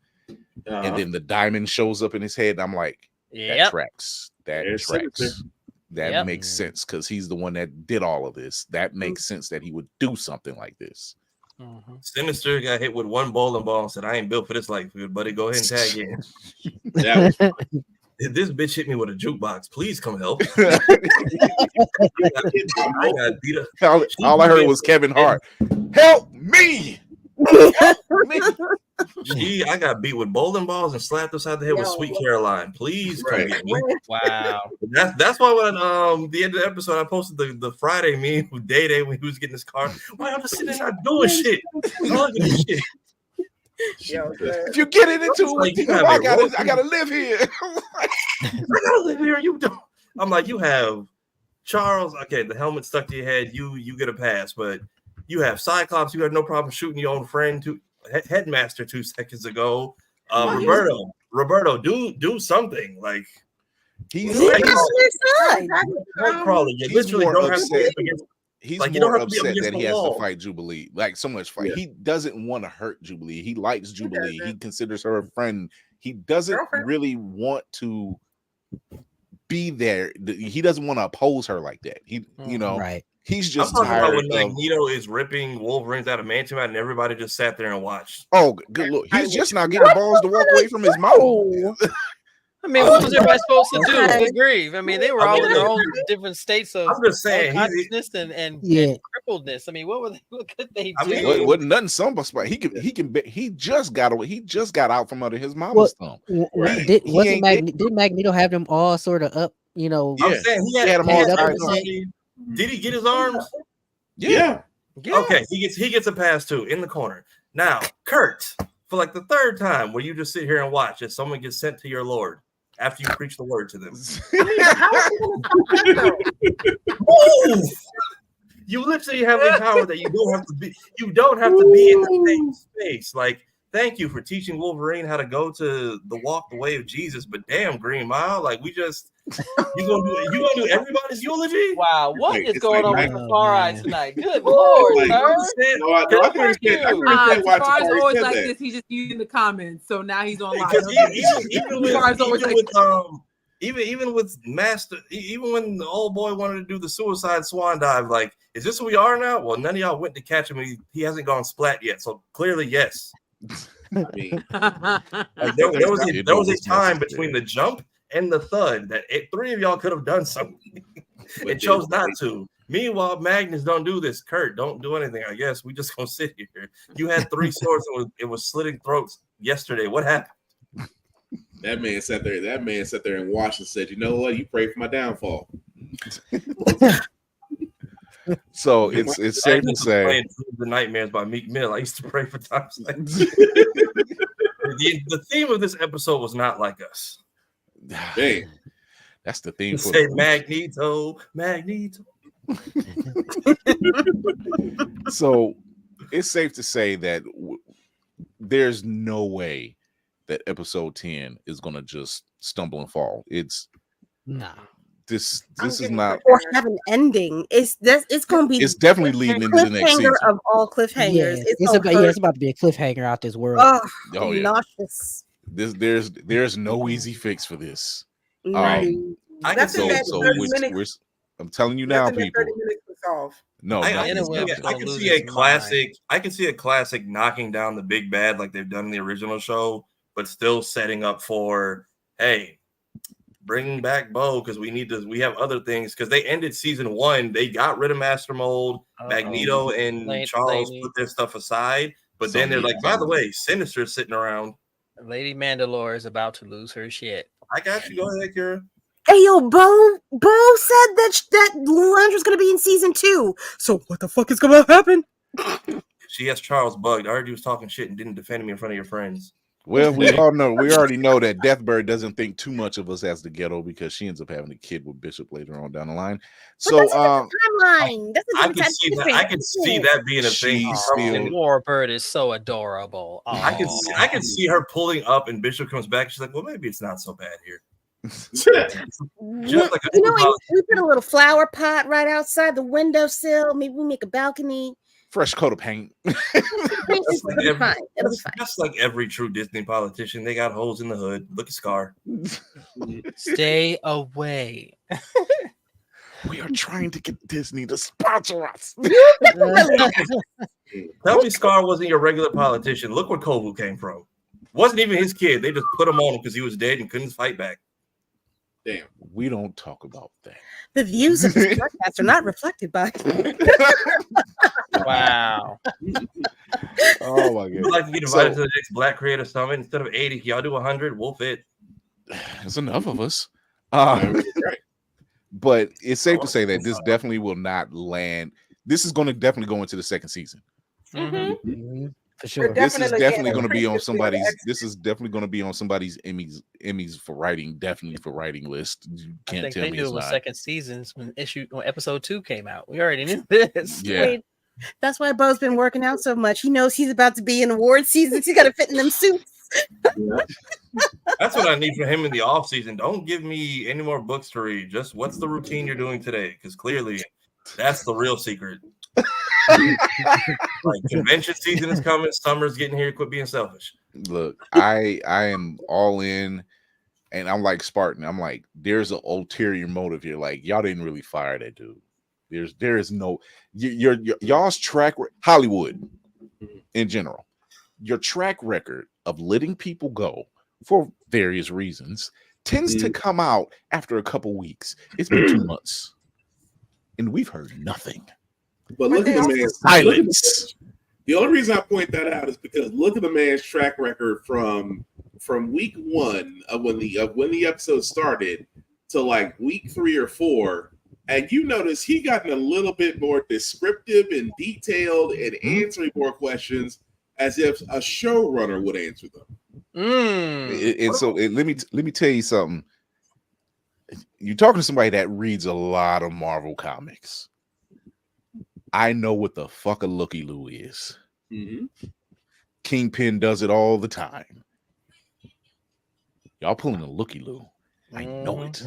And then the diamond shows up in his head, and I'm like, "That tracks. That tracks. That makes sense because he's the one that did all of this. That makes sense that he would do something like this." Sinister got hit with one bowling ball and said, "I ain't built for this life, buddy. Go ahead and tag in." This bitch hit me with a jukebox. Please come help. All I heard was Kevin Hart. Help me! I got beat with bowling balls and slapped upside the head with Sweet Caroline. Please come get me. Wow. That's why when the end of the episode I posted the Friday meme with Day when he was getting his car. Why y'all just sitting there not doing shit? Shit. If you get it into it, I gotta live here. I gotta live here. You don't. I'm like, you have Charles. Okay, the helmet stuck to your head. You get a pass, but you have Cyclops. You have no problem shooting your own friend. Headmaster 2 seconds ago. Roberto, do something. Like he's crawling. You literally don't have to. He's like, more upset that he has to fight Jubilee. Like so much fight. Yeah. He doesn't want to hurt Jubilee. He likes Jubilee. He considers her a friend. He doesn't really want to be there. He doesn't want to oppose her like that. He, right. He's just tired when Magneto is ripping Wolverines out of Mansion and everybody just sat there and watched. Oh, good look. He's just not getting balls to walk away from his mom. I mean, what was everybody supposed to do? Good grief. I mean, they were all in their own different states of consciousness and crippledness. I mean, what could they do? I mean, wasn't nothing somber spot. He just got away. He just got out from under his mama's thumb. Right. Did Magneto have them all sort of up? I'm saying he had them all up. Did he get his arms? Yeah. Okay, he gets a pass too in the corner. Now, Kurt, for like the third time, where you just sit here and watch as someone gets sent to your Lord after you preach the word to them. You literally have the power that you don't have to be. You don't have to be in the same space. Like, thank you for teaching Wolverine how to go to the way of Jesus. But damn, Green Mile, like you gonna do everybody's eulogy? Wow, what is going on with Tafari tonight? Good Lord, Tafari's always like this. He's just using the comments, so now he's online. Even with Master, even when the old boy wanted to do the suicide swan dive, like, is this who we are now? Well, none of y'all went to catch him. He hasn't gone splat yet, so clearly, yes. I mean, there was a time between the jump and the thud that three of y'all could have done something and chose not to. Meanwhile, Magnus don't do this. Kurt, don't do anything. I guess we just gonna sit here. You had 3 swords and it was slitting throats yesterday. What happened? That man sat there and watched and said, "You know what? You pray for my downfall." So it's safe to say The Nightmares by Meek Mill. I used to pray for times like the theme of this episode was not like us. Dang. That's the theme. Say Magneto. So it's safe to say that there's no way that episode 10 is gonna just stumble and fall. It's this is not or have an ending. It's gonna be. It's definitely leading into the next season of all cliffhangers. Yeah, it's about to be a cliffhanger out this world. Oh yeah. Nauseous. There's no easy fix for this. No. I'm telling you now, people. No, I can see a classic knocking down the big bad like they've done in the original show, but still setting up for, hey, bring back Bo because we have other things because they ended season 1. They got rid of Master Mold. Magneto and Charles put their stuff aside, but then they're like, by the way, Sinister's sitting around. Lady Mandalore is about to lose her shit. I got you. Go ahead, Kira. Hey, yo, Bo said that Landra's gonna be in season 2. So what the fuck is gonna happen? She has Charles bugged. I heard you was talking shit and didn't defend me in front of your friends. Well, we already know that Deathbird doesn't think too much of us as the ghetto because she ends up having a kid with Bishop later on down the line. So timeline. I can see that being a thing. Warbird is so adorable. I can see her pulling up and Bishop comes back. She's like, well, maybe it's not so bad here. Just like we put a little flower pot right outside the windowsill. Maybe we make a balcony. fresh coat of paint. That's like every true Disney politician. They got holes in the hood. Look at Scar. Stay away. We are trying to get Disney to sponsor us. Tell me Scar wasn't your regular politician. Look where Kovu came from. Wasn't even his kid. They just put him on him because he was dead and couldn't fight back. Damn. We don't talk about that. The views of this podcast are not reflected by. Wow. Oh my god. I'd like to get invited to the next Black Creator Summit. Instead of 80, y'all do 100. We'll fit. There's enough of us. But it's safe to say that this definitely will not land. This is going to definitely go into the second season. For sure. This is definitely going to be on somebody's. This is definitely going to be on somebody's Emmys for writing. Definitely for writing list. You can't tell they me knew it's it was not. second seasons when episode 2 came out. We already knew this. Yeah. Wait, that's why Bo's been working out so much. He knows he's about to be in award season. He's got to fit in them suits. That's what I need from him in the off season. Don't give me any more books to read. Just what's the routine you're doing today? Because clearly, that's the real secret. Like convention season is coming. Summer's getting here. Quit being selfish. Look, I am all in, and I'm like Spartan. I'm like, there's an ulterior motive here. Like y'all didn't really fire that dude. There is no y'all's track Hollywood in general. Your track record of letting people go for various reasons tends to come out after a couple weeks. It's been 2 months, and we've heard nothing. But look at the man's silence. The only reason I point that out is because look at the man's track record from week 1 of when the episode started to like week 3 or 4, and you notice he gotten a little bit more descriptive and detailed and answering more questions as if a showrunner would answer them. Let me tell you something. You're talking to somebody that reads a lot of Marvel comics. I know what the fuck a looky-loo is. Kingpin does it all the time. Y'all pulling a looky-loo. I know it.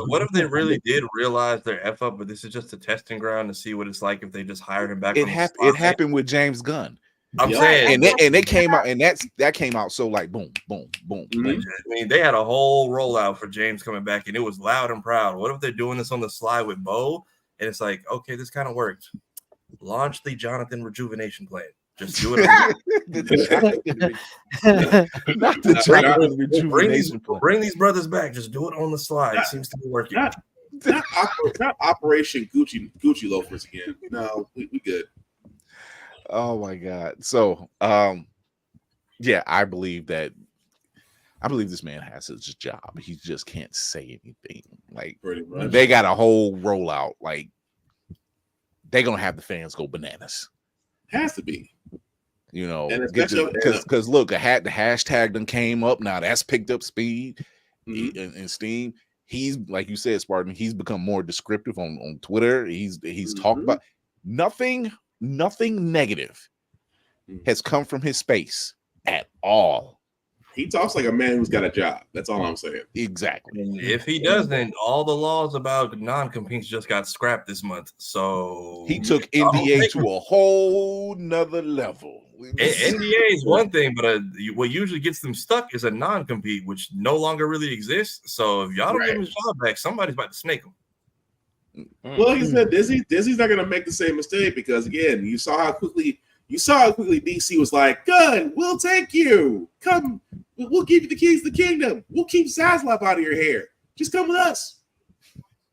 What if they really did realize their F up, but this is just a testing ground to see what it's like if they just hired him back? It happened with James Gunn. I'm saying, and it came out, and that came out so like boom, boom, boom. I mean, they had a whole rollout for James coming back, and it was loud and proud. What if they're doing this on the slide with Bo, and it's like, okay, this kind of worked. Launch the Jonathan rejuvenation plan. Just do it. Bring these brothers back. Just do it on the slide. It seems to be working. Not Operation Gucci loafers again. No, we good. Oh my god. So yeah, I believe this man has his job. He just can't say anything. Like they got a whole rollout. Like they're gonna have the fans go bananas. Has to be. You know, because look, the hashtag done came up. Now that's picked up speed in Steam. He's like you said, Spartan. He's become more descriptive on Twitter. He's talked about nothing negative has come from his space at all. He talks like a man who's got a job. That's all I'm saying. Exactly. If he does, then all the laws about non-competes just got scrapped this month. So he took NDA to a whole nother level. NDA is one thing, but what usually gets them stuck is a non-compete, which no longer really exists. So if y'all don't give him his job back, somebody's about to snake him. Well, like I said, Disney's not going to make the same mistake because again, you saw how quickly DC was like, "Good, we'll take you. Come, we'll give you the keys to the kingdom. We'll keep Zaslav out of your hair. Just come with us."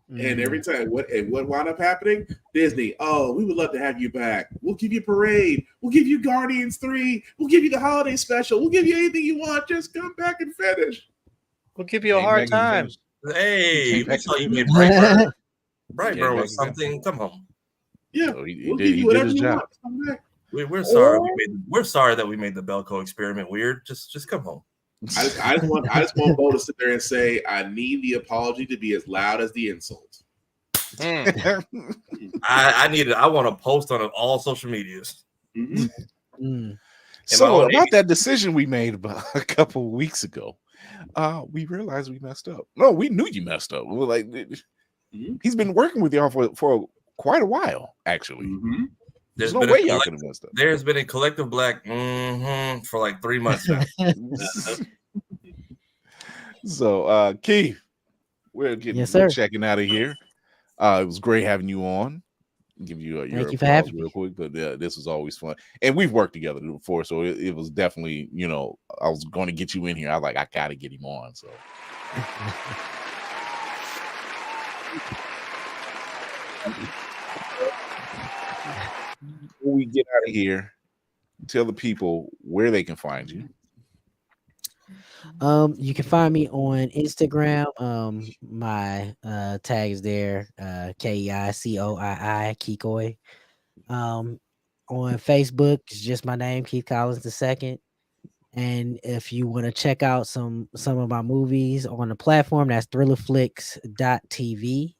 And every time, what wound up happening? Disney, oh, we would love to have you back. We'll give you Parade. We'll give you Guardians 3. We'll give you the holiday special. We'll give you anything you want. Just come back and finish. We'll give you a hard time. Hey, we saw you made Brightburn. Brightburn was something. Come on. Yeah, so he we'll did give you whatever his you job. want. Come back. We're sorry. We're sorry that we made the Belco experiment weird. Just come home. I just want Bo to sit there and say, "I need the apology to be as loud as the insult." I want to post on all social medias. So about that decision we made about a couple of weeks ago, we realized we messed up. No, we knew you messed up. We're like, he's been working with y'all for quite a while, actually. There's no way y'all could have messed up. There's been a collective black for like 3 months now. So, Keith, we're Yes, sir. checking out of here. It was great having you on. Give you your applause real quick, but this was always fun, and we've worked together before, so it was definitely, you know, I was going to get you in here. I was like, I gotta get him on. So, before we get out of here, tell the people where they can find you. You can find me on Instagram. My tag is there, KEICOII Kikoi. On Facebook, it's just my name, Keith Collins II. And if you want to check out some of my movies on the platform, that's thrillerflix.tv.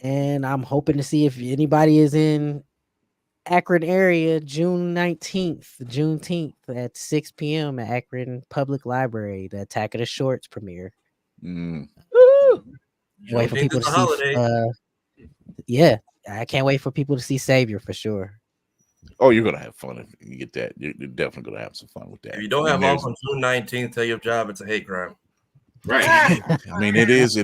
And I'm hoping to see if anybody is in Akron area, June 19th, Juneteenth at 6 p.m. at Akron Public Library, the Attack of the Shorts premiere. Woo! Wait for people to see. Yeah, I can't wait for people to see Savior for sure. Oh, you're gonna have fun if you get that. You're definitely gonna have some fun with that. If you don't have off on June 19th, tell your job it's a hate crime. Right. I mean, it is a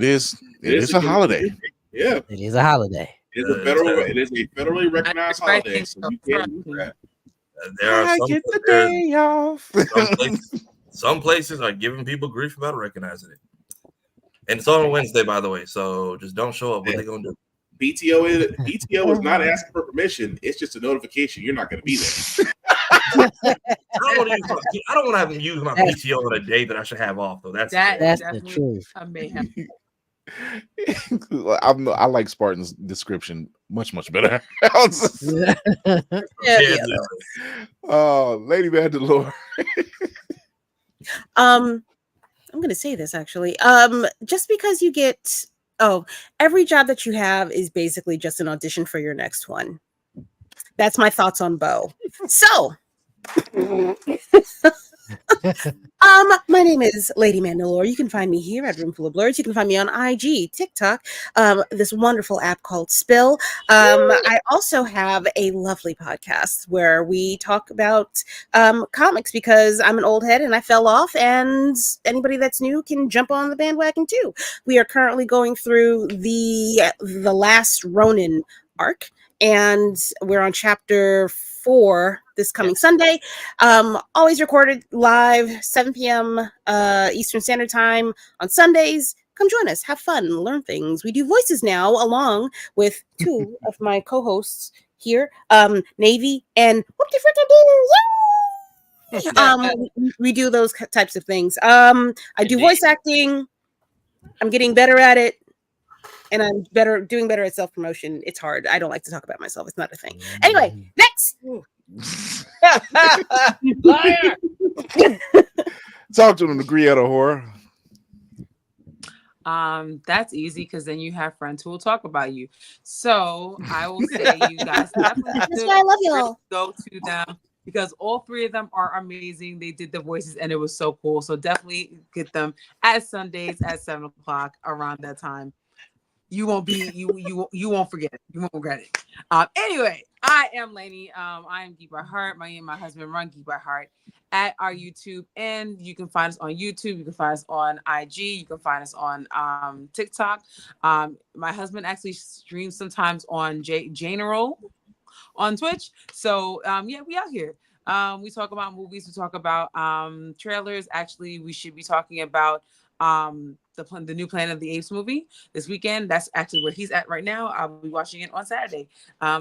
holiday. Yeah, it is a holiday. It is a federally recognized holiday, so you can't use that. There are some, get the day off. Some places are giving people grief about recognizing it, and it's on Wednesday, by the way. So just don't show up. What they gonna do? PTO is not asking for permission. It's just a notification. You're not going to be there. I don't want to have them use my PTO on a day that I should have off, though. That's the truth. I may have. I like Spartan's description much better. Lady Mandalore. I'm gonna say this actually. Just because you get every job that you have is basically just an audition for your next one. That's my thoughts on Bo. So my name is Lady Mandalore. You can find me here at Room Full of Blerds. You can find me on IG, TikTok, this wonderful app called Spill. I also have a lovely podcast where we talk about comics because I'm an old head and I fell off, and anybody that's new can jump on the bandwagon too. We are currently going through the last Ronin arc, and we're on chapter 4 this coming Sunday. Always recorded live 7 p.m. Eastern Standard Time on Sundays. Come join us, have fun, learn things. We do voices now along with 2 of my co-hosts here, Navy and we do those types of things. I do voice acting. I'm getting better at it. And I'm doing better at self-promotion. It's hard. I don't like to talk about myself. It's not a thing. Anyway, next. Talk to them, degree out of horror. That's easy because then you have friends who will talk about you. So I will say you guys definitely that's why I love y'all. Go to them because all 3 of them are amazing. They did the voices and it was so cool. So definitely get them at Sundays at 7 o'clock around that time. You won't be you won't forget it. You won't regret it. Anyway, I am Lainey. I am Geek by Heart. My husband run Geek by Heart at our YouTube, and you can find us on YouTube. You can find us on IG. You can find us on TikTok. My husband actually streams sometimes on General on Twitch. So yeah, we out here. We talk about movies. We talk about trailers. Actually, we should be talking about the new Planet of the Apes movie this weekend. That's actually where he's at right now. I'll be watching it on Saturday.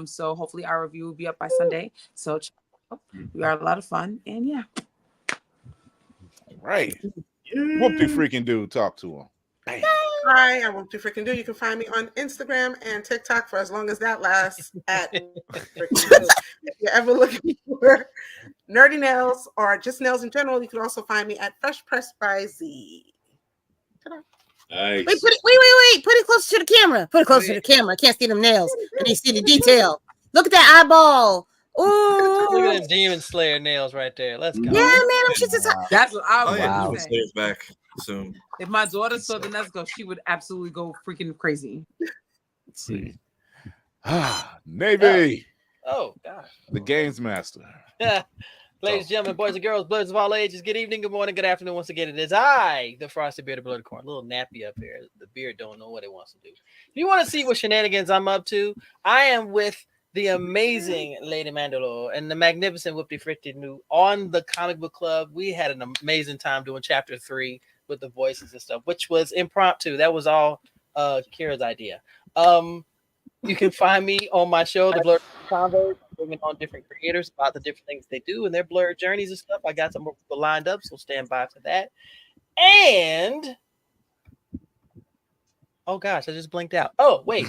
So hopefully our review will be up by Sunday. So we are a lot of fun, and yeah. Right. Whoop de freaking do. Talk to him. Bam. Hi, I'm Whoop de freaking do. You can find me on Instagram and TikTok for as long as that lasts at freaking do. If you're ever looking for nerdy nails or just nails in general, you can also find me at Fresh Press by Z. Nice. Wait, put it closer to the camera. Put it closer to the camera. I can't see them nails. I need to see the detail. Look at that eyeball. Ooh. Look at them Demon Slayer nails right there. Let's go. Yeah, man, I'm just That's what I was Demon saying. Slayer's back soon. If my daughter saw the Nesco, she would absolutely go freaking crazy. Let's see. Navy. Oh gosh. The games master. Yeah. Ladies and gentlemen, boys and girls, blurs of all ages, good evening, good morning, good afternoon. Once again, it is I, the frosted bearded blood corn. A little nappy up here. The beard don't know what it wants to do. If you want to see what shenanigans I'm up to, I am with the amazing Lady Mandalore and the magnificent Whoopty Fritty New on the Comic Book Club. We had an amazing time doing chapter 3 with the voices and stuff, which was impromptu. That was all Kira's idea. You can find me on my show, The Blerd Convo, bringing on different creators about the different things they do and their blurred journeys and stuff. I got some more people lined up, so stand by for that. And oh gosh, I just blinked out. Oh wait,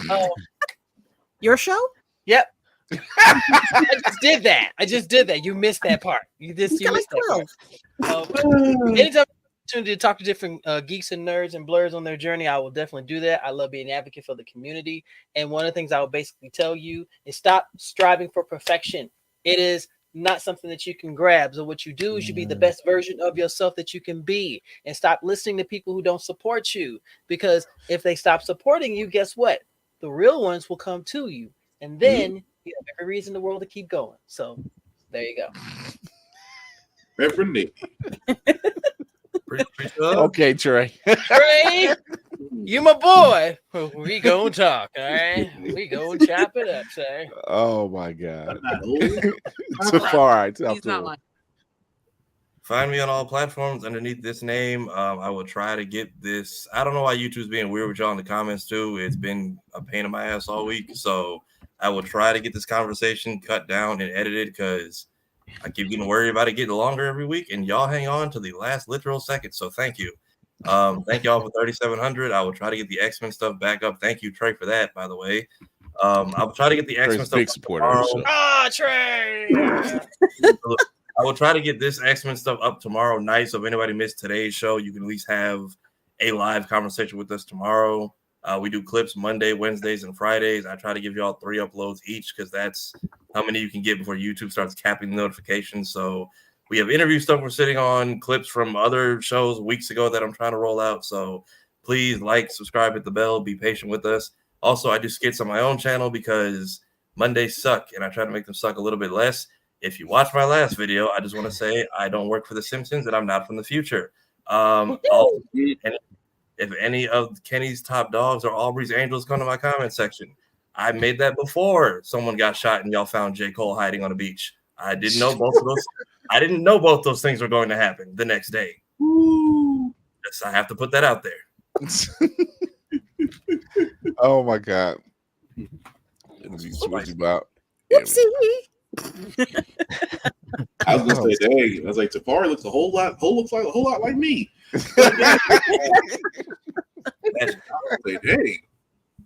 your show? Yep. I just did that. You missed that part. You missed that part. Anytime opportunity to talk to different geeks and nerds and blurs on their journey, I will definitely do that. I love being an advocate for the community. And one of the things I will basically tell you is stop striving for perfection. It is not something that you can grab. So what you do is you be the best version of yourself that you can be, and stop listening to people who don't support you, because if they stop supporting you, guess what? The real ones will come to you, and then you have every reason in the world to keep going. So there you go. Reverend Nick. Okay, Trey. Trey, you my boy. We gonna talk, all right? We gonna chop it up, sir. Oh my God. Safari, He's not lying. Find me on all platforms underneath this name. I will try to get this. I don't know why YouTube's being weird with y'all in the comments too. It's been a pain in my ass all week. So I will try to get this conversation cut down and edited, because I keep getting worried about it getting longer every week, and y'all hang on to the last literal second. So thank you. Thank y'all for 3,700. I will try to get the X-Men stuff back up. Thank you, Trey, for that, by the way. I'll try to get the X-Men stuff. Big supporter. Trey. I will try to get this X-Men stuff up tomorrow night. So if anybody missed today's show, you can at least have a live conversation with us tomorrow. We do clips Monday, Wednesdays, and Fridays. I try to give y'all 3 uploads each, because that's how many you can get before YouTube starts capping the notifications. So we have interview stuff we're sitting on, clips from other shows weeks ago that I'm trying to roll out. So please like, subscribe, hit the bell, be patient with us. Also, I do skits on my own channel because Mondays suck, and I try to make them suck a little bit less. If you watch my last video, I just want to say I don't work for The Simpsons and I'm not from the future. Also, if any of Kenny's top dogs or Aubrey's angels come to my comment section, I made that before someone got shot and y'all found J. Cole hiding on a beach. I didn't know both of those. I didn't know both those things were going to happen the next day. Yes, I have to put that out there. Oh my God. It'll be switched about. Whoopsie. I was gonna say, dang. I was like, Tafari looks a whole lot like me. Dang.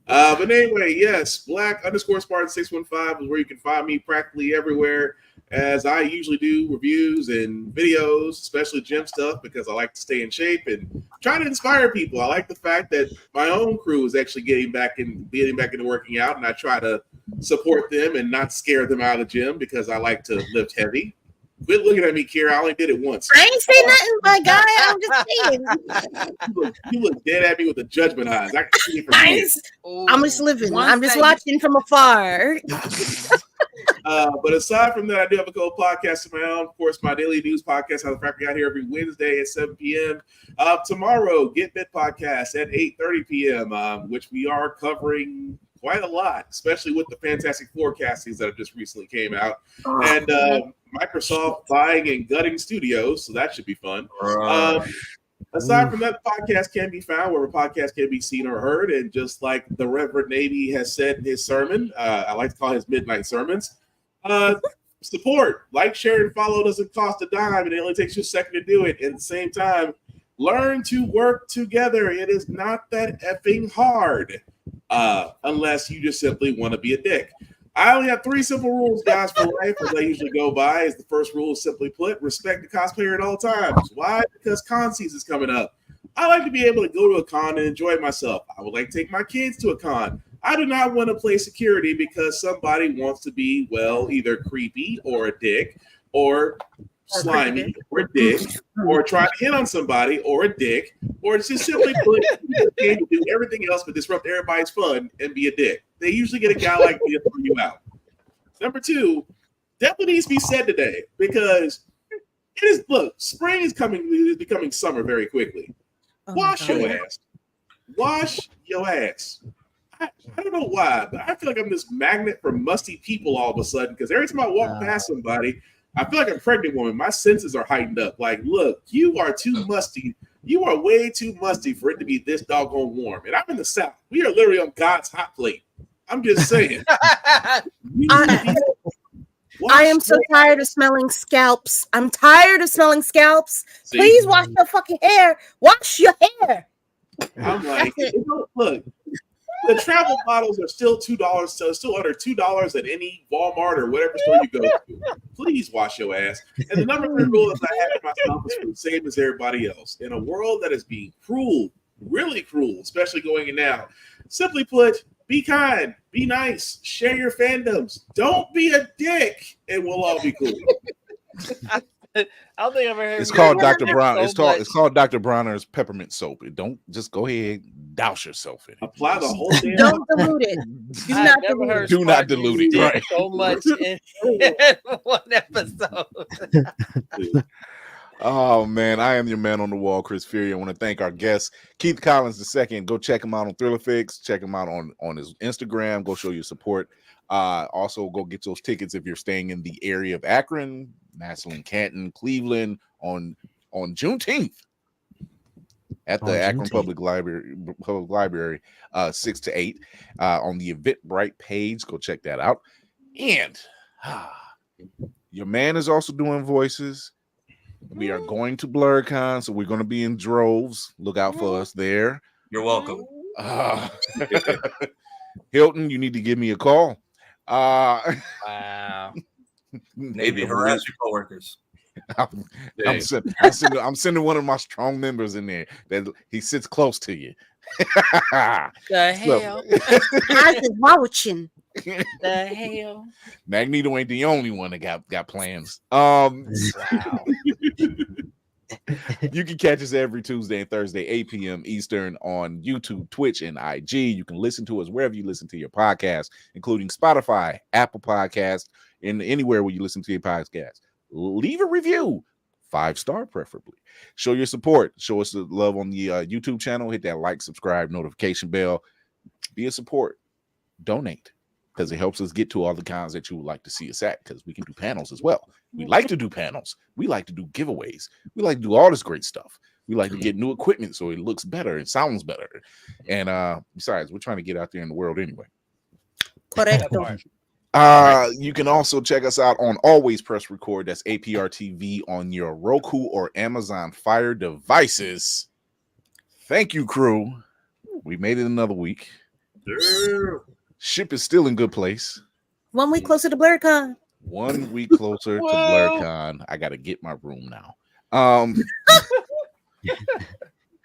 But anyway, yes, Black_Spartan615 is where you can find me practically everywhere, as I usually do reviews and videos, especially gym stuff, because I like to stay in shape and try to inspire people. I like the fact that my own crew is actually getting back into working out, and I try to support them and not scare them out of the gym, because I like to lift heavy. Quit looking at me, Kira. I only did it once. I ain't say nothing, my guy. I'm just saying. You look dead at me with the judgment eyes. I can see it from nice. I'm just living. I'm just watching from afar. But aside from that, I do have a couple podcasts of my own. Of course, my daily news podcast, How the Frack Got Here, every Wednesday at 7 p.m. Tomorrow, Get Bit podcast at 8:30 p.m., which we are covering quite a lot, especially with the Fantastic Four castings that have just recently came out. And Microsoft buying and gutting studios, so that should be fun. Aside from that, the podcast can be found wherever podcasts can be seen or heard. And just like the Reverend Navy has said in his sermon, I like to call his midnight sermons, support, like, share, and follow doesn't cost a dime, and it only takes you a second to do it. At the same time, learn to work together. It is not that effing hard, unless you just simply want to be a dick. I only have 3 simple rules, guys, for life, as I usually go by. Is the first rule is simply put, respect the cosplayer at all times. Why? Because con season's coming up. I like to be able to go to a con and enjoy myself. I would like to take my kids to a con. I do not want to play security because somebody wants to be, well, either creepy or a dick or slimy, or a dick, or try to hit on somebody, or a dick, or just simply do everything else but disrupt everybody's fun and be a dick. They usually get a guy like me to throw you out. Number two, definitely needs to be said today because it is. Look, spring is coming. Is becoming summer very quickly. Wash your ass. Wash your ass. I don't know why, but I feel like I'm this magnet for musty people all of a sudden because every time I walk past somebody, I feel like a pregnant woman. My senses are heightened up. Like, look, you are too musty. You are way too musty for it to be this doggone warm. And I'm in the South. We are literally on God's hot plate. I'm just saying. I am so tired of smelling scalps. I'm tired of smelling scalps. See? Please wash your fucking hair. Wash your hair. I'm like, look, the travel bottles are still $2, so still under $2 at any Walmart or whatever store you go to. Please wash your ass. And the number 3 rule that I have for myself is the same as everybody else. In a world that is being cruel, really cruel, especially going in now, simply put, be kind, be nice, share your fandoms. Don't be a dick, and we'll all be cool. I don't think I've ever heard. It's called Dr. Brown. It's called Dr. Bronner's peppermint soap. Don't just go ahead, douse yourself in it. Apply the whole thing. Don't dilute it. Do not dilute it. Right. So much in one episode. Oh man, I am your man on the wall, Chris Fury. I want to thank our guest, Keith Collins II. Go check him out on ThrillerFix. Check him out on his Instagram. Go show your support. Also, go get those tickets if you're staying in the area of Akron, Massillon, Canton, Cleveland on Juneteenth at the Akron Public Library, 6 to 8 on the Eventbrite page. Go check that out. And your man is also doing voices. We are going to BlerdCon, so we're going to be in droves. Look out for us there. You're welcome. Hilton, you need to give me a call. Wow. Maybe harass your coworkers. I'm sending one of my strong members in there that he sits close to you. The hell? I was watching. The hell? Magneto ain't the only one that got plans. Wow. You can catch us every Tuesday and Thursday, 8 p.m. Eastern on YouTube, Twitch, and IG. You can listen to us wherever you listen to your podcast, including Spotify, Apple Podcasts, and anywhere where you listen to your podcast. Leave a review, 5-star preferably. Show your support. Show us the love on the YouTube channel. Hit that like, subscribe, notification bell. Be a support. Donate, because it helps us get to all the cons that you would like to see us at, because we can do panels as well. We like to do panels. We like to do giveaways. We like to do all this great stuff. We like to get new equipment so it looks better and sounds better. And besides, we're trying to get out there in the world anyway. Correcto. You can also check us out on Always Press Record. That's APR TV on your Roku or Amazon Fire devices. Thank you, crew. We made it another week. Ship is still in good place. 1 week closer to BlerdCon. 1 week closer to BlerdCon. I gotta get my room now.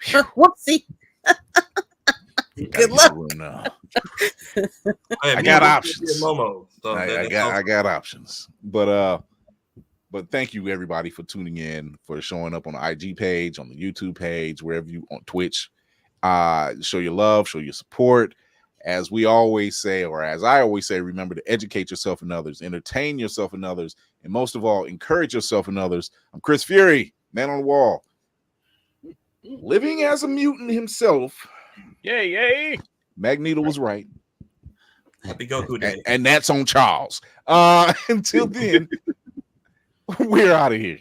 Whoopsie. Good luck. Now. I got options. I got options. But thank you everybody for tuning in, for showing up on the IG page, on the YouTube page, wherever you on Twitch. Show your love, show your support. As we always say, or as I always say, remember to educate yourself and others, entertain yourself and others, and most of all, encourage yourself and others. I'm Chris Fury, man on the wall, living as a mutant himself. Yay! Magneto was right. Happy Goku Day. And that's on Charles. Until then, we're out of here.